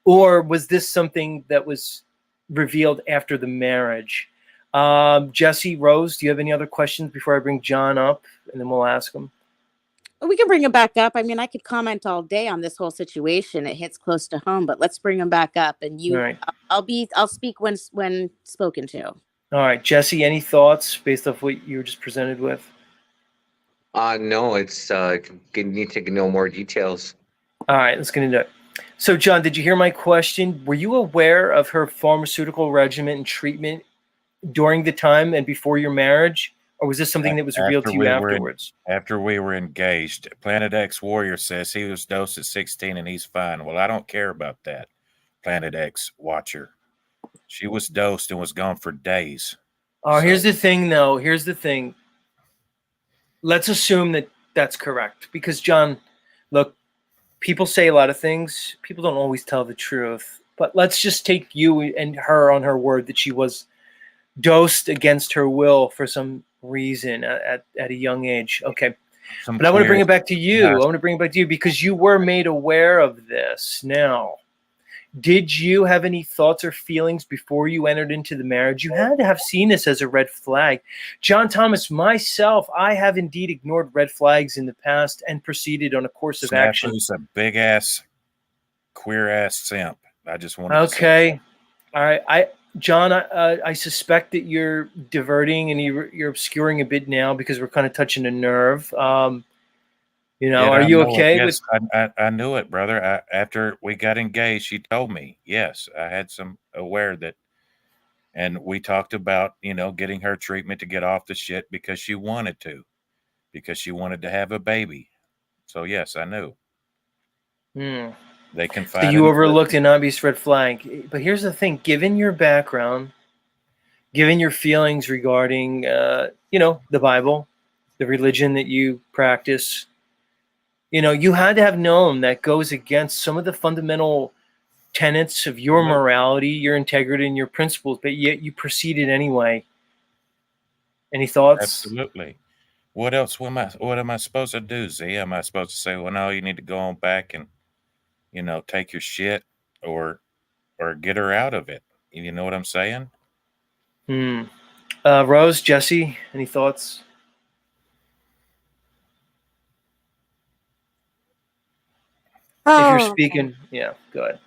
or was this something that was revealed after the marriage? Jesse, Rose, do you have any other questions before I bring John up, and then we'll ask him? We can bring him back up. I mean, I could comment all day on this whole situation. It hits close to home, but let's bring him back up. And right. I'll speak when spoken to. All right, Jesse, any thoughts based off what you were just presented with? No, it's need to know more details. All right, let's get into it. So, John, did you hear my question? Were you aware of her pharmaceutical regimen and treatment during the time and before your marriage, or was this something that was revealed After to you we were afterwards? after we were engaged, Planet X Warrior says he was dosed at 16 and he's fine. Well, I don't care about that. Planet X Watcher. She was dosed and was gone for days. Oh, here's the thing, though. Here's the thing. Let's assume that that's correct, because John, look, people say a lot of things. People don't always tell the truth. But let's just take you and her on her word that she was dosed against her will for some reason at a young age. Okay. But I want to bring it back to you. I want to bring it back to you because you were made aware of this. Now, did you have any thoughts or feelings before you entered into the marriage? You had to have seen this as a red flag. John Thomas, myself, I have indeed ignored red flags in the past and proceeded on a course of action. Snafu's a big ass, queer ass simp. I just wanted to say Okay. All right. John, I suspect that you're diverting and you're obscuring a bit now because we're kind of touching a nerve. Are you okay with? Yes, I knew it, brother. After we got engaged, she told me. Yes, I had some aware that, and we talked about getting her treatment to get off the shit because she wanted to have a baby. So yes, I knew. They So confided. you overlooked an obvious red flag. But here's the thing: given your background, given your feelings regarding, the Bible, the religion that you practice. You had to have known that goes against some of the fundamental tenets of your morality, your integrity, and your principles, but yet you proceeded anyway. Any thoughts? Absolutely. What else? What am I supposed to do, Z? Am I supposed to say, well, no, you need to go on back and, take your shit or get her out of it? You know what I'm saying? Rose, Jesse, any thoughts? If you're speaking, yeah, go ahead.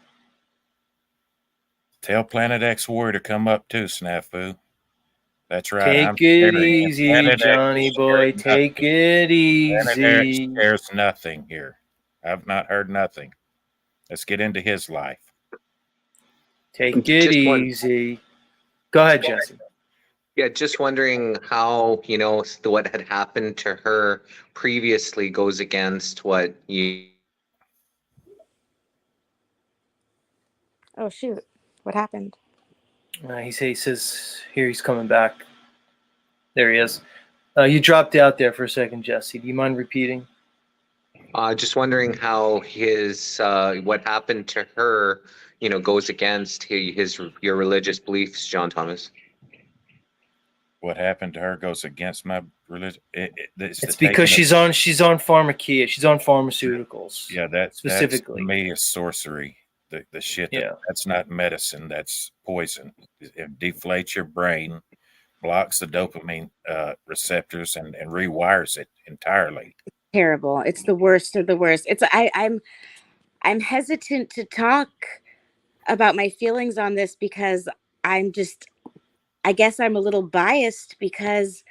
Tell Planet X Warrior to come up too, Snafu. That's right. Take it easy, Johnny boy. Take it easy. There's nothing here. I've not heard nothing. Let's get into his life. Take it easy. Go ahead, Jesse. Yeah, just wondering how, what had happened to her previously goes against what you. Oh, shoot. What happened? He says, here he's coming back. There he is. You dropped out there for a second, Jesse. Do you mind repeating? Just wondering how what happened to her, goes against your religious beliefs, John Thomas. What happened to her goes against my religion. It's because she's on pharmakia. She's on pharmaceuticals. Yeah, that's specifically. To me is sorcery. The shit that's not medicine. That's poison. It deflates your brain, blocks the dopamine receptors, and rewires it entirely. Terrible. It's the worst of the worst. I'm hesitant to talk about my feelings on this because I guess I'm a little biased because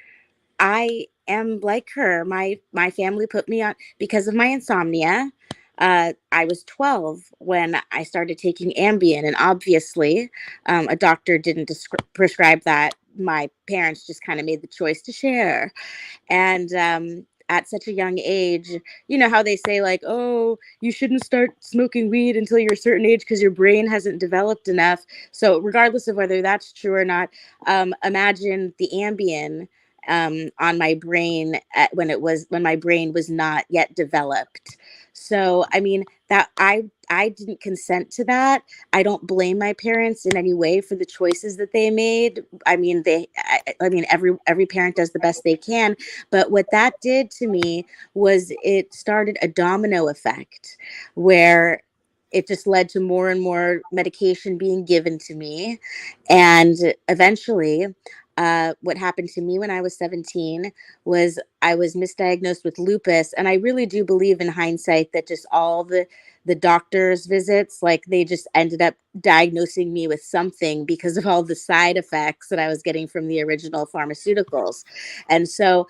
I am like her. My family put me on because of my insomnia. I was 12 when I started taking Ambien, and obviously a doctor didn't prescribe that. My parents just kind of made the choice to share. And at such a young age, you know how they say, like, oh, you shouldn't start smoking weed until you're a certain age because your brain hasn't developed enough. So regardless of whether that's true or not, imagine the Ambien on my brain when my brain was not yet developed. So I mean that I didn't consent to that. I don't blame my parents in any way for the choices that they made. I mean every parent does the best they can, but what that did to me was it started a domino effect where it just led to more and more medication being given to me. And eventually, what happened to me when I was 17 was I was misdiagnosed with lupus. And I really do believe in hindsight that just all the doctor's visits, like they just ended up diagnosing me with something because of all the side effects that I was getting from the original pharmaceuticals. And so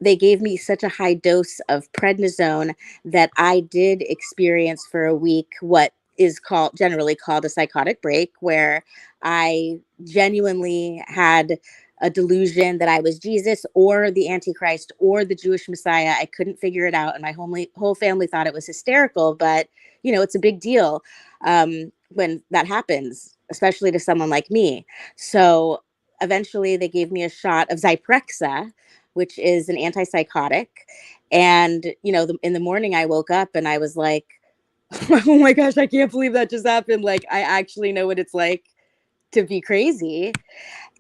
they gave me such a high dose of prednisone that I did experience for a week what is generally called a psychotic break, where I genuinely had a delusion that I was Jesus or the Antichrist or the Jewish Messiah. I couldn't figure it out, and my whole family thought it was hysterical. But it's a big deal when that happens, especially to someone like me. So eventually, they gave me a shot of Zyprexa, which is an antipsychotic. And in the morning, I woke up and I was like, "Oh my gosh, I can't believe that just happened! Like, I actually know what it's like to be crazy."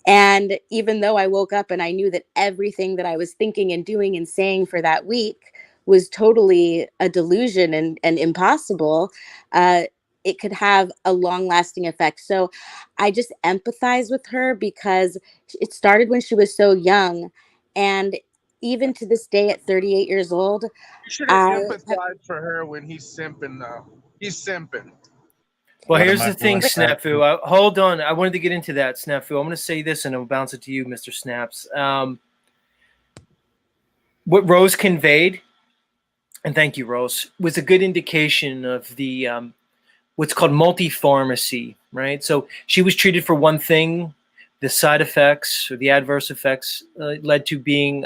And even though I woke up and I knew that everything that I was thinking and doing and saying for that week was totally a delusion and impossible, it could have a long lasting effect. So I just empathize with her because it started when she was so young. And even to this day, at 38 years old, You should have I empathized for her when he's simping, though. He's simping. Well, What here's am I the thing, doing? Snafu. Hold on. I wanted to get into that, Snafu. I'm going to say this, and I'll bounce it to you, Mr. Snaps. What Rose conveyed, and thank you, Rose, was a good indication of the what's called multi-pharmacy, right? So she was treated for one thing. The side effects or the adverse effects led to being,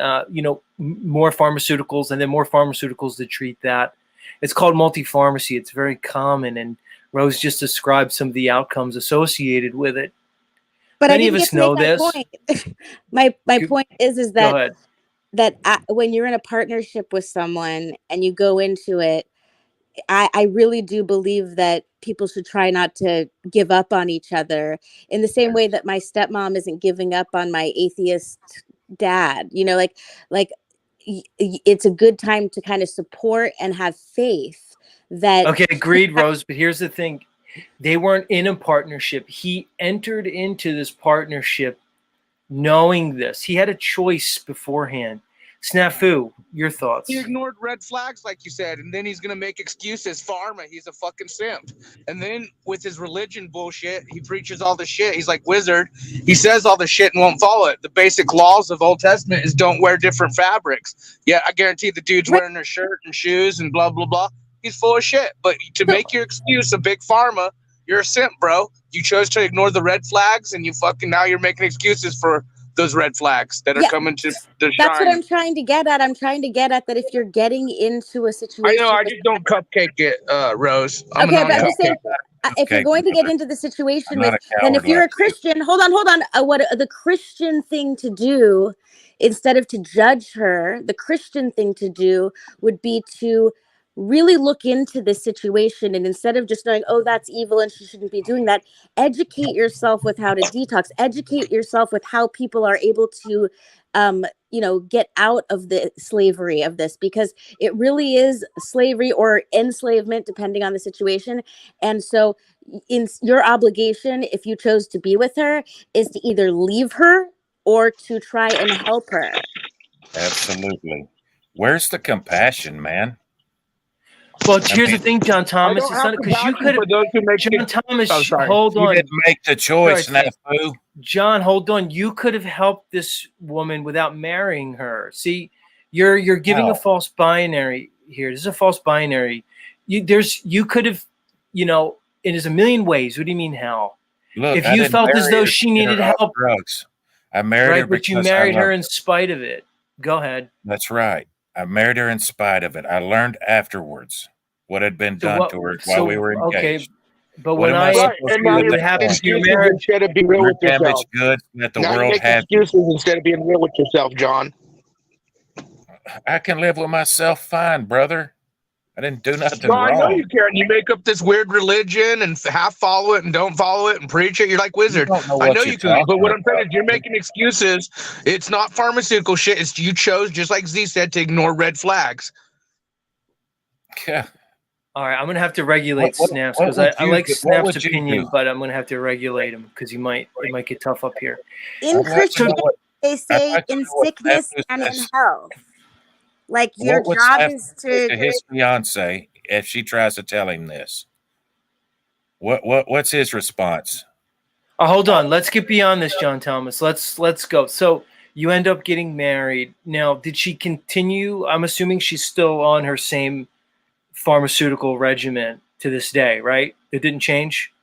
more pharmaceuticals and then more pharmaceuticals to treat that. It's called multi-pharmacy. It's very common, and Rose just described some of the outcomes associated with it. but Many I of didn't us get to make know my this. point. my Go point is go that ahead. when you're in a partnership with someone and you go into it, I really do believe that people should try not to give up on each other in the same way that my stepmom isn't giving up on my atheist dad. It's a good time to kind of support and have faith that Okay, agreed, Rose. But here's the thing. They weren't in a partnership. He entered into this partnership knowing this. He had a choice beforehand. Snafu, your thoughts. He ignored red flags, like you said, and then he's gonna make excuses. Pharma, he's a fucking simp. And then with his religion bullshit, he preaches all the shit. He's like Wizard. He says all the shit and won't follow it. The basic laws of Old Testament is don't wear different fabrics. Yeah, I guarantee the dude's wearing a shirt and shoes and blah blah blah. He's full of shit. But to make your excuse a big pharma, you're a simp, bro. You chose to ignore the red flags, and now you're making excuses for those red flags that are coming to the that's what shine. I'm trying to get at. I'm trying to get at that if you're getting into a I situation know. I with just don't cupcake it, Rose. I'm Okay, a but I'm just saying, non-cupcake. if you're Okay, going to get brother. into the situation I'm with, not a then if coward you're a like you. Christian, hold on, what the Christian thing to do, instead of to judge her, the Christian thing to do would be to really look into this situation, and instead of just knowing, oh, that's evil and she shouldn't be doing that, educate yourself with how to detox, educate yourself with how people are able to get out of the slavery of this, because it really is slavery or enslavement depending on the situation. And so in your obligation, if you chose to be with her, is to either leave her or to try and help her. Absolutely. Where's the compassion, man? Well, I here's the mean, thing, John I Thomas. don't It's have not because you compassion could for have. those who make John it. Thomas, Oh, sorry. hold you on. didn't make the choice, Sorry, Snafu. John, hold on. You could have helped this woman without marrying her. See, you're giving a How? false binary here. This is a false binary. You could have, it is a million ways. What do you mean how? Look, If I you didn't felt as marry though her to she get needed her off help, drugs. I married her right? But you because I married her loved in her. spite of it. Go ahead. That's right. I married her in spite of it. I learned afterwards what had been So done what? to her while we So were okay, engaged. but What when am I I Right, supposed and to do now at you're what that making happens point? to your excuses marriage? instead of being real Your with yourself. damaged goods, let the Now you're world making have you. excuses instead of being real with yourself, John. I can live with myself fine, brother. I didn't do nothing No, I know wrong. you can. You make up this weird religion and half follow it and don't follow it and preach it. You're like You Wizard. don't know I know what you're you can, but talking what I'm saying is about, you're brother. making excuses. It's not pharmaceutical shit. It's you chose, just like Z said, to ignore red flags. Yeah. All right, I'm gonna have to regulate Snaps What because would I you like do? What Snaps' would you opinion, do? but I'm gonna have to regulate him because it might get tough up here. In I'd like to So Christianity, know what they I'd say like to in know what sickness Snafu and in says. health, like your What would job Snafu is say to to his fiance if she tries to tell him this? What's his response? hold on, let's get beyond this, John Thomas. Let's go. So you end up getting married. Now, did she continue? I'm assuming she's still on her same pharmaceutical regimen to this day, right? It didn't change?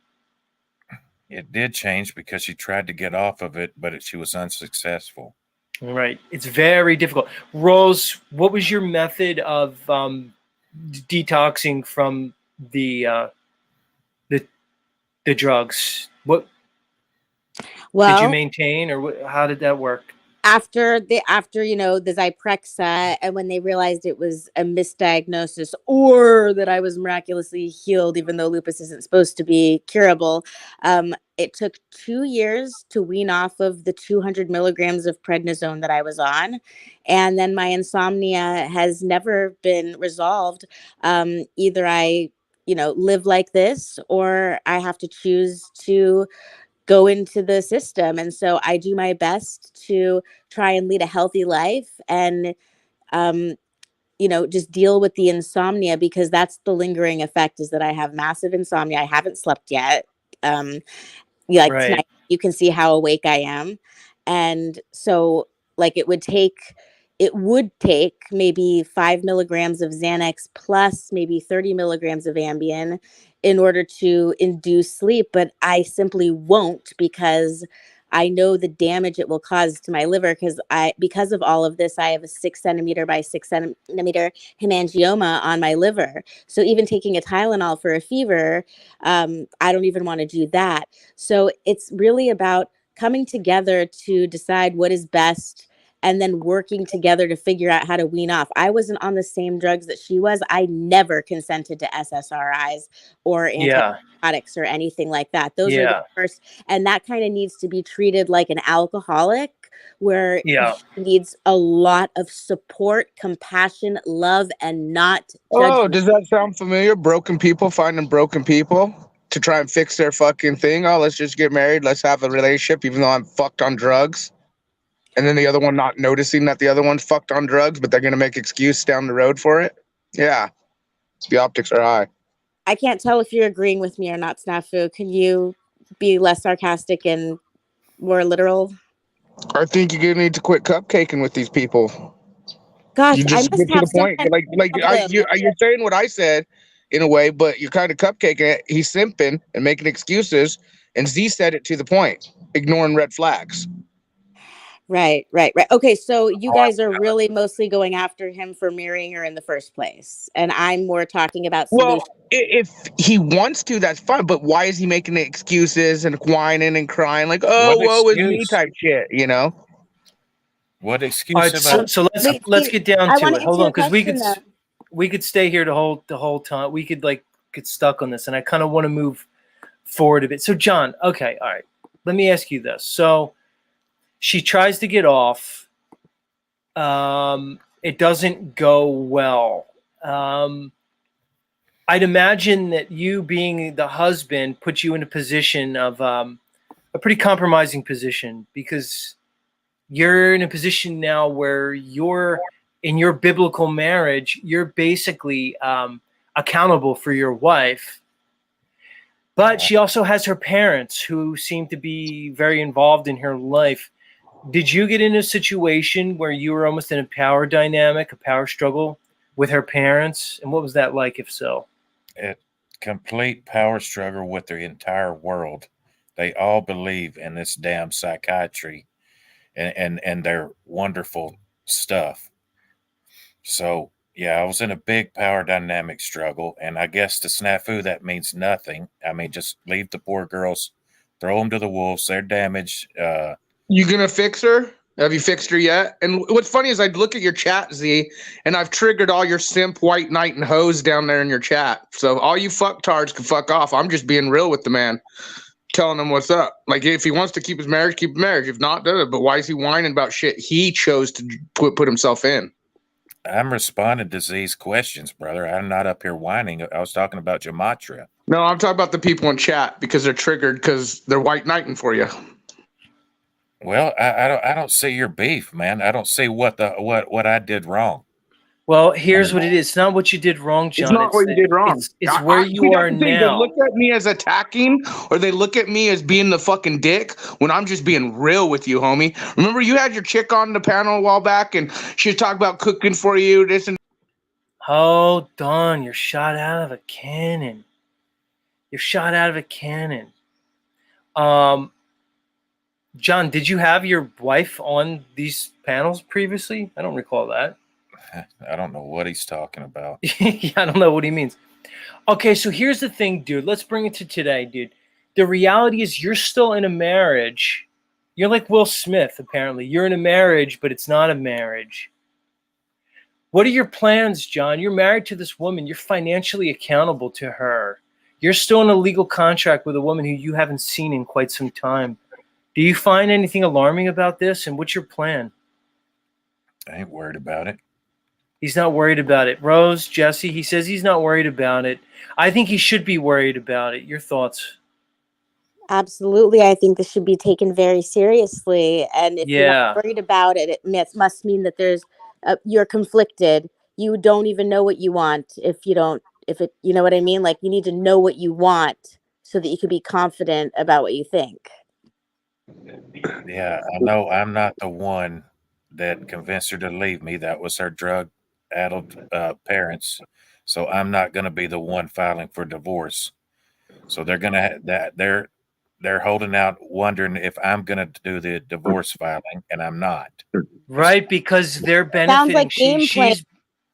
It did change because she tried to get off of it, but she was unsuccessful. Right. It's very difficult. Rose, what was your method of detoxing from the drugs? What did you Well, maintain, or how did that work? after the Zyprexa, and when they realized it was a misdiagnosis or that I was miraculously healed, even though lupus isn't supposed to be curable, it took 2 years to wean off of the 200 milligrams of prednisone that I was on, and then my insomnia has never been resolved. Either I live like this, or I have to choose to go into the system. And so I do my best to try and lead a healthy life, and um, just deal with the insomnia, because that's the lingering effect, is that I have massive insomnia. I haven't slept yet. Like Right. tonight, you can see how awake I am. And so, like, it would take maybe 5 milligrams of Xanax plus maybe 30 milligrams of Ambien in order to induce sleep. But I simply won't, because I know the damage it will cause to my liver, because of all of this, I have a 6 centimeter by 6 centimeter hemangioma on my liver. So even taking a Tylenol for a fever, I don't even want to do that. So it's really about coming together to decide what is best, and then working together to figure out how to wean off. I wasn't on the same drugs that she was. I never consented to SSRIs or Yeah. antipsychotics or anything like that. Those are the Yeah. first, and that kind of needs to be treated like an alcoholic, where Yeah. she needs a lot of support, compassion, love, and not Oh, judgment. does that sound familiar? Broken people finding broken people to try and fix their fucking thing. Oh, let's just get married. Let's have a relationship, even though I'm fucked on drugs. And then the other one not noticing that the other one's fucked on drugs, but they're going to make excuse down the road for it. Yeah. The optics are high. I can't tell if you're agreeing with me or not, Snafu. Can you be less sarcastic and more literal? I think you're going to need to quit cupcaking with these people. Gosh, You I just must get to have the some point. kind Like of problem. you're saying what I said in a way, but you're kind of cupcaking it. He's simping and making excuses. And Z said it to the point, ignoring red flags. Right. Okay, so you guys are really mostly going after him for marrying her in the first place, and I'm more talking about Well, solutions. if he wants to, that's fine. But why is he making excuses and whining and crying like, "Oh, What woe is me" excuse? type shit? You know? What All excuse right. have So, I? so let's Wait, let's Steve, get down I to want it. to answer Hold on, your because question though. we could stay here the whole time. We could like get stuck on this, and I kind of want to move forward a bit. So, John, okay, all right. Let me ask you this. So, she tries to get off. It doesn't go well. I'd imagine that you, being the husband, puts you in a position of a pretty compromising position, because you're in a position now where you're in your biblical marriage. You're basically accountable for your wife, but she also has her parents who seem to be very involved in her life. Did you get in a situation where you were almost in a power dynamic, a power struggle with her parents? And what was that like, if so? A complete power struggle with the entire world. They all believe in this damn psychiatry and their wonderful stuff. So yeah, I was in a big power dynamic struggle, and I guess to snafu that means nothing. I mean, just leave the poor girls, throw them to the wolves. They're damaged. You gonna fix her? Have you fixed her yet? And what's funny is I'd look at your chat, Z, and I've triggered all your simp, white knight, and hoes down there in your chat. So all you fucktards can fuck off. I'm just being real with the man, telling him what's up. Like, if he wants to keep his marriage, keep his marriage. If not, do it. But why is he whining about shit he chose to put himself in? I'm responding to Z's questions, brother. I'm not up here whining. I was talking about gematria. No, I'm talking about the people in chat, because they're triggered because they're white knighting for you. Well, I don't see your beef, man. I don't see what I did wrong. Well, here's what it is. It's not what you did wrong, It's John. not what you did wrong. It's where See, you that's are the thing. They now. look at me as attacking, or they look at me as being the fucking dick, when I'm just being real with you, homie. Remember, you had your chick on the panel a while back, and she was talking about cooking for you, this and Hold on, you're shot out of a cannon. You're shot out of a cannon. John, did you have your wife on these panels previously? I don't recall that. I don't know what he's talking about. Yeah, I don't know what he means. Okay, so here's the thing, dude. Let's bring it to today, dude. The reality is you're still in a marriage. You're like Will Smith, apparently. You're in a marriage, but it's not a marriage. What are your plans, John? You're married to this woman. You're financially accountable to her. You're still in a legal contract with a woman who you haven't seen in quite some time. Do you find anything alarming about this? And what's your plan? I ain't worried about it. He's not worried about it. Rose, Jesse, he says he's not worried about it. I think he should be worried about it. Your thoughts? Absolutely. I think this should be taken very seriously. And if you're Yeah. not worried about it, must mean that you're conflicted. You don't even know what you want you know what I mean? Like, you need to know what you want so that you can be confident about what you think. Yeah, I know I'm not the one that convinced her to leave me. That was her drug-addled parents. So I'm not going to be the one filing for divorce. So they're going to that they're holding out, wondering if I'm going to do the divorce filing, and I'm not. Right, because they're Sounds benefiting. like gameplay. She's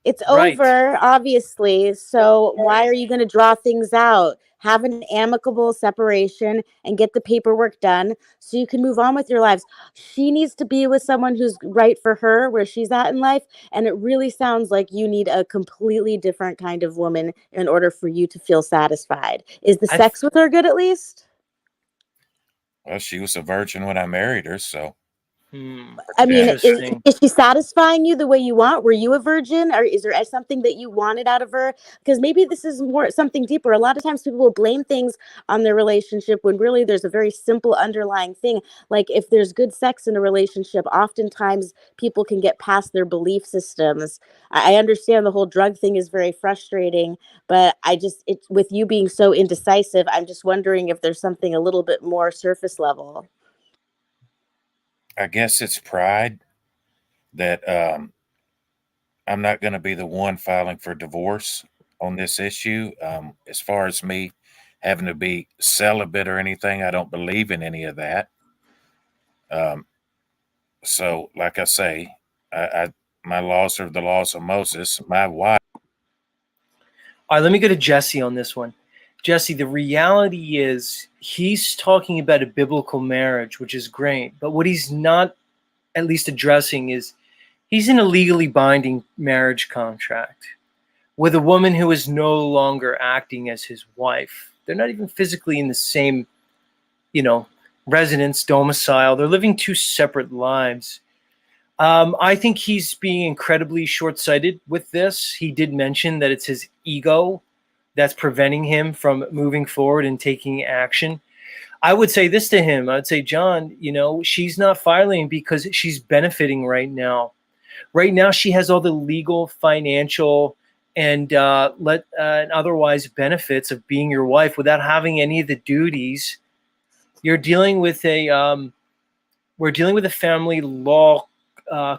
It's right. over, obviously. So why are you going to draw things out? Have an amicable separation and get the paperwork done so you can move on with your lives. She needs to be with someone who's right for her, where she's at in life. And it really sounds like you need a completely different kind of woman in order for you to feel satisfied. Is the sex with her good at least? Well, she was a virgin when I married her, so. I mean, Interesting. is she satisfying you the way you want? Were you a virgin, or is there something that you wanted out of her? Because maybe this is more something deeper. A lot of times people will blame things on their relationship when really there's a very simple underlying thing. Like, if there's good sex in a relationship, oftentimes people can get past their belief systems. I understand the whole drug thing is very frustrating, but with you being so indecisive, I'm just wondering if there's something a little bit more surface level. I guess it's pride that I'm not going to be the one filing for divorce on this issue. As far as me having to be celibate or anything, I don't believe in any of that. So, like I say, my laws are the laws of Moses. My wife. All right, let me go to Jesse on this one. Jesse, the reality is he's talking about a biblical marriage, which is great. But what he's not at least addressing is he's in a legally binding marriage contract with a woman who is no longer acting as his wife. They're not even physically in the same, residence, domicile. They're living two separate lives. I think he's being incredibly short-sighted with this. He did mention that it's his ego that's preventing him from moving forward and taking action. I would say this to him. I'd say, John, she's not filing because she's benefiting right now. Right now, she has all the legal, financial, and otherwise benefits of being your wife without having any of the duties. We're dealing with a family law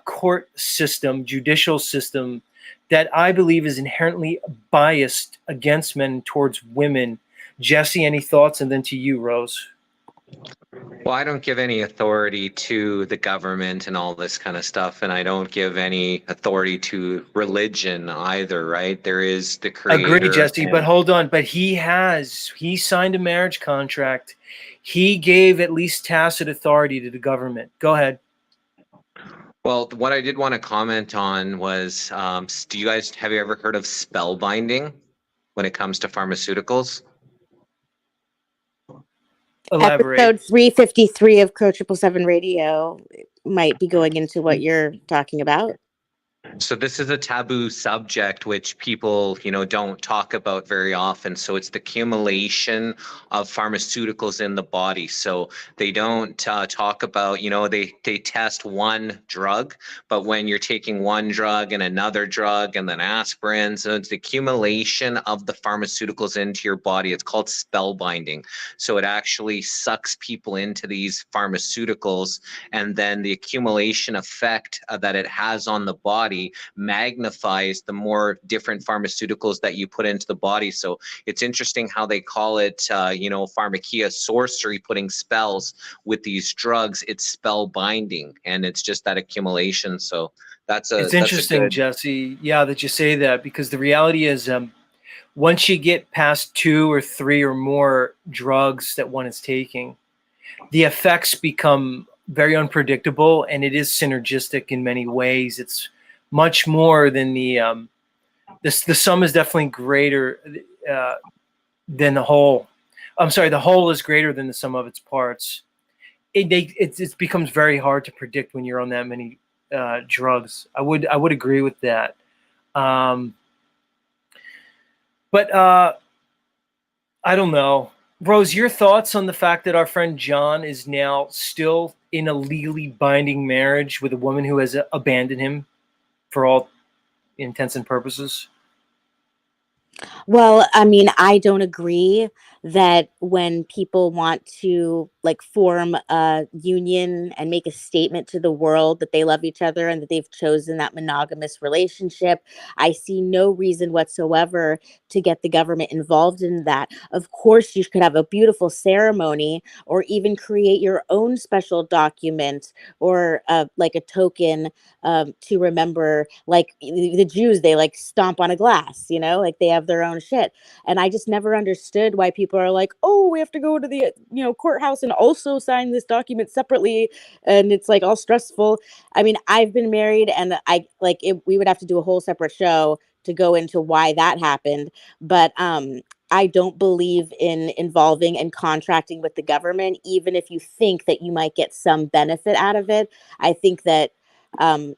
court system, judicial system that I believe is inherently biased against men towards women. Jesse, any thoughts? And then to you, Rose. Well, I don't give any authority to the government and all this kind of stuff, and I don't give any authority to religion either, right? There is the creator. Agree, Jesse, but hold on. But he signed a marriage contract. He gave at least tacit authority to the government. Go ahead. Well, what I did want to comment on was, have you ever heard of spellbinding when it comes to pharmaceuticals? Elaborate. Episode 353 of Crow 777 Radio might be going into what you're talking about. So this is a taboo subject which people, don't talk about very often. So it's the accumulation of pharmaceuticals in the body. So they don't talk about, they test one drug, but when you're taking one drug and another drug and then aspirin, so it's the accumulation of the pharmaceuticals into your body. It's called spellbinding. So it actually sucks people into these pharmaceuticals, and then the accumulation effect that it has on the body body magnifies the more different pharmaceuticals that you put into the body. So it's interesting how they call it, pharmakia, sorcery, putting spells with these drugs. It's spell binding, and it's just that accumulation. So It's interesting, Jesse. Yeah, that you say that, because the reality is, once you get past 2 or 3 or more drugs that one is taking, the effects become very unpredictable, and it is synergistic in many ways. It's much more than the sum is definitely greater than the whole. I'm sorry, the whole is greater than the sum of its parts. It becomes very hard to predict when you're on that many drugs. I would agree with that. But I don't know. Rose, your thoughts on the fact that our friend John is now still in a legally binding marriage with a woman who has abandoned him for all intents and purposes? Well, I mean, I don't agree that when people want to like form a union and make a statement to the world that they love each other and that they've chosen that monogamous relationship, I see no reason whatsoever to get the government involved in that. Of course, you could have a beautiful ceremony or even create your own special document or like a token to remember, like the Jews, they like stomp on a glass, like they have their own shit. And I just never understood why people are like, oh, we have to go to the courthouse and also sign this document separately, and it's like all stressful. I mean, I've been married, and we would have to do a whole separate show to go into why that happened. But I don't believe in involving and contracting with the government, even if you think that you might get some benefit out of it. I think that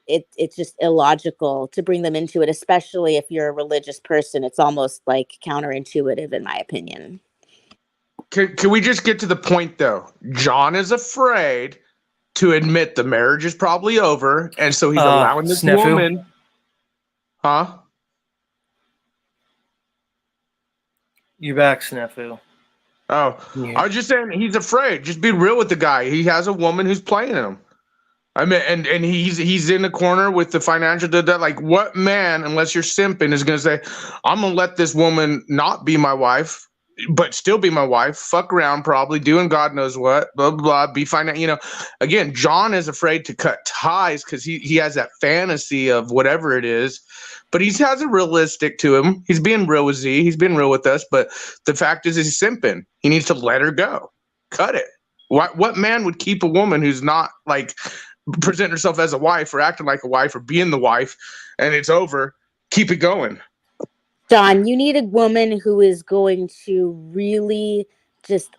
it's just illogical to bring them into it, especially if you're a religious person. It's almost like counterintuitive, in my opinion. Can we just get to the point, though? John is afraid to admit the marriage is probably over, and so he's allowing this woman. Huh? You're back, Snafu. Oh, I was just saying he's afraid. Just be real with the guy. He has a woman who's playing him. I mean, and he's in the corner with the financial debt. Like, what man, unless you're simping, is gonna say, I'm gonna let this woman not be my wife, but still be my wife, fuck around, probably doing God knows what, blah blah, be fine. Again, John is afraid to cut ties because he has that fantasy of whatever it is, but he has a realistic to him. He's being real with Z. He's been real with us, but the fact is he's simping. He needs to let her go, cut it. What man would keep a woman who's not like present herself as a wife or acting like a wife or being the wife, and it's over? Keep it going. John, you need a woman who is going to really just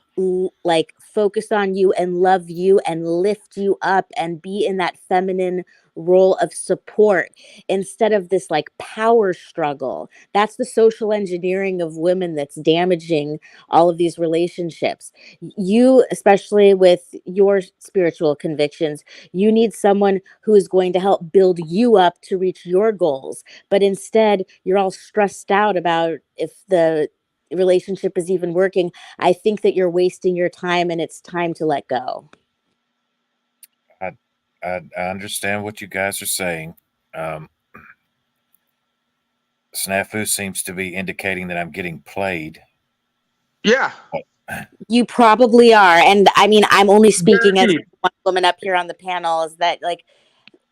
like focus on you and love you and lift you up and be in that feminine role of support instead of this like power struggle. That's the social engineering of women that's damaging all of these relationships. You, especially with your spiritual convictions, you need someone who is going to help build you up to reach your goals. But instead, you're all stressed out about if the relationship is even working. I think that you're wasting your time, and it's time to let go. I understand what you guys are saying. Snafu seems to be indicating that I'm getting played. Yeah. You probably are. And I mean, I'm only speaking as one woman up here on the panel, is that like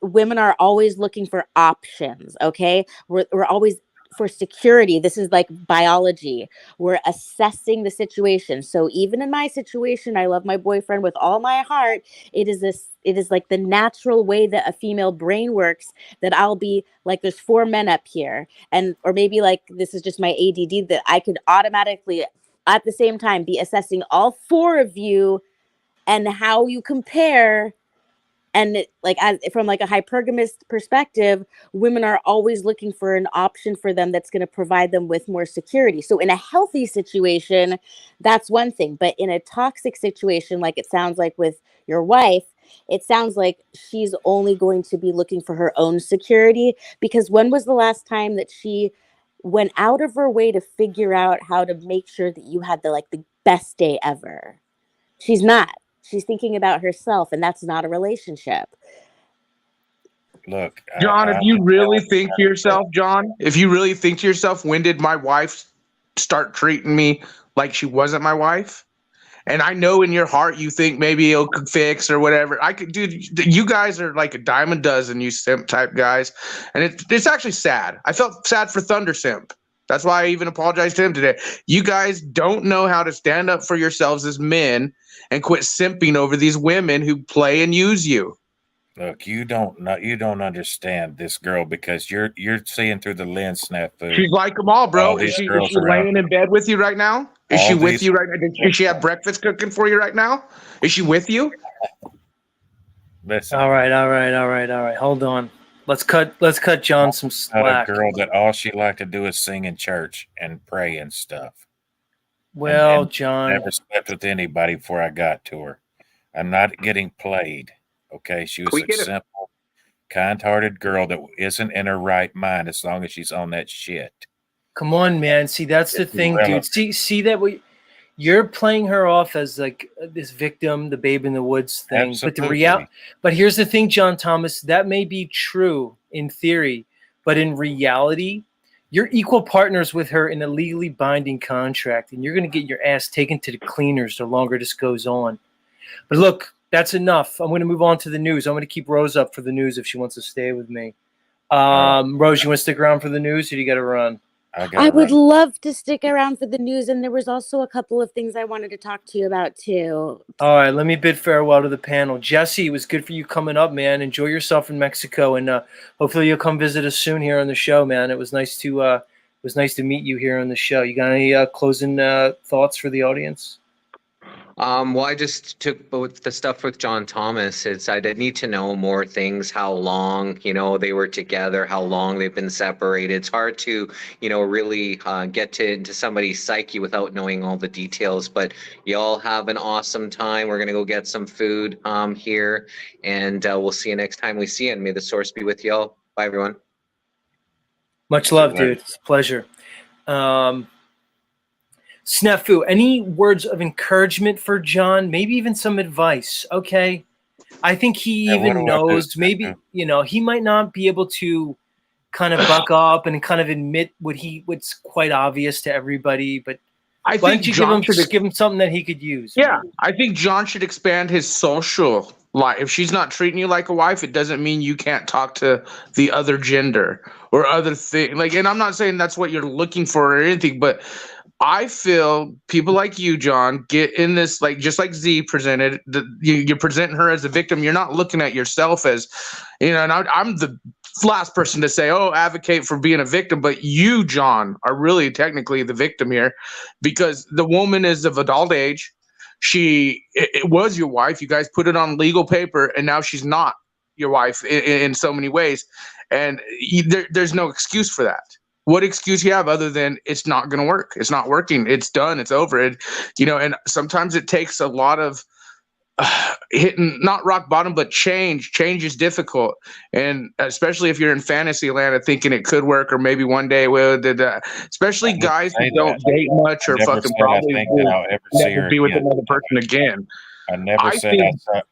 women are always looking for options. Okay. We're always for security. This is like biology. We're assessing the situation. So even in my situation, I love my boyfriend with all my heart. It is like the natural way that a female brain works, that I'll be like, there's 4 men up here. Or maybe like, this is just my ADD, that I could automatically at the same time be assessing all 4 of you and how you compare. And from like a hypergamous perspective, women are always looking for an option for them that's going to provide them with more security. So in a healthy situation, that's one thing. But in a toxic situation, like it sounds like with your wife, it sounds like she's only going to be looking for her own security. Because when was the last time that she went out of her way to figure out how to make sure that you had the best day ever? She's not. She's thinking about herself, and that's not a relationship. Look, John, if I you really understand think to yourself, John, if you really think to yourself, when did my wife start treating me like she wasn't my wife? And I know in your heart you think maybe it could fix or whatever. I could, dude. You guys are like a dime a dozen, you simp type guys, and it's actually sad. I felt sad for Thunder Simp. That's why I even apologized to him today. You guys don't know how to stand up for yourselves as men and quit simping over these women who play and use you. Look, you don't understand this girl because you're seeing through the lens, Snafu. She's like them all, bro. All Is these she girls around. laying in bed with you right now? Is she All with these. you right now? Does she have breakfast cooking for you right now? Is she with you? Listen. All right. Hold on. Let's cut John some Not a slack. girl that all she liked to do is sing in church and pray and stuff. Well, and John, never slept with anybody before I got to her. I'm not getting played. Okay, she was we a get it? simple, kind-hearted girl that isn't in her right mind as long as she's on that shit. come on, man. See, that's the It's thing, dude. irrelevant. See that you're playing her off as like this victim, the babe in the woods thing. Absolutely. But here's the thing, John Thomas, that may be true in theory, but in reality, you're equal partners with her in a legally binding contract, and you're going to get your ass taken to the cleaners the longer this goes on. But look, that's enough. I'm going to move on to the news. I'm going to keep Rose up for the news if she wants to stay with me. Rose, you want to stick around for the news, or do you got to run? I would love to stick around for the news, and there was also a couple of things I wanted to talk to you about too. All right, let me bid farewell to the panel. Jesse, it was good for you coming up, man. Enjoy yourself in Mexico, and hopefully you'll come visit us soon here on the show, man. It was nice to meet you here on the show. You got any closing thoughts for the audience? Well, I just took both the stuff with John Thomas. I did need to know more things, how long, they were together, how long they've been separated. It's hard to, really get into somebody's psyche without knowing all the details. But y'all have an awesome time. We're going to go get some food here, and we'll see you next time we see you. And may the source be with y'all. Bye, everyone. Much love, dude. It's a pleasure. Snafu, any words of encouragement for John? Maybe even some advice. Okay. I think he even knows maybe, he might not be able to kind of buck up and kind of admit what's quite obvious to everybody, but why don't you give him something that he could use? Yeah, I think John should expand his social life. If she's not treating you like a wife, it doesn't mean you can't talk to the other gender or other thing. And I'm not saying that's what you're looking for or anything, but I feel people like you, John, get in this, just like Z presented, you're presenting her as a victim. You're not looking at yourself as, and I'm the last person to say, advocate for being a victim. But you, John, are really technically the victim here because the woman is of adult age. It was your wife. You guys put it on legal paper, and now she's not your wife in so many ways. And there's no excuse for that. What excuse you have other than it's not going to work? It's not working. It's done. It's over. And sometimes it takes a lot of hitting, not rock bottom, but change. Change is difficult. And especially if you're in fantasy land and thinking it could work or maybe one day it will. Especially guys who don't date much or fucking probably will never be with another person again. I never said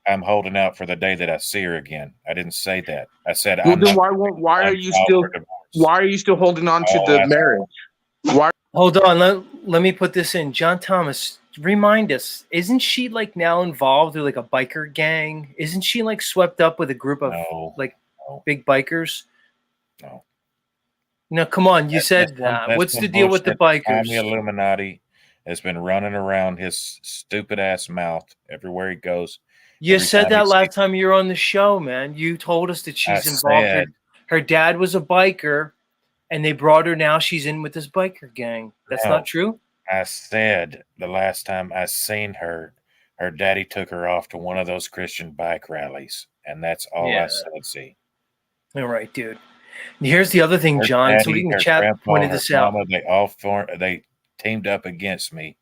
I'm holding out for the day that I see her again. I didn't say that. I said well, then why are you still holding on to the marriage? Why? Hold on, let me put this in. John Thomas, remind us, isn't she now involved with a biker gang? Isn't she swept up with a group of big bikers? No. No, come on, you said that. What's the deal with the bikers? The Illuminati has been running around his stupid ass mouth everywhere he goes. You said that last time you were on the show, man. You told us that she's involved. Her dad was a biker, and they brought her. Now she's in with this biker gang. That's not true? I said the last time I seen her, her daddy took her off to one of those Christian bike rallies, and that's all I said. See. All right, dude. And here's the other thing, John. Somebody in the chat pointed this out. They teamed up against me.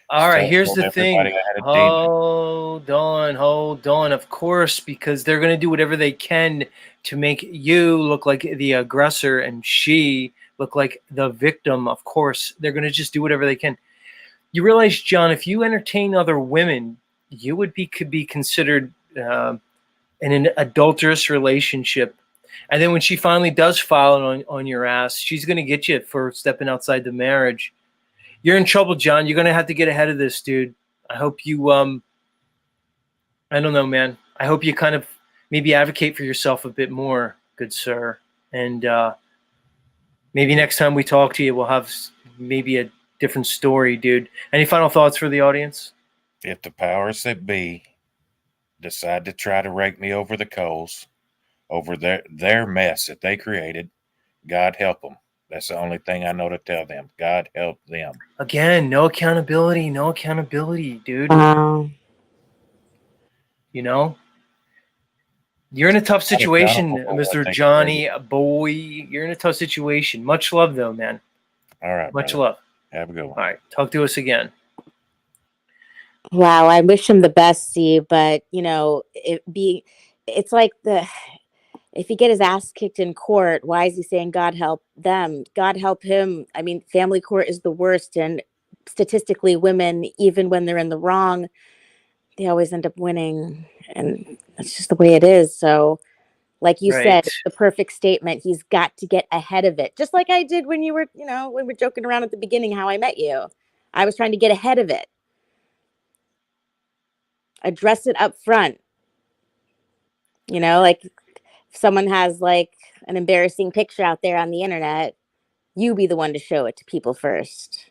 All right, here's the thing. Hold on. Of course, because they're going to do whatever they can to make you look like the aggressor and she look like the victim. Of course, they're going to just do whatever they can. You realize, John, if you entertain other women, you could be considered in an adulterous relationship. And then when she finally does file on your ass, she's going to get you for stepping outside the marriage. You're in trouble, John. You're going to have to get ahead of this, dude. I hope you, I don't know, man. I hope you kind of maybe advocate for yourself a bit more, good sir. And maybe next time we talk to you, we'll have maybe a different story, dude. Any final thoughts for the audience? If the powers that be decide to try to rake me over the coals, over their mess that they created, God help them. That's the only thing I know to tell them. God help them. Again, no accountability, dude. You know? You're in a tough situation, Mr. Johnny Boy. You're in a tough situation. Much love, though, man. All right. Much brother. love. Have a good one. All right. Talk to us again. Wow, I wish him the best, Steve, but you know, it's like if he get his ass kicked in court, why is he saying God help them? God help him. I mean, family court is the worst, and statistically women, even when they're in the wrong, they always end up winning, and that's just the way it is. So like you said, it's the perfect statement. He's got to get ahead of it. Just like I did when you were, when we were joking around at the beginning, how I met you. I was trying to get ahead of it. Address it up front. Like if someone has like an embarrassing picture out there on the internet, you be the one to show it to people first.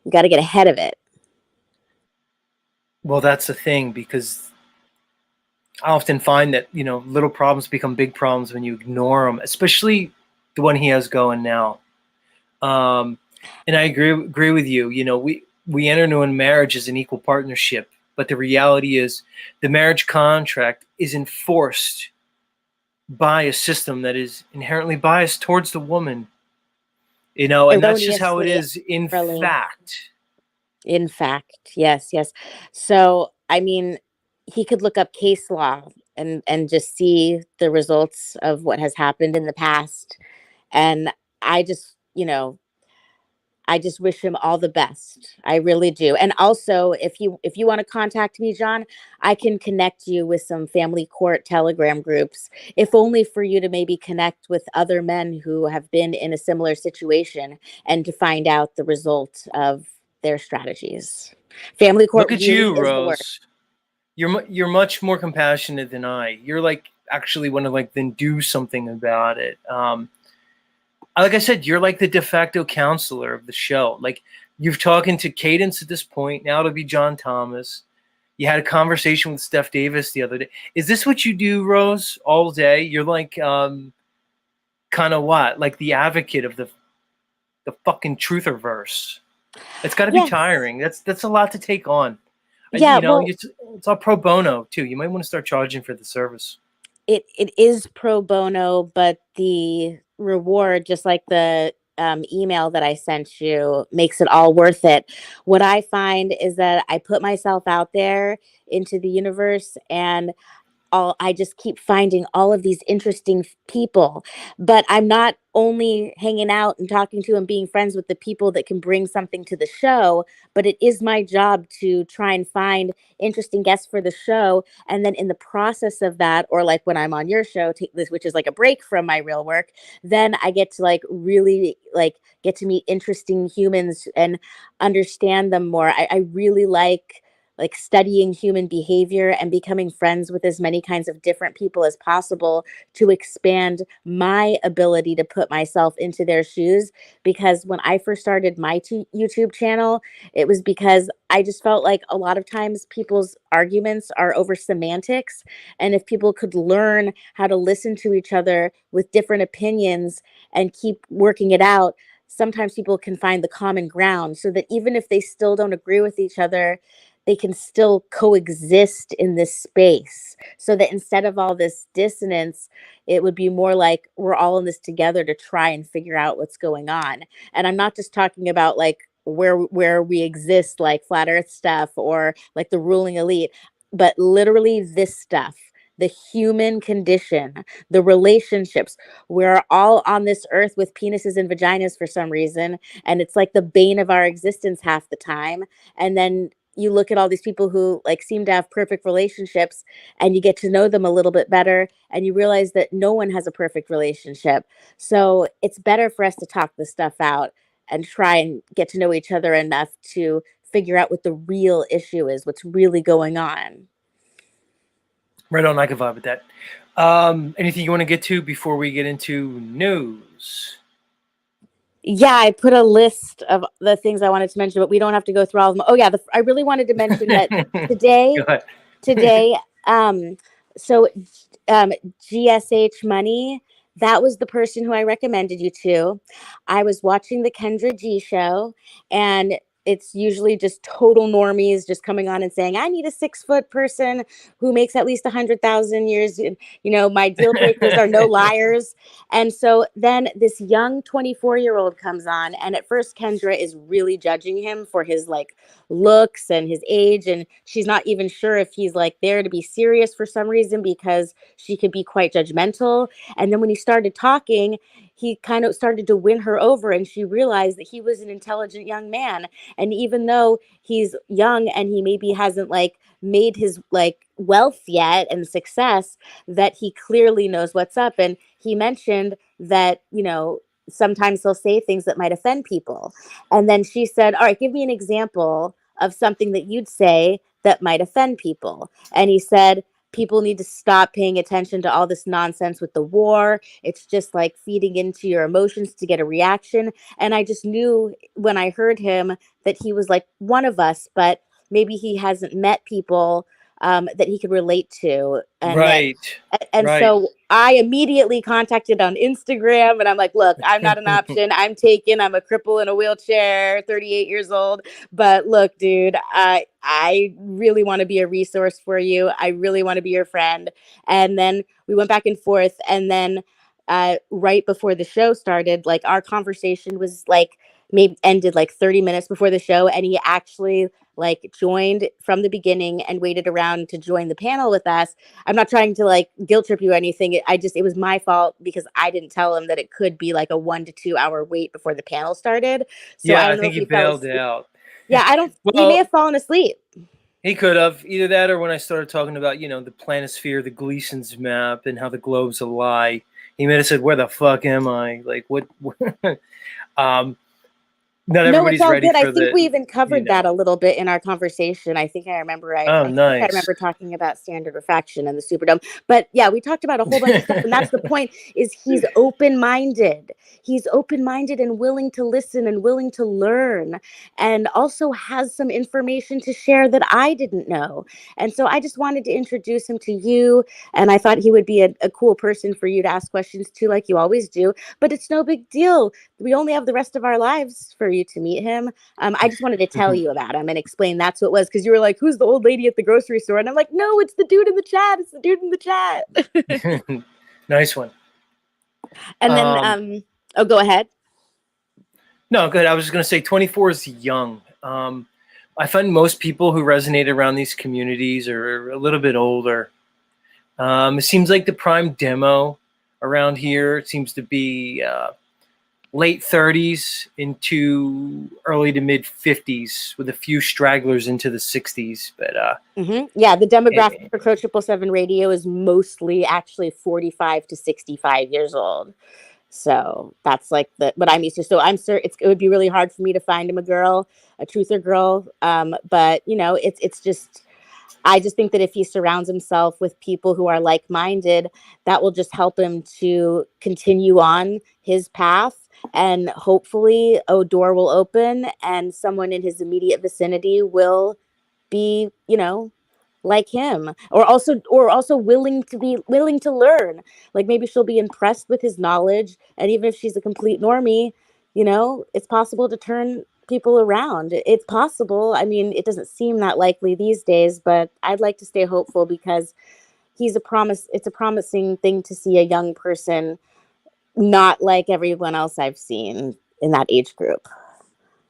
You got to get ahead of it. Well, that's the thing, because I often find that, little problems become big problems when you ignore them, especially the one he has going now. And I agree with you. We enter into a marriage as an equal partnership, but the reality is the marriage contract is enforced by a system that is inherently biased towards the woman. And that's just how it is in fact. In fact, yes. So, I mean, he could look up case law and just see the results of what has happened in the past. And I just wish him all the best. I really do. And also, if you want to contact me, John, I can connect you with some family court Telegram groups, if only for you to maybe connect with other men who have been in a similar situation and to find out the result of their strategies. Family court. Look at you, Rose. You're much more compassionate than I. You're like actually want to then do something about it. Like I said, you're like the de facto counselor of the show. Like, you've talking to Cadence at this point. Now it'll be John Thomas. You had a conversation with Steph Davis the other day. Is this what you do, Rose, all day? You're like kind of what? Like the advocate of the fucking trutherverse. It's got to be tiring. That's a lot to take on. Yeah, it's all pro bono too. You might want to start charging for the service. It is pro bono, but the reward, just like the email that I sent you, makes it all worth it. What I find is that I put myself out there into the universe, and I just keep finding all of these interesting people, but I'm not only hanging out and talking to and being friends with the people that can bring something to the show, but it is my job to try and find interesting guests for the show. And then in the process of that, or like when I'm on your show, which is like a break from my real work, then I get to really get to meet interesting humans and understand them more. I really like studying human behavior and becoming friends with as many kinds of different people as possible to expand my ability to put myself into their shoes. Because when I first started my YouTube channel, it was because I just felt like a lot of times people's arguments are over semantics. And if people could learn how to listen to each other with different opinions and keep working it out, sometimes people can find the common ground, so that even if they still don't agree with each other, they can still coexist in this space, so that instead of all this dissonance, it would be more like we're all in this together to try and figure out what's going on. And I'm not just talking about where we exist, like flat earth stuff or like the ruling elite, but literally this stuff, the human condition, the relationships. We're all on this earth with penises and vaginas for some reason, and it's like the bane of our existence half the time. And then you look at all these people who like seem to have perfect relationships, and you get to know them a little bit better, and you realize that no one has a perfect relationship. So it's better for us to talk this stuff out and try and get to know each other enough to figure out what the real issue is, what's really going on. Right on, I can vibe with that. Anything you want to get to before we get into news? Yeah, I put a list of the things I wanted to mention, but we don't have to go through all of them. Oh yeah, I really wanted to mention that today, Go ahead. today, so GSH Money, that was the person who I recommended you to. I was watching the Kendra G show, and it's usually just total normies just coming on and saying, I need a 6-foot person who makes at least 100,000 years. You know, my deal breakers are no liars. And so then this young 24-year-old comes on, and at first Kendra is really judging him for his like looks and his age, and she's not even sure if he's like there to be serious for some reason, because she could be quite judgmental. And then when he started talking, he kind of started to win her over, and she realized that he was an intelligent young man. And even though he's young and he maybe hasn't like made his like wealth yet and success, that he clearly knows what's up. And he mentioned that, you know, sometimes he'll say things that might offend people. And then she said, all right, give me an example of something that you'd say that might offend people. And he said, people need to stop paying attention to all this nonsense with the war. It's just like feeding into your emotions to get a reaction. And I just knew when I heard him that he was like one of us, but maybe he hasn't met people that he could relate to. And that, Right. and Right. so I immediately contacted on Instagram, and I'm like, look, I'm not an option. I'm taken. I'm a cripple in a wheelchair, 38 years old. But look, dude, I really want to be a resource for you. I really want to be your friend. And then we went back and forth. And then right before the show started, like our conversation was like maybe ended like 30 minutes before the show. And he actually like joined from the beginning and waited around to join the panel with us. I'm not trying to like guilt trip you or anything. It was my fault because I didn't tell him that it could be like a 1 to 2 hour wait before the panel started. So Yeah, I I don't know think if he he fell bailed asleep. out. Yeah, he may Well, have fallen asleep. he could have either that, or when I started talking about, you know, the planisphere, the Gleason's map, and how the globe's a lie, he might have said, "Where the fuck am I? Like, what?" um, not No, it's everybody's all ready good. I for think the, we even you covered that know. a little bit in our conversation. I think I remember. Oh, I think I nice. remember talking about standard refraction and the Superdome. But yeah, we talked about a whole bunch of stuff, and that's the point. Is he's open minded. He's open minded and willing to listen and willing to learn, and also has some information to share that I didn't know. And so I just wanted to introduce him to you, and I thought he would be a cool person for you to ask questions to, like you always do. But it's no big deal. We only have the rest of our lives for you to meet him. I just wanted to tell you about him and explain that's what it was, because you were like, who's the old lady at the grocery store? And I'm like, no, it's the dude in the chat. It's the dude in the chat. Nice one. And then, oh, go ahead. No, good. I was just going to say 24 is young. I find most people who resonate around these communities are a little bit older. It seems like the prime demo around here seems to be late 30s into early to mid 50s, with a few stragglers into the 60s. But yeah, the demographic for Crow 777 Radio is mostly actually 45 to 65 years old. So that's like what I'm used to. So I'm sure it would be really hard for me to find him a truther girl. But you know, it's just, I just think that if he surrounds himself with people who are like-minded, that will just help him to continue on his path. And hopefully a door will open and someone in his immediate vicinity will be, you know, like him, or also willing to learn. Like maybe she'll be impressed with his knowledge, and even if she's a complete normie, you know, it's possible to turn people around. It's possible. I mean, it doesn't seem that likely these days, but I'd like to stay hopeful, because it's a promising thing to see a young person not like everyone else I've seen in that age group.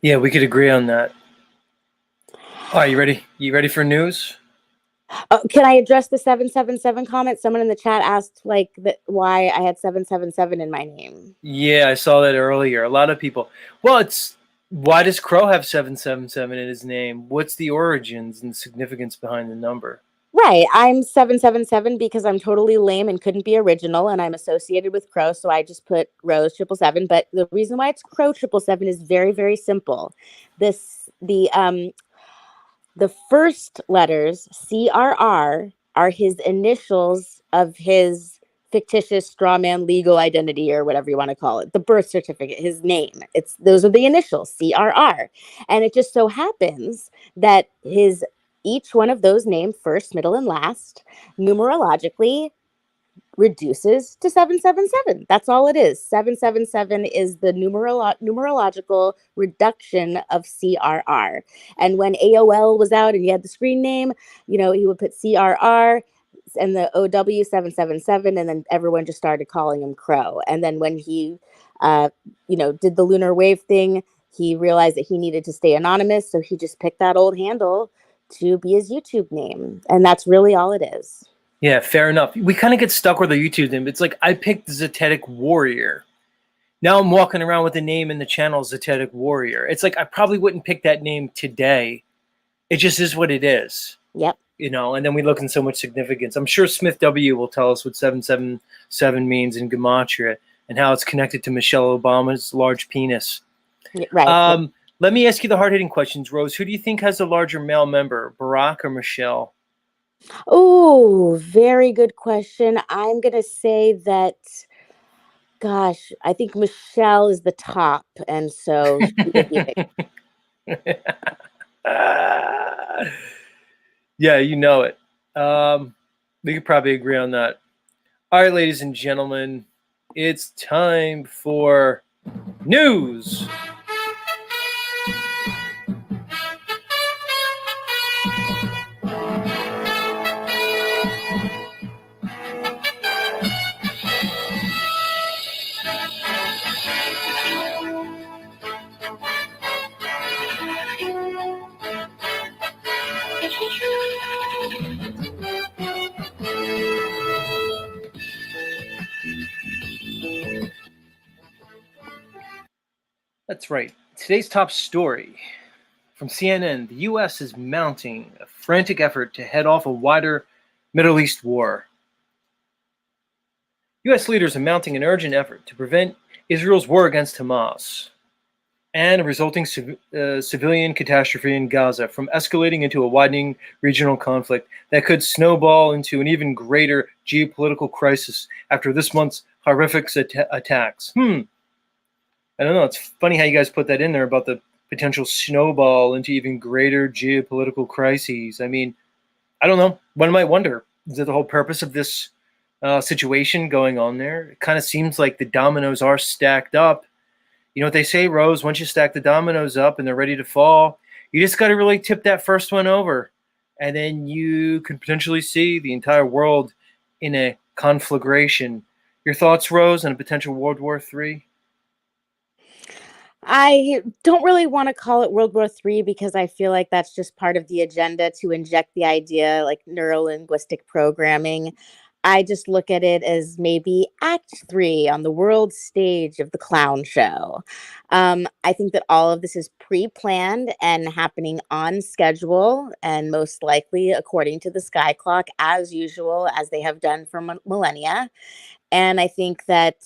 yeah, we could agree on that. All right, you ready? You ready for news? Can I address the 777 comment? Someone in the chat asked like why I had 777 in my name. Yeah, I saw that earlier. A lot of people. Well, it's Why does Crow have 777 in his name? What's the origins and significance behind the number? Right. I'm 777 because I'm totally lame and couldn't be original, and I'm associated with Crow, so I just put Rose 777. But the reason why it's Crow 777 is very, very simple. The first letters, CRR, are his initials of his fictitious strawman legal identity, or whatever you want to call it, the birth certificate, his name. Those are the initials, CRR. And it just so happens that each one of those named first, middle, and last, numerologically reduces to 777. That's all it is. 777 is the numerological reduction of CRR. And when AOL was out and you had the screen name, he would put CRR and the OW 777, and then everyone just started calling him Crow. And then when he did the lunar wave thing, he realized that he needed to stay anonymous, so he just picked that old handle to be his YouTube name. And that's really all it is. Yeah, fair enough. We kind of get stuck with our YouTube name. It's like I picked Zetetic Warrior. Now I'm walking around with the name in the channel Zetetic Warrior. It's like I probably wouldn't pick that name today. It just is what it is. Yep. And then we look in so much significance. I'm sure Smith W. will tell us what 777 means in Gematria and how it's connected to Michelle Obama's large penis. Right. Let me ask you the hard-hitting questions, Rose. Who do you think has the larger male member, Barack or Michelle? Oh, very good question. I'm going to say that, gosh, I think Michelle is the top. And so she would be Yeah, you know it. We could probably agree on that. All right, ladies and gentlemen, it's time for news. That's right. Today's top story from CNN: the U.S. is mounting a frantic effort to head off a wider Middle East war. U.S. leaders are mounting an urgent effort to prevent Israel's war against Hamas and a resulting civilian catastrophe in Gaza from escalating into a widening regional conflict that could snowball into an even greater geopolitical crisis after this month's horrific attacks. I don't know. It's funny how you guys put that in there about the potential snowball into even greater geopolitical crises. I mean, I don't know. One might wonder, is that the whole purpose of this situation going on there? It kind of seems like the dominoes are stacked up. You know what they say, Rose? Once you stack the dominoes up and they're ready to fall, you just got to really tip that first one over. And then you could potentially see the entire world in a conflagration. Your thoughts, Rose, on a potential World War III? I don't really want to call it World War III because I feel like that's just part of the agenda to inject the idea like neuro-linguistic programming. I just look at it as maybe Act 3 on the world stage of the clown show. I think that all of this is pre-planned and happening on schedule and most likely according to the sky clock as usual, as they have done for millennia. And I think that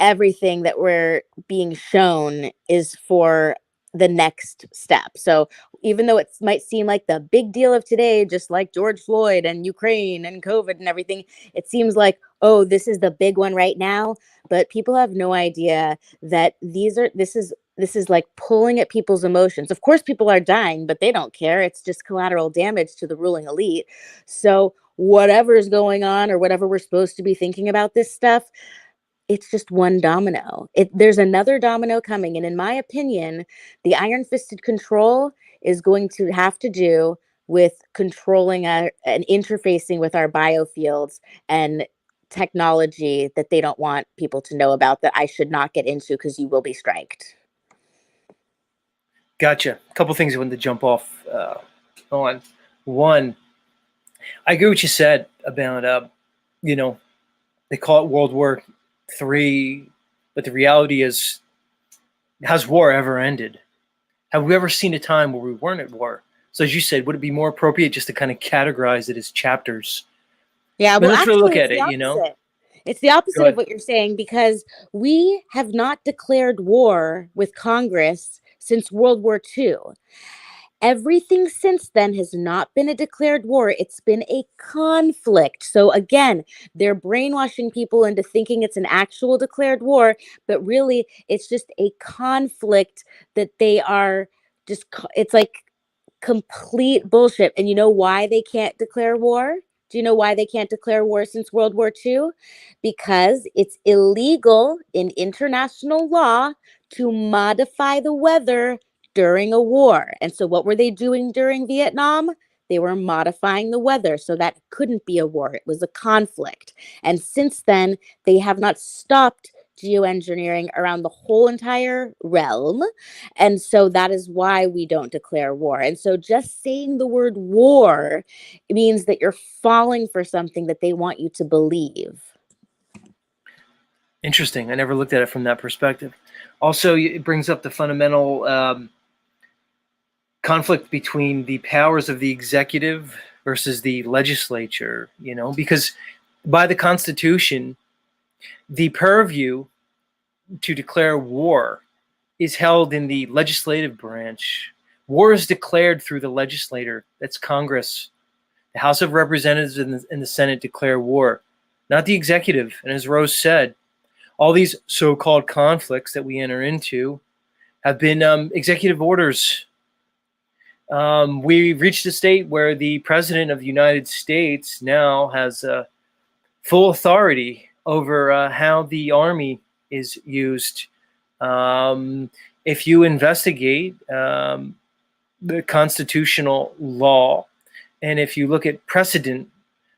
everything that we're being shown is for the next step. So even though it might seem like the big deal of today, just like George Floyd and Ukraine and COVID and everything, it seems like, oh, this is the big one right now. But people have no idea that this is like pulling at people's emotions. Of course, people are dying, but they don't care. It's just collateral damage to the ruling elite. So whatever is going on or whatever we're supposed to be thinking about this stuff, it's just one domino. There's another domino coming. And in my opinion, the iron-fisted control is going to have to do with controlling and interfacing with our biofields and technology that they don't want people to know about, that I should not get into because you will be striked. Gotcha. A couple things I wanted to jump off on. One, I agree with what you said about, they call it World War III, but the reality is Has war ever ended? Have we ever seen a time where we weren't at war? So as you said, would it be more appropriate just to kind of categorize it as chapters? Yeah, I mean, well, let's really look actually, it's at the it, you know? opposite. It's the Go opposite of ahead. what you're saying because we have not declared war with Congress since World War II. Everything since then has not been a declared war. It's been a conflict. So again, they're brainwashing people into thinking it's an actual declared war, but really it's just a conflict that they are it's like complete bullshit. And you know why they can't declare war? Do you know why they can't declare war since World War II? Because it's illegal in international law to modify the weather during a war. And so, what were they doing during Vietnam? They were modifying the weather. So, that couldn't be a war. It was a conflict. And since then, they have not stopped geoengineering around the whole entire realm. And so that is why we don't declare war. And so just saying the word war means that you're falling for something that they want you to believe. Interesting. I never looked at it from that perspective. Also, it brings up the fundamental conflict between the powers of the executive versus the legislature, you know, because by the Constitution, the purview to declare war is held in the legislative branch. War is declared through the legislator. That's Congress. The House of Representatives and the Senate declare war, not the executive. And as Rose said, all these so-called conflicts that we enter into have been executive orders. We've reached a state where the president of the United States now has full authority over how the army is used. If you investigate the constitutional law, and if you look at precedent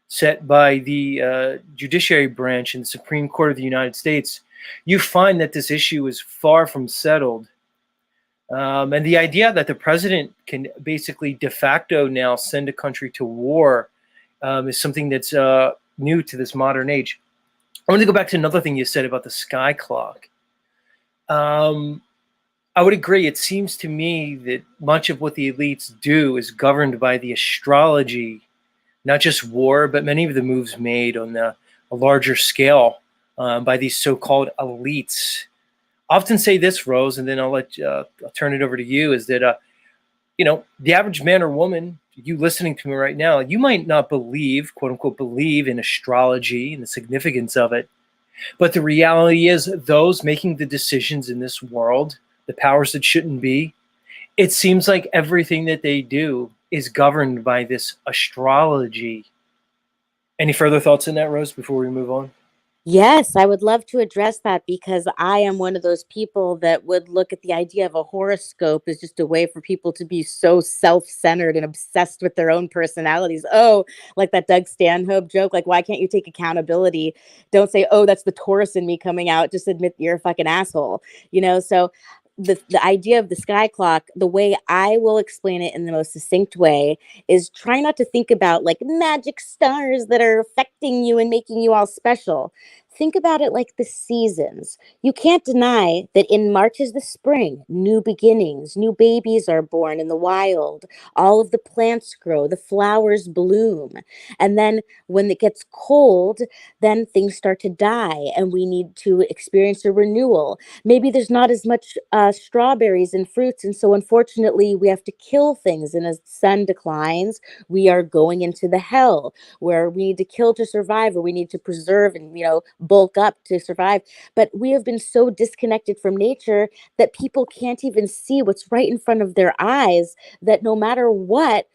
set by the judiciary branch in the Supreme Court of the United States, you find that this issue is far from settled. And the idea that the president can basically de facto now send a country to war is something that's new to this modern age. I want to go back to another thing you said about the sky clock. I would agree. It seems to me that much of what the elites do is governed by the astrology, not just war, but many of the moves made on a larger scale by these so-called elites. I often say this, Rose, and then I'll turn it over to you, is that, you know, the average man or woman, you listening to me right now, you might not believe, quote unquote, believe in astrology and the significance of it. But the reality is those making the decisions in this world, the powers that shouldn't be, it seems like everything that they do is governed by this astrology. Any further thoughts on that, Rose, before we move on? Yes, I would love to address that because I am one of those people that would look at the idea of a horoscope as just a way for people to be so self-centered and obsessed with their own personalities. Oh, like that Doug Stanhope joke, like, why can't you take accountability? Don't say, oh, that's the Taurus in me coming out. Just admit you're a fucking asshole. You know, so the idea of the sky clock, the way I will explain it in the most succinct way is try not to think about like magic stars that are affecting you and making you all special. Think about it like the seasons. You can't deny that in March is the spring, new beginnings, new babies are born in the wild, all of the plants grow, the flowers bloom. And then when it gets cold, then things start to die and we need to experience a renewal. Maybe there's not as much strawberries and fruits. And so unfortunately, we have to kill things. And as the sun declines, we are going into the hell where we need to kill to survive, or we need to preserve and, you know, bulk up to survive. But we have been so disconnected from nature that people can't even see what's right in front of their eyes, that no matter what,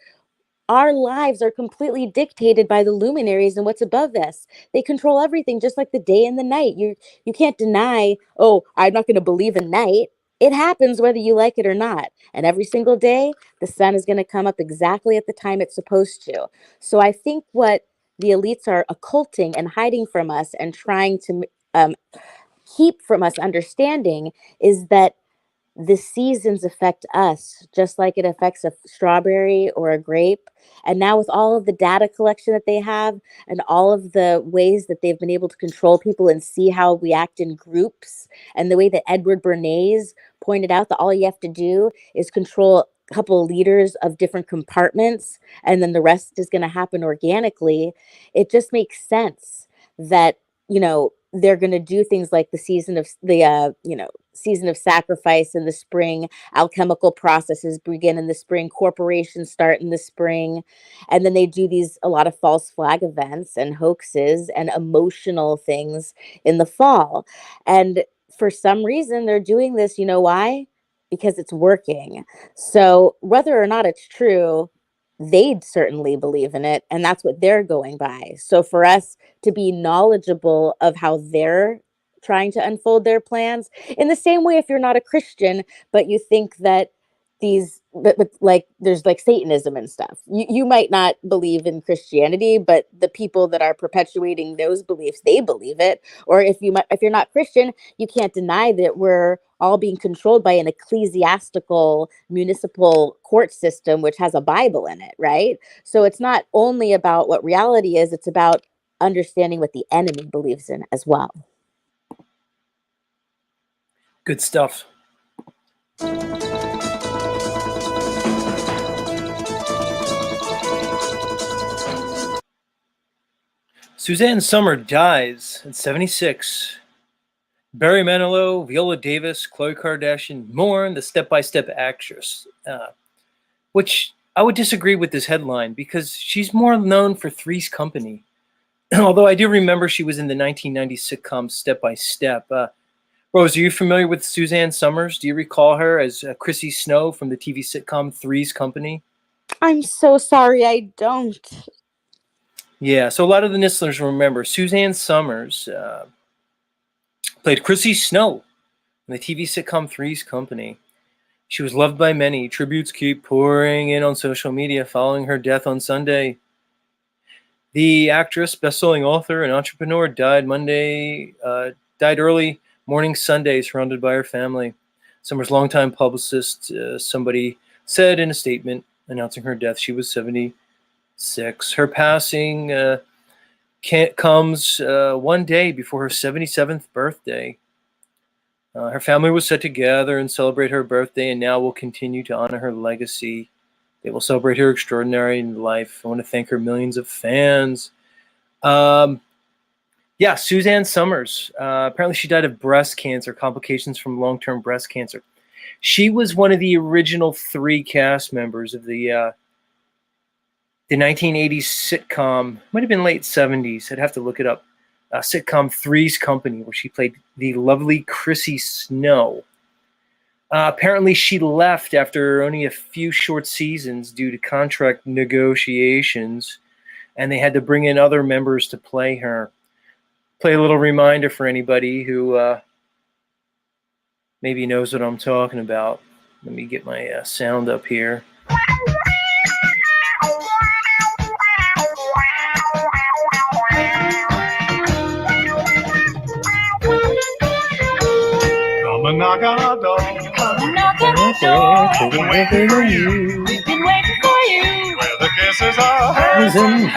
our lives are completely dictated by the luminaries and what's above us. They control everything, just like the day and the night. You can't deny, oh, I'm not going to believe in night. It happens whether you like it or not. And every single day, the sun is going to come up exactly at the time it's supposed to. So I think what the elites are occulting and hiding from us and trying to keep from us understanding is that the seasons affect us just like it affects a strawberry or a grape. And now, with all of the data collection that they have and all of the ways that they've been able to control people and see how we act in groups, and the way that Edward Bernays pointed out that all you have to do is control a couple of leaders of different compartments, and then the rest is going to happen organically, it just makes sense that, they're going to do things like the season of sacrifice in the spring, alchemical processes begin in the spring, corporations start in the spring, and then they do a lot of false flag events and hoaxes and emotional things in the fall. And for some reason, they're doing this. You know why? Because it's working. So whether or not it's true, they'd certainly believe in it, and that's what they're going by. So for us to be knowledgeable of how they're trying to unfold their plans, in the same way, if you're not a Christian but you think that but like there's like Satanism and stuff, you might not believe in Christianity, but the people that are perpetuating those beliefs, they believe it. Or if you're not Christian, you can't deny that we're all being controlled by an ecclesiastical municipal court system which has a Bible in it, right? So it's not only about what reality is, it's about understanding what the enemy believes in as well. Good stuff. Suzanne Summer dies at 76. Barry Manilow, Viola Davis, Khloe Kardashian mourn the step-by-step actress, which I would disagree with this headline because she's more known for Three's Company. Although I do remember she was in the 1990 sitcom Step by Step. Rose, are you familiar with Suzanne Summers? Do you recall her as Chrissy Snow from the TV sitcom Three's Company? I'm so sorry, I don't. Yeah, so a lot of the listeners remember Suzanne Summers played Chrissy Snow in the TV sitcom Three's Company. She was loved by many. Tributes keep pouring in on social media following her death on Sunday. The actress, best-selling author, and entrepreneur died early morning Sunday, surrounded by her family. Summer's longtime publicist, somebody said in a statement announcing her death, she was 76. Her passing comes one day before her 77th birthday. Her family was set to gather and celebrate her birthday, and now will continue to honor her legacy. They will celebrate her extraordinary life. I want to thank her millions of fans. Suzanne Summers. Apparently she died of breast cancer, complications from long-term breast cancer. She was one of the original 3 cast members of the 1980s sitcom, might have been late 70s, I'd have to look it up, sitcom Three's Company, where she played the lovely Chrissy Snow. Apparently she left after only a few short seasons due to contract negotiations, and they had to bring in other members to play her. Play a little reminder for anybody who maybe knows what I'm talking about. Let me get my sound up here. Come and knock on our door. Come and knock on our door. We've been waiting for you. We've been waiting for you. Where the kisses are hers and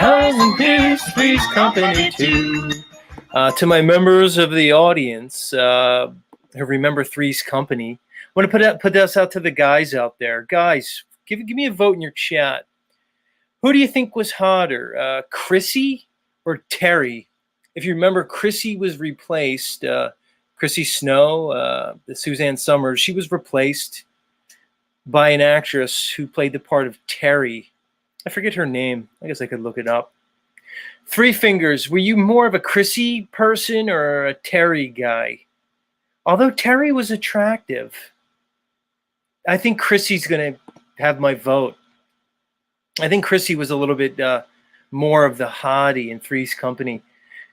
his, Three's Company too. To my members of the audience who remember Three's Company, I want to put this out to the guys out there. Guys, give me a vote in your chat. Who do you think was hotter, Chrissy or Terry? If you remember, Chrissy was replaced. Chrissy Snow, the Suzanne Summers, she was replaced by an actress who played the part of Terry. I forget her name. I guess I could look it up. Three Fingers, were you more of a Chrissy person or a Terry guy? Although Terry was attractive, I think Chrissy's going to have my vote. I think Chrissy was a little bit more of the hottie in Three's Company.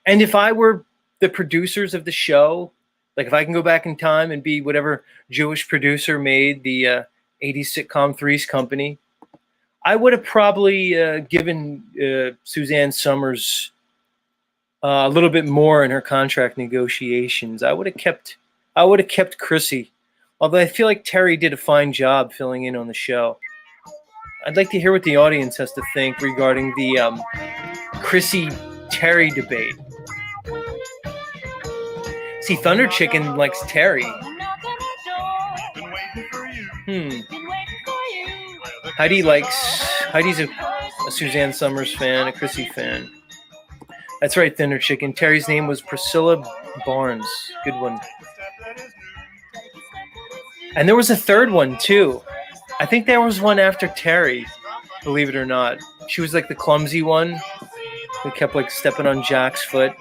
And if I were the producers of the show, like if I can go back in time and be whatever Jewish producer made the 80s sitcom Three's Company, I would have probably given Suzanne Summers a little bit more in her contract negotiations. I would have kept Chrissy Although I feel like Terry did a fine job filling in on the show. I'd like to hear what the audience has to think regarding the Chrissy Terry debate. See, Thunder Chicken likes Terry. Heidi's a Suzanne Summers fan, a Chrissy fan. That's right, Thunder Chicken. Terry's name was Priscilla Barnes. Good one. And there was a third one, too. I think there was one after Terry, believe it or not. She was like the clumsy one who kept like stepping on Jack's foot.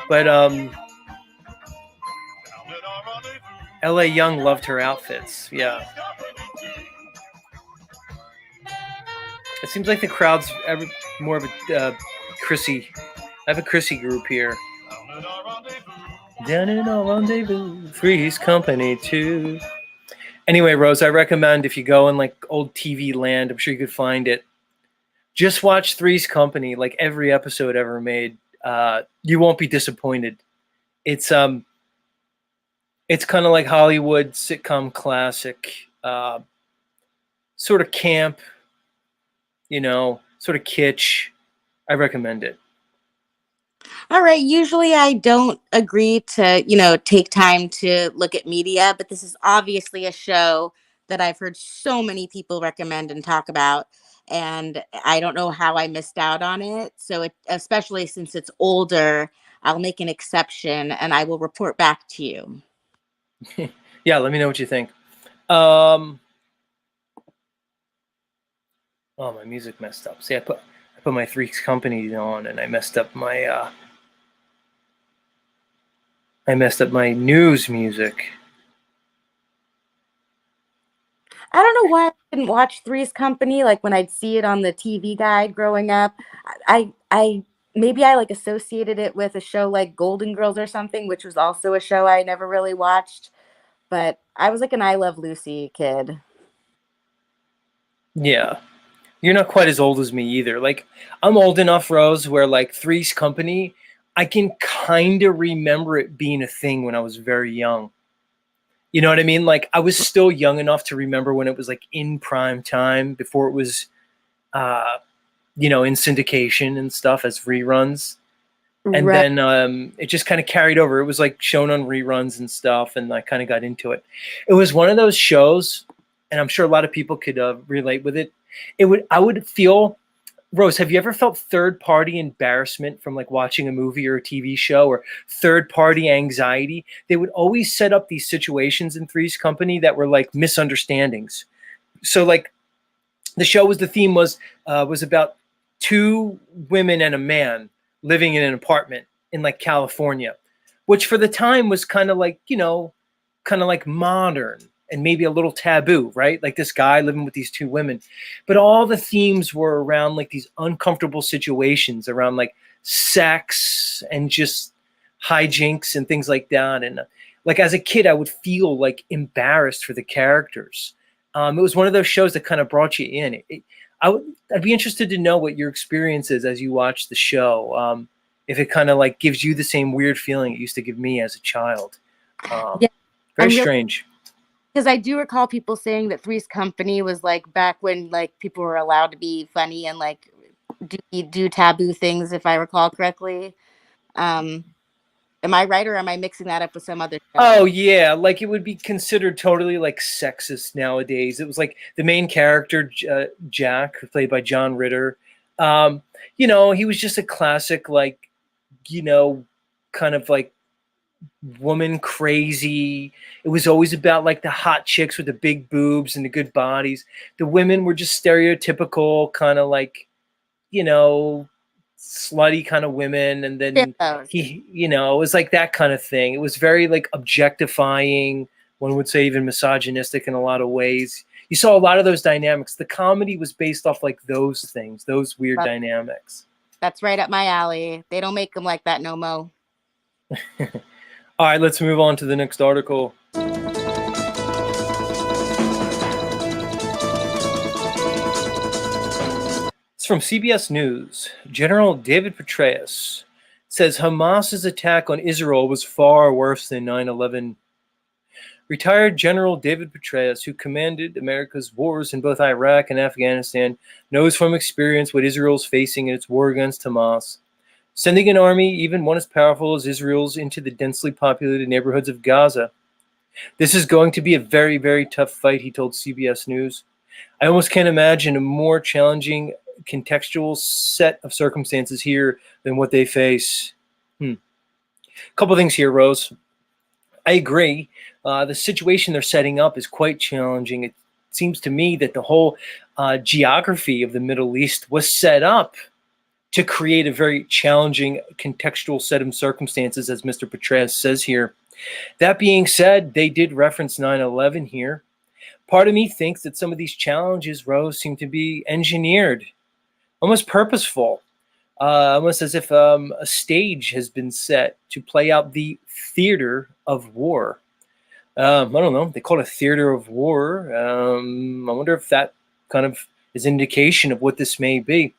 But L.A. Young loved her outfits. Yeah. It seems like the crowd's more of a Chrissy. I have a Chrissy group here. Down in our rendezvous, Three's Company too. Anyway, Rose, I recommend if you go in like old TV land, I'm sure you could find it. Just watch Three's Company, like every episode ever made. You won't be disappointed. It's kind of like Hollywood sitcom classic, sort of camp, sort of kitsch. I recommend it. All right. Usually I don't agree to, take time to look at media, but this is obviously a show that I've heard so many people recommend and talk about. And I don't know how I missed out on it. So especially since it's older, I'll make an exception and I will report back to you. Yeah, let me know what you think. Oh, my music messed up. See, I put my Three's Company on and I messed up my news music. I don't know why I didn't watch Three's Company. Like when I'd see it on the TV guide growing up, I maybe I like associated it with a show like Golden Girls or something, which was also a show I never really watched. But I was like an I Love Lucy kid. Yeah. You're not quite as old as me either. Like, I'm old enough, Rose, where like Three's Company, I can kind of remember it being a thing when I was very young. You know what I mean? Like, I was still young enough to remember when it was like in prime time before it was, in syndication and stuff as reruns. And Right. then it just kind of carried over. It was like shown on reruns and stuff, and I kind of got into it. It was one of those shows, and I'm sure a lot of people could relate with it. I would feel, Rose, have you ever felt third-party embarrassment from like watching a movie or a TV show, or third-party anxiety? They would always set up these situations in Three's Company that were like misunderstandings. So like the theme was about two women and a man living in an apartment in like California, which for the time was kind of like modern and maybe a little taboo, right? Like this guy living with these two women. But all the themes were around like these uncomfortable situations around like sex and just hijinks and things like that. And like as a kid, I would feel like embarrassed for the characters. It was one of those shows that kind of brought you in. I'd be interested to know what your experience is as you watch the show. If it kind of like gives you the same weird feeling it used to give me as a child. Yeah, Very strange. Because I do recall people saying that Three's Company was like back when like people were allowed to be funny and like do taboo things, if I recall correctly. Am I right, or am I mixing that up with some other show? Oh yeah, like it would be considered totally like sexist nowadays. It was like the main character, Jack, played by John Ritter. He was just a classic, like, kind of like woman crazy. It was always about like the hot chicks with the big boobs and the good bodies. The women were just stereotypical, kind of like, slutty kind of women. And then it was like that kind of thing. It was very like objectifying, one would say even misogynistic in a lot of ways. You saw a lot of those dynamics. The comedy was based off like those things, those weird dynamics. That's right up my alley. They don't make them like that no mo. All right, let's move on to the next article. It's from CBS News. General David Petraeus says Hamas's attack on Israel was far worse than 9/11. Retired General David Petraeus, who commanded America's wars in both Iraq and Afghanistan, knows from experience what Israel is facing in its war against Hamas. Sending an army, even one as powerful as Israel's, into the densely populated neighborhoods of Gaza. This is going to be a very, very tough fight, he told CBS News. I almost can't imagine a more challenging contextual set of circumstances here than what they face. Couple things here, Rose. I agree. The situation they're setting up is quite challenging. It seems to me that the whole geography of the Middle East was set up to create a very challenging contextual set of circumstances, as Mr. Petraeus says here. That being said, they did reference 9/11 here. Part of me thinks that some of these challenges, Rose, seem to be engineered, almost purposeful, almost as if a stage has been set to play out the theater of war. I don't know. They call it a theater of war. I wonder if that kind of is an indication of what this may be.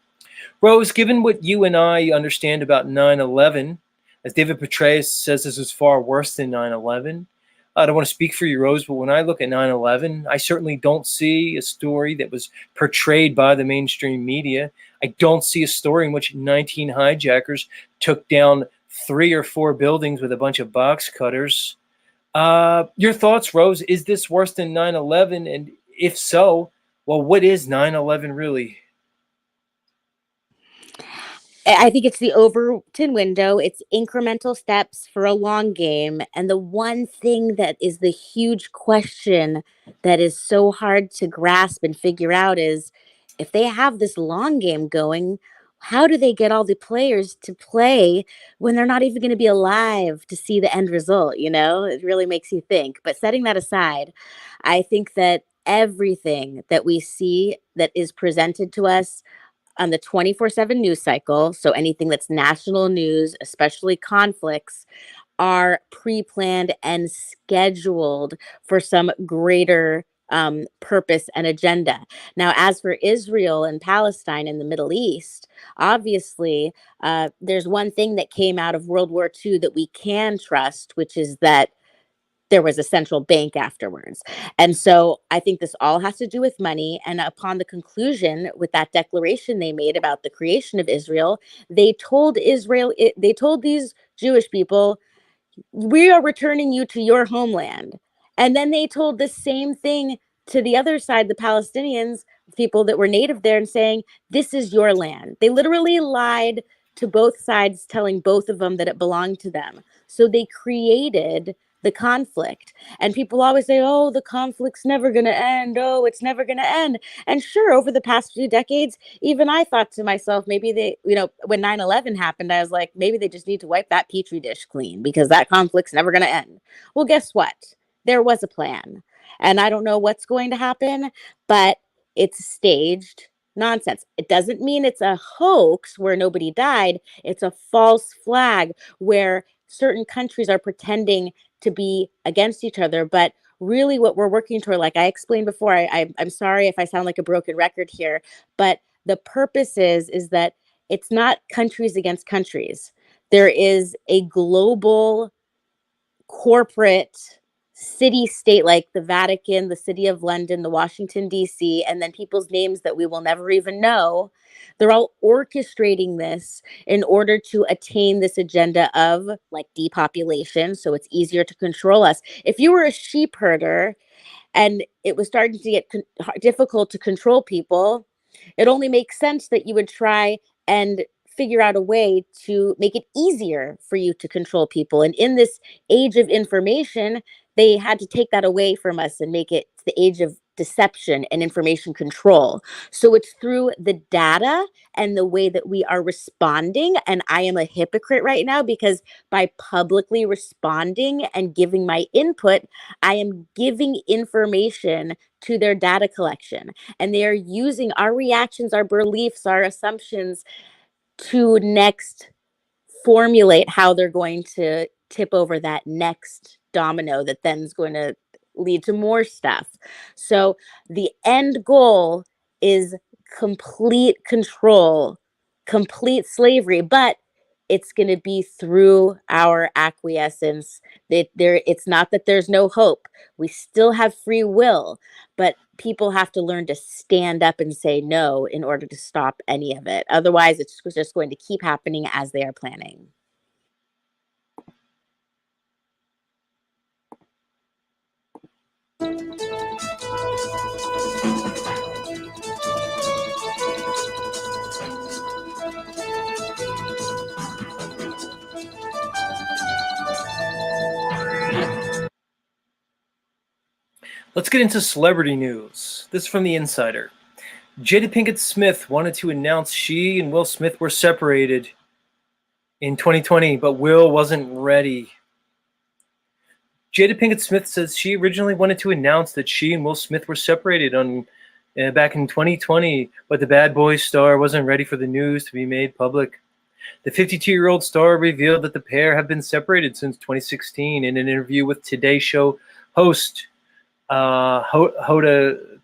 Rose, given what you and I understand about 9/11, as David Petraeus says this is far worse than 9/11, I don't want to speak for you, Rose, but when I look at 9/11, I certainly don't see a story that was portrayed by the mainstream media. I don't see a story in which 19 hijackers took down 3 or 4 buildings with a bunch of box cutters. Your thoughts, Rose? Is this worse than 9/11? And if so, well, what is 9/11 really? I think it's the Overton window. It's incremental steps for a long game. And the one thing that is the huge question that is so hard to grasp and figure out is if they have this long game going, how do they get all the players to play when they're not even going to be alive to see the end result? You know, it really makes you think. But setting that aside, I think that everything that we see that is presented to us on the 24/7 news cycle, so anything that's national news, especially conflicts, are pre-planned and scheduled for some greater purpose and agenda. Now, as for Israel and Palestine in the Middle East, obviously, there's one thing that came out of World War II that we can trust, which is that there was a central bank afterwards. And so I think this all has to do with money. And upon the conclusion with that declaration they made about the creation of Israel, they told they told these Jewish people, we are returning you to your homeland. And then they told the same thing to the other side, the Palestinians, people that were native there, and saying, this is your land. They literally lied to both sides, telling both of them that it belonged to them. So they created the conflict. And people always say, oh, the conflict's never going to end. Oh, it's never going to end. And sure, over the past few decades, even I thought to myself, maybe they, when 9/11 happened, I was like, maybe they just need to wipe that petri dish clean because that conflict's never going to end. Well, guess what? There was a plan. And I don't know what's going to happen, but it's staged nonsense. It doesn't mean it's a hoax where nobody died. It's a false flag where certain countries are pretending to be against each other. But really what we're working toward, like I explained before, I'm sorry if I sound like a broken record here, but the purpose is that it's not countries against countries. There is a global corporate city state like the Vatican, the City of London, the Washington, D.C., and then people's names that we will never even know. They're all orchestrating this in order to attain this agenda of like depopulation. So it's easier to control us. If you were a sheep herder and it was starting to get difficult to control people, it only makes sense that you would try and figure out a way to make it easier for you to control people. And in this age of information, they had to take that away from us and make it the age of deception and information control. So it's through the data and the way that we are responding. And I am a hypocrite right now because by publicly responding and giving my input, I am giving information to their data collection. And they are using our reactions, our beliefs, our assumptions to next formulate how they're going to tip over that next domino that then is going to lead to more stuff. So the end goal is complete control, complete slavery. But it's going to be through our acquiescence. That there, it's not that there's no hope. We still have free will, but people have to learn to stand up and say no in order to stop any of it. Otherwise, it's just going to keep happening as they are planning. Let's get into celebrity news. This is from The Insider. Jada Pinkett Smith wanted to announce she and Will Smith were separated in 2020, but Will wasn't ready. Jada Pinkett Smith says she originally wanted to announce that she and Will Smith were separated back in 2020, but the Bad Boys star wasn't ready for the news to be made public. The 52-year-old star revealed that the pair have been separated since 2016 in an interview with Today Show host Hoda,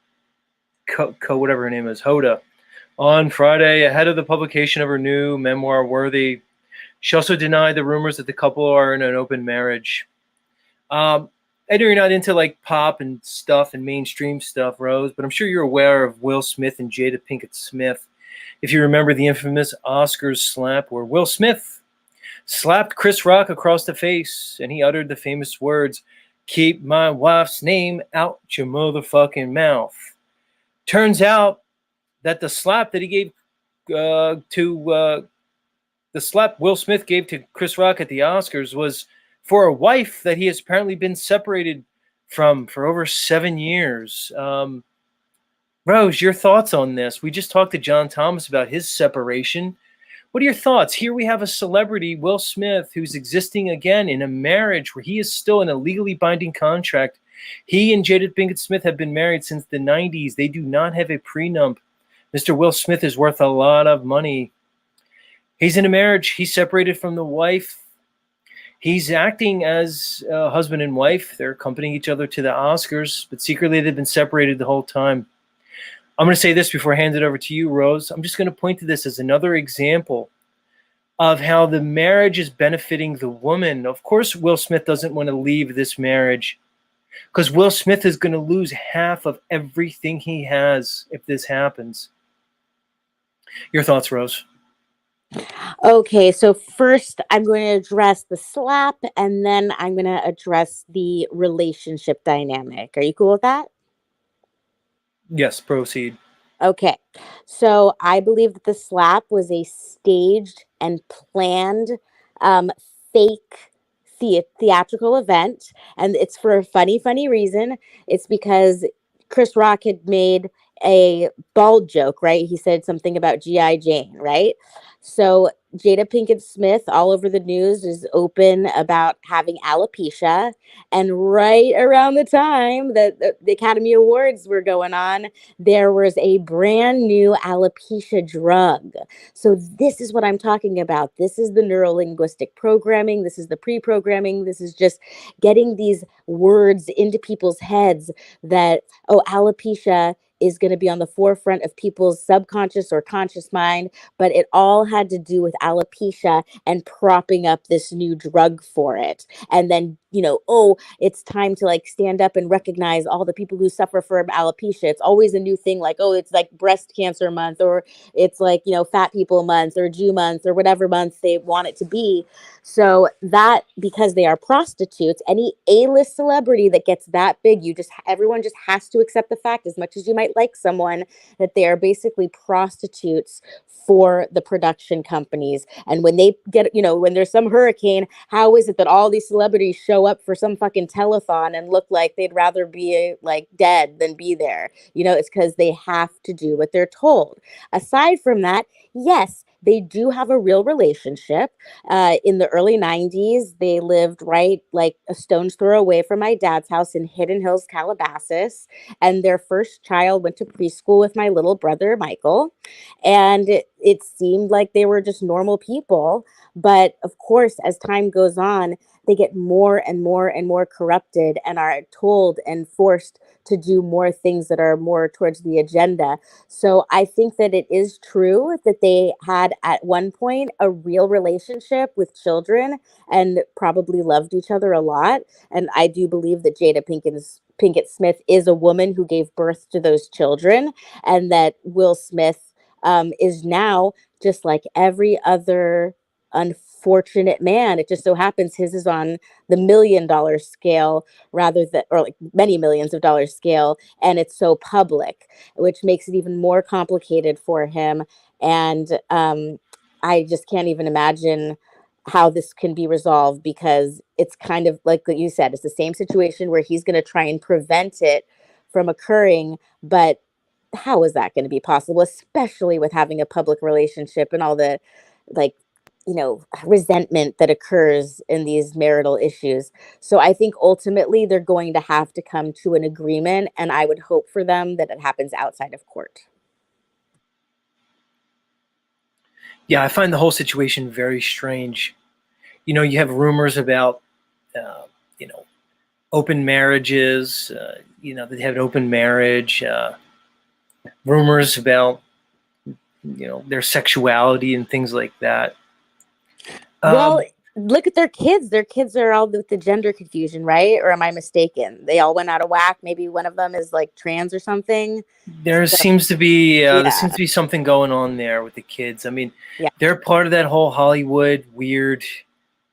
whatever her name is, Hoda, on Friday ahead of the publication of her new memoir, Worthy. She also denied the rumors that the couple are in an open marriage. I know you're not into like pop and stuff and mainstream stuff, Rose, but I'm sure you're aware of Will Smith and Jada Pinkett Smith. If you remember the infamous Oscars slap where Will Smith slapped Chris Rock across the face and he uttered the famous words, "Keep my wife's name out your motherfucking mouth." Turns out that the slap that he gave the slap Will Smith gave to Chris Rock at the Oscars was for a wife that he has apparently been separated from for over 7 years. Rose, your thoughts on this? We just talked to John Thomas about his separation. What are your thoughts? Here we have a celebrity, Will Smith, who's existing again in a marriage where he is still in a legally binding contract. He and Jada Pinkett Smith have been married since the 90s. They do not have a prenup. Mr. Will Smith is worth a lot of money. He's in a marriage. He's separated from the wife. He's acting as a husband and wife. They're accompanying each other to the Oscars, but secretly they've been separated the whole time. I'm going to say this before I hand it over to you, Rose. I'm just going to point to this as another example of how the marriage is benefiting the woman. Of course, Will Smith doesn't want to leave this marriage because Will Smith is going to lose half of everything he has if this happens. Your thoughts, Rose? Okay, so first I'm going to address the slap and then I'm going to address the relationship dynamic. Are you cool with that? Yes, proceed. Okay, so I believe that the slap was a staged and planned fake theatrical event, and it's for a funny reason. It's because Chris Rock had made a bald joke, right? He said something about G.I. Jane, right? So Jada Pinkett Smith, all over the news, is open about having alopecia. And right around the time that the Academy Awards were going on, there was a brand new alopecia drug. So this is what I'm talking about. This is the neurolinguistic programming. This is the pre-programming. This is just getting these words into people's heads that, oh, alopecia is going to be on the forefront of people's subconscious or conscious mind, but it all had to do with alopecia and propping up this new drug for it. And then, oh, it's time to like stand up and recognize all the people who suffer from alopecia. It's always a new thing, like, oh, it's like breast cancer month, or it's like, fat people month, or Jew month, or whatever month they want it to be. So that, because they are prostitutes, any A-list celebrity that gets that big, everyone just has to accept the fact, as much as you might like someone, that they are basically prostitutes for the production companies. And when they get, when there's some hurricane, how is it that all these celebrities show up for some fucking telethon and look like they'd rather be like dead than be there? It's because they have to do what they're told. Aside from that, yes, they do have a real relationship. In the early 90s, they lived right like a stone's throw away from my dad's house in Hidden Hills, Calabasas. And their first child went to preschool with my little brother, Michael. And it seemed like they were just normal people. But of course, as time goes on, they get more and more and more corrupted and are told and forced to do more things that are more towards the agenda. So I think that it is true that they had at one point a real relationship with children and probably loved each other a lot. And I do believe that Pinkett Smith is a woman who gave birth to those children, and that Will Smith is now just like every other unfortunate man. It just so happens his is on the $1 million scale rather than, or like many millions of dollars scale, and it's so public, which makes it even more complicated for him. And I just can't even imagine how this can be resolved, because it's kind of like what you said, it's the same situation where he's going to try and prevent it from occurring, but how is that going to be possible, especially with having a public relationship and all the, like, resentment that occurs in these marital issues. So I think ultimately they're going to have to come to an agreement, and I would hope for them that it happens outside of court. Yeah, I find the whole situation very strange. You have rumors about, open marriages, that they have an open marriage, rumors about, their sexuality and things like that. Well, look at their kids. Their kids are all with the gender confusion, right? Or am I mistaken? They all went out of whack. Maybe one of them is like trans or something. There So, seems to be yeah. something going on there with the kids. I mean, Yeah. they're part of that whole Hollywood weird,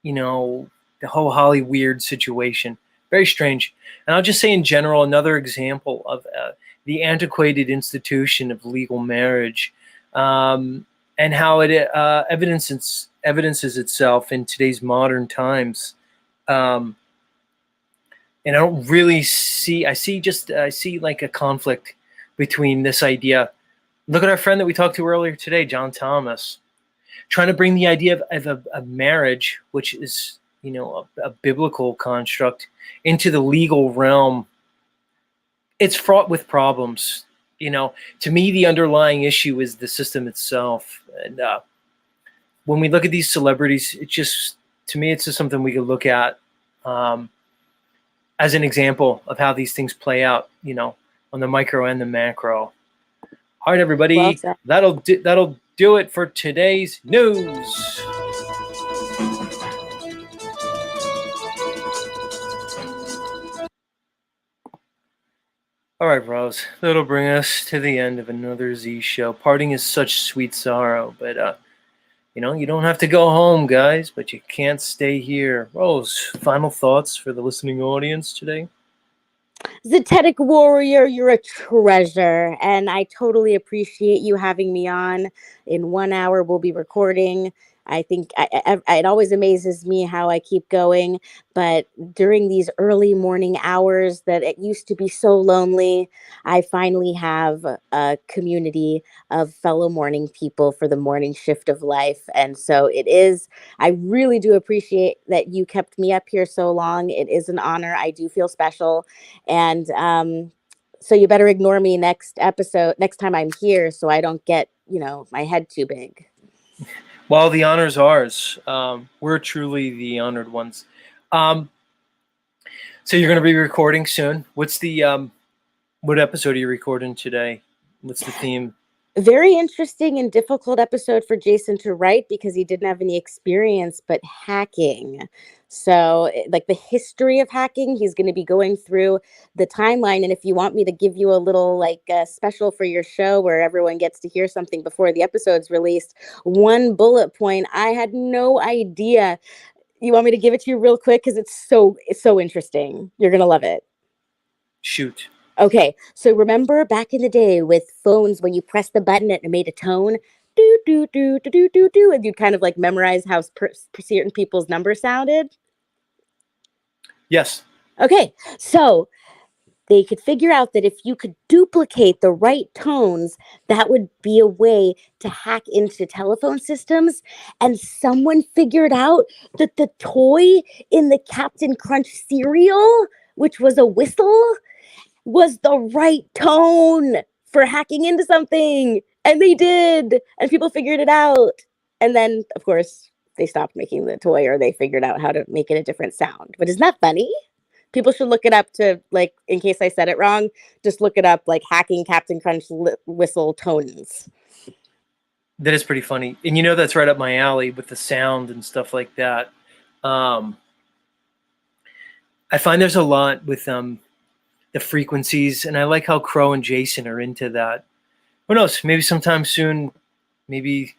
the whole Holly weird situation. Very strange. And I'll just say in general, another example of the antiquated institution of legal marriage, and how it evidences itself in today's modern times. And I don't really see. I see like a conflict between this idea. Look at our friend that we talked to earlier today, John Thomas, trying to bring the idea of a marriage, which is a biblical construct, into the legal realm. It's fraught with problems. To me, the underlying issue is the system itself. And when we look at these celebrities, to me, it's just something we could look at as an example of how these things play out, on the micro and the macro. All right, everybody, Well said. that'll do it for today's news. All right, Rose, that'll bring us to the end of another Z show. Parting is such sweet sorrow, but you don't have to go home, guys, but you can't stay here. Rose, final thoughts for the listening audience today? Zetetic Warrior, you're a treasure, and I totally appreciate you having me on. In 1 hour, we'll be recording. I think it always amazes me how I keep going, but during these early morning hours that it used to be so lonely, I finally have a community of fellow morning people for the morning shift of life. And so I really do appreciate that you kept me up here so long. It is an honor. I do feel special. And so you better ignore me next time I'm here, so I don't get, my head too big. Well, the honor's ours. We're truly the honored ones. So you're going to be recording soon. What's the what episode are you recording today? What's the theme? Very interesting and difficult episode for Jason to write because he didn't have any experience, but hacking. So, like the history of hacking, he's going to be going through the timeline. And if you want me to give you a little special for your show where everyone gets to hear something before the episode's released, one bullet point, I had no idea. You want me to give it to you real quick? Because it's so interesting. You're going to love it. Shoot. Okay, so remember back in the day with phones when you press the button and it made a tone, do do do do do do do, and you'd kind of like memorize how certain people's numbers sounded? Yes. Okay, so they could figure out that if you could duplicate the right tones, that would be a way to hack into telephone systems. And someone figured out that the toy in the Captain Crunch cereal, which was a whistle, was the right tone for hacking into something. And they did. And people figured it out. And then, of course, they stopped making the toy, or they figured out how to make it a different sound. But isn't that funny? People should look it up to, like, in case I said it wrong, just look it up, like, hacking Captain Crunch whistle tones. That is pretty funny. And you know that's right up my alley with the sound and stuff like that. I find there's a lot with the frequencies, and I like how Crow and Jason are into that. Who knows? Maybe sometime soon, maybe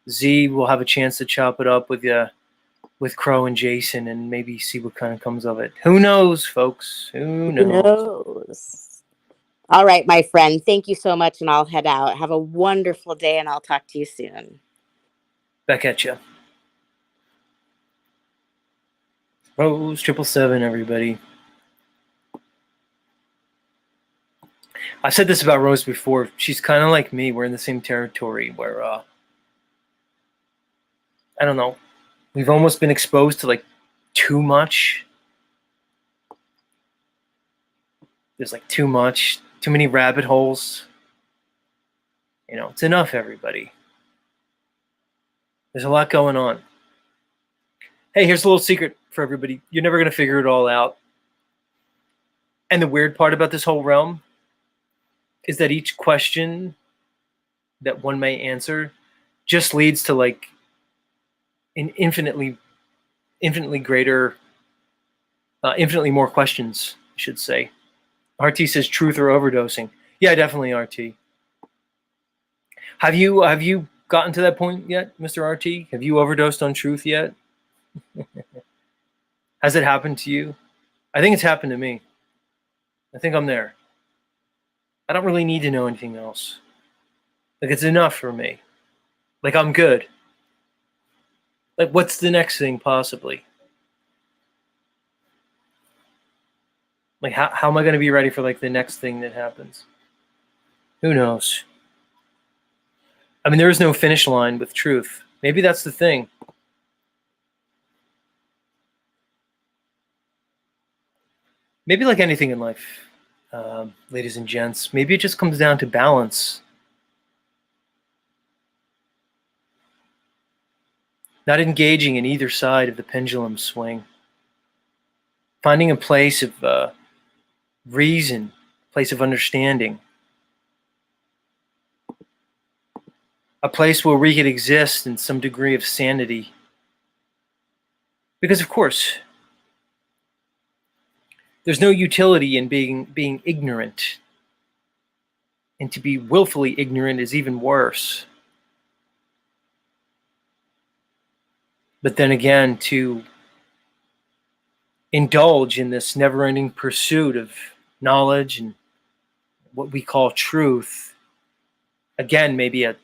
Z will have a chance to chop it up with Crow and Jason, and maybe see what kind of comes of it. Who knows, folks? Who knows? All right, my friend. Thank you so much, and I'll head out. Have a wonderful day, and I'll talk to you soon. Back at you. Rose 777, everybody. I've said this about Rose before. She's kind of like me. We're in the same territory where, I don't know, we've almost been exposed to like too much. There's like too much, too many rabbit holes. You know, it's enough, everybody. There's a lot going on. Hey, here's a little secret for everybody. You're never going to figure it all out. And the weird part about this whole realm is that each question that one may answer just leads to like an infinitely greater, infinitely more questions, I should say. RT says truth or overdosing. Yeah, definitely RT. Have you gotten to that point yet, Mr. RT? Have you overdosed on truth yet? Has it happened to you? I think it's happened to me. I think I'm there. I don't really need to know anything else. Like, it's enough for me. Like, I'm good. Like, what's the next thing possibly? Like, how am I going to be ready for like the next thing that happens? Who knows? I mean, there is no finish line with truth. Maybe that's the thing. Maybe like anything in life, ladies and gents, maybe it just comes down to balance. Not engaging in either side of the pendulum swing. Finding a place of reason, place of understanding. A place where we could exist in some degree of sanity. Because of course, there's no utility in being ignorant. And to be willfully ignorant is even worse. But then again, to indulge in this never-ending pursuit of knowledge and what we call truth, again, maybe a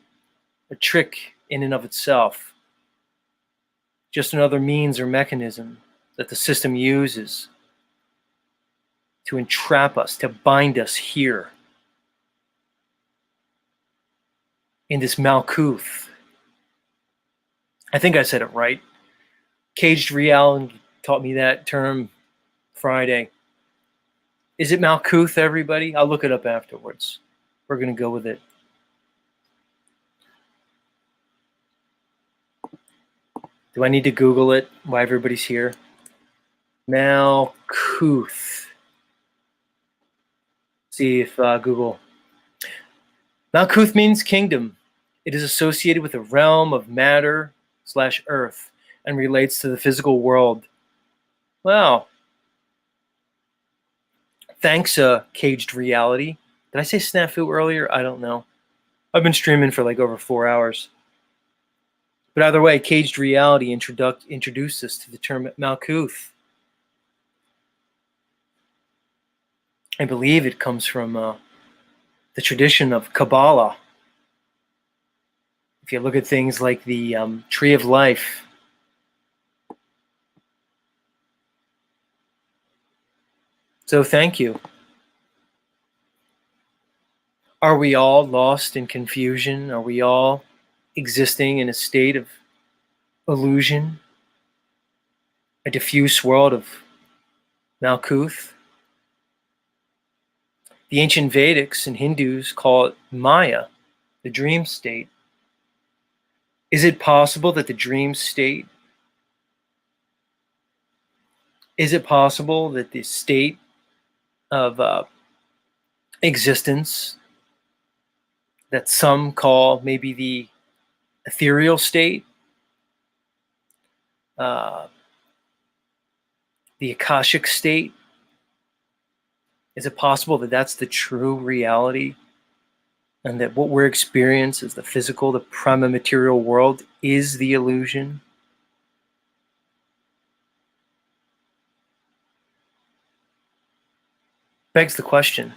trick in and of itself. Just another means or mechanism that the system uses to entrap us, to bind us here in this Malkuth. I think I said it right. Caged reality taught me that term Friday. Is it Malkuth, everybody? I'll look it up afterwards. We're going to go with it. Do I need to Google it while everybody's here? Malkuth. See if Google. Malkuth means kingdom. It is associated with the realm of matter/earth and relates to the physical world. Wow. Thanks, Caged Reality. Did I say snafu earlier? I don't know. I've been streaming for like over 4 hours. But either way, Caged Reality introduced us to the term Malkuth. I believe it comes from the tradition of Kabbalah. If you look at things like the Tree of Life, so thank you. Are we all lost in confusion? Are we all existing in a state of illusion? A diffuse world of Malkuth? The ancient Vedics and Hindus call it Maya, the dream state. Is it possible that the dream state Is it possible that the state of existence that some call maybe the ethereal state, uh, the Akashic state, is it possible that that's the true reality, and that what we're experiencing as the physical, the prima material world is the illusion? Begs the question.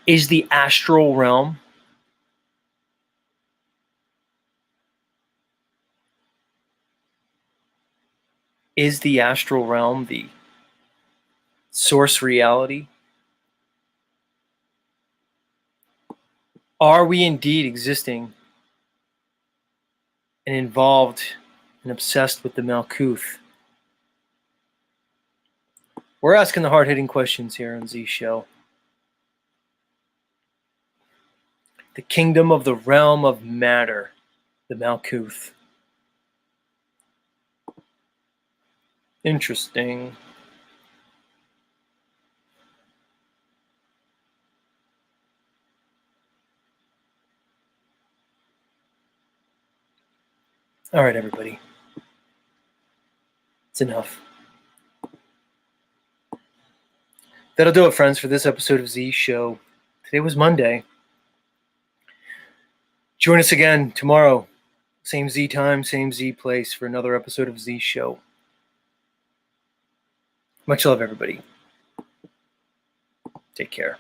Is the astral realm the source reality? Are we indeed existing and involved and obsessed with the Malkuth? We're asking the hard-hitting questions here on Z Show. The kingdom of the realm of matter, the Malkuth. Interesting. All right, everybody. It's enough. That'll do it, friends, for this episode of Z Show. Today was Monday. Join us again tomorrow. Same Z time, same Z place for another episode of Z Show. Much love, everybody. Take care.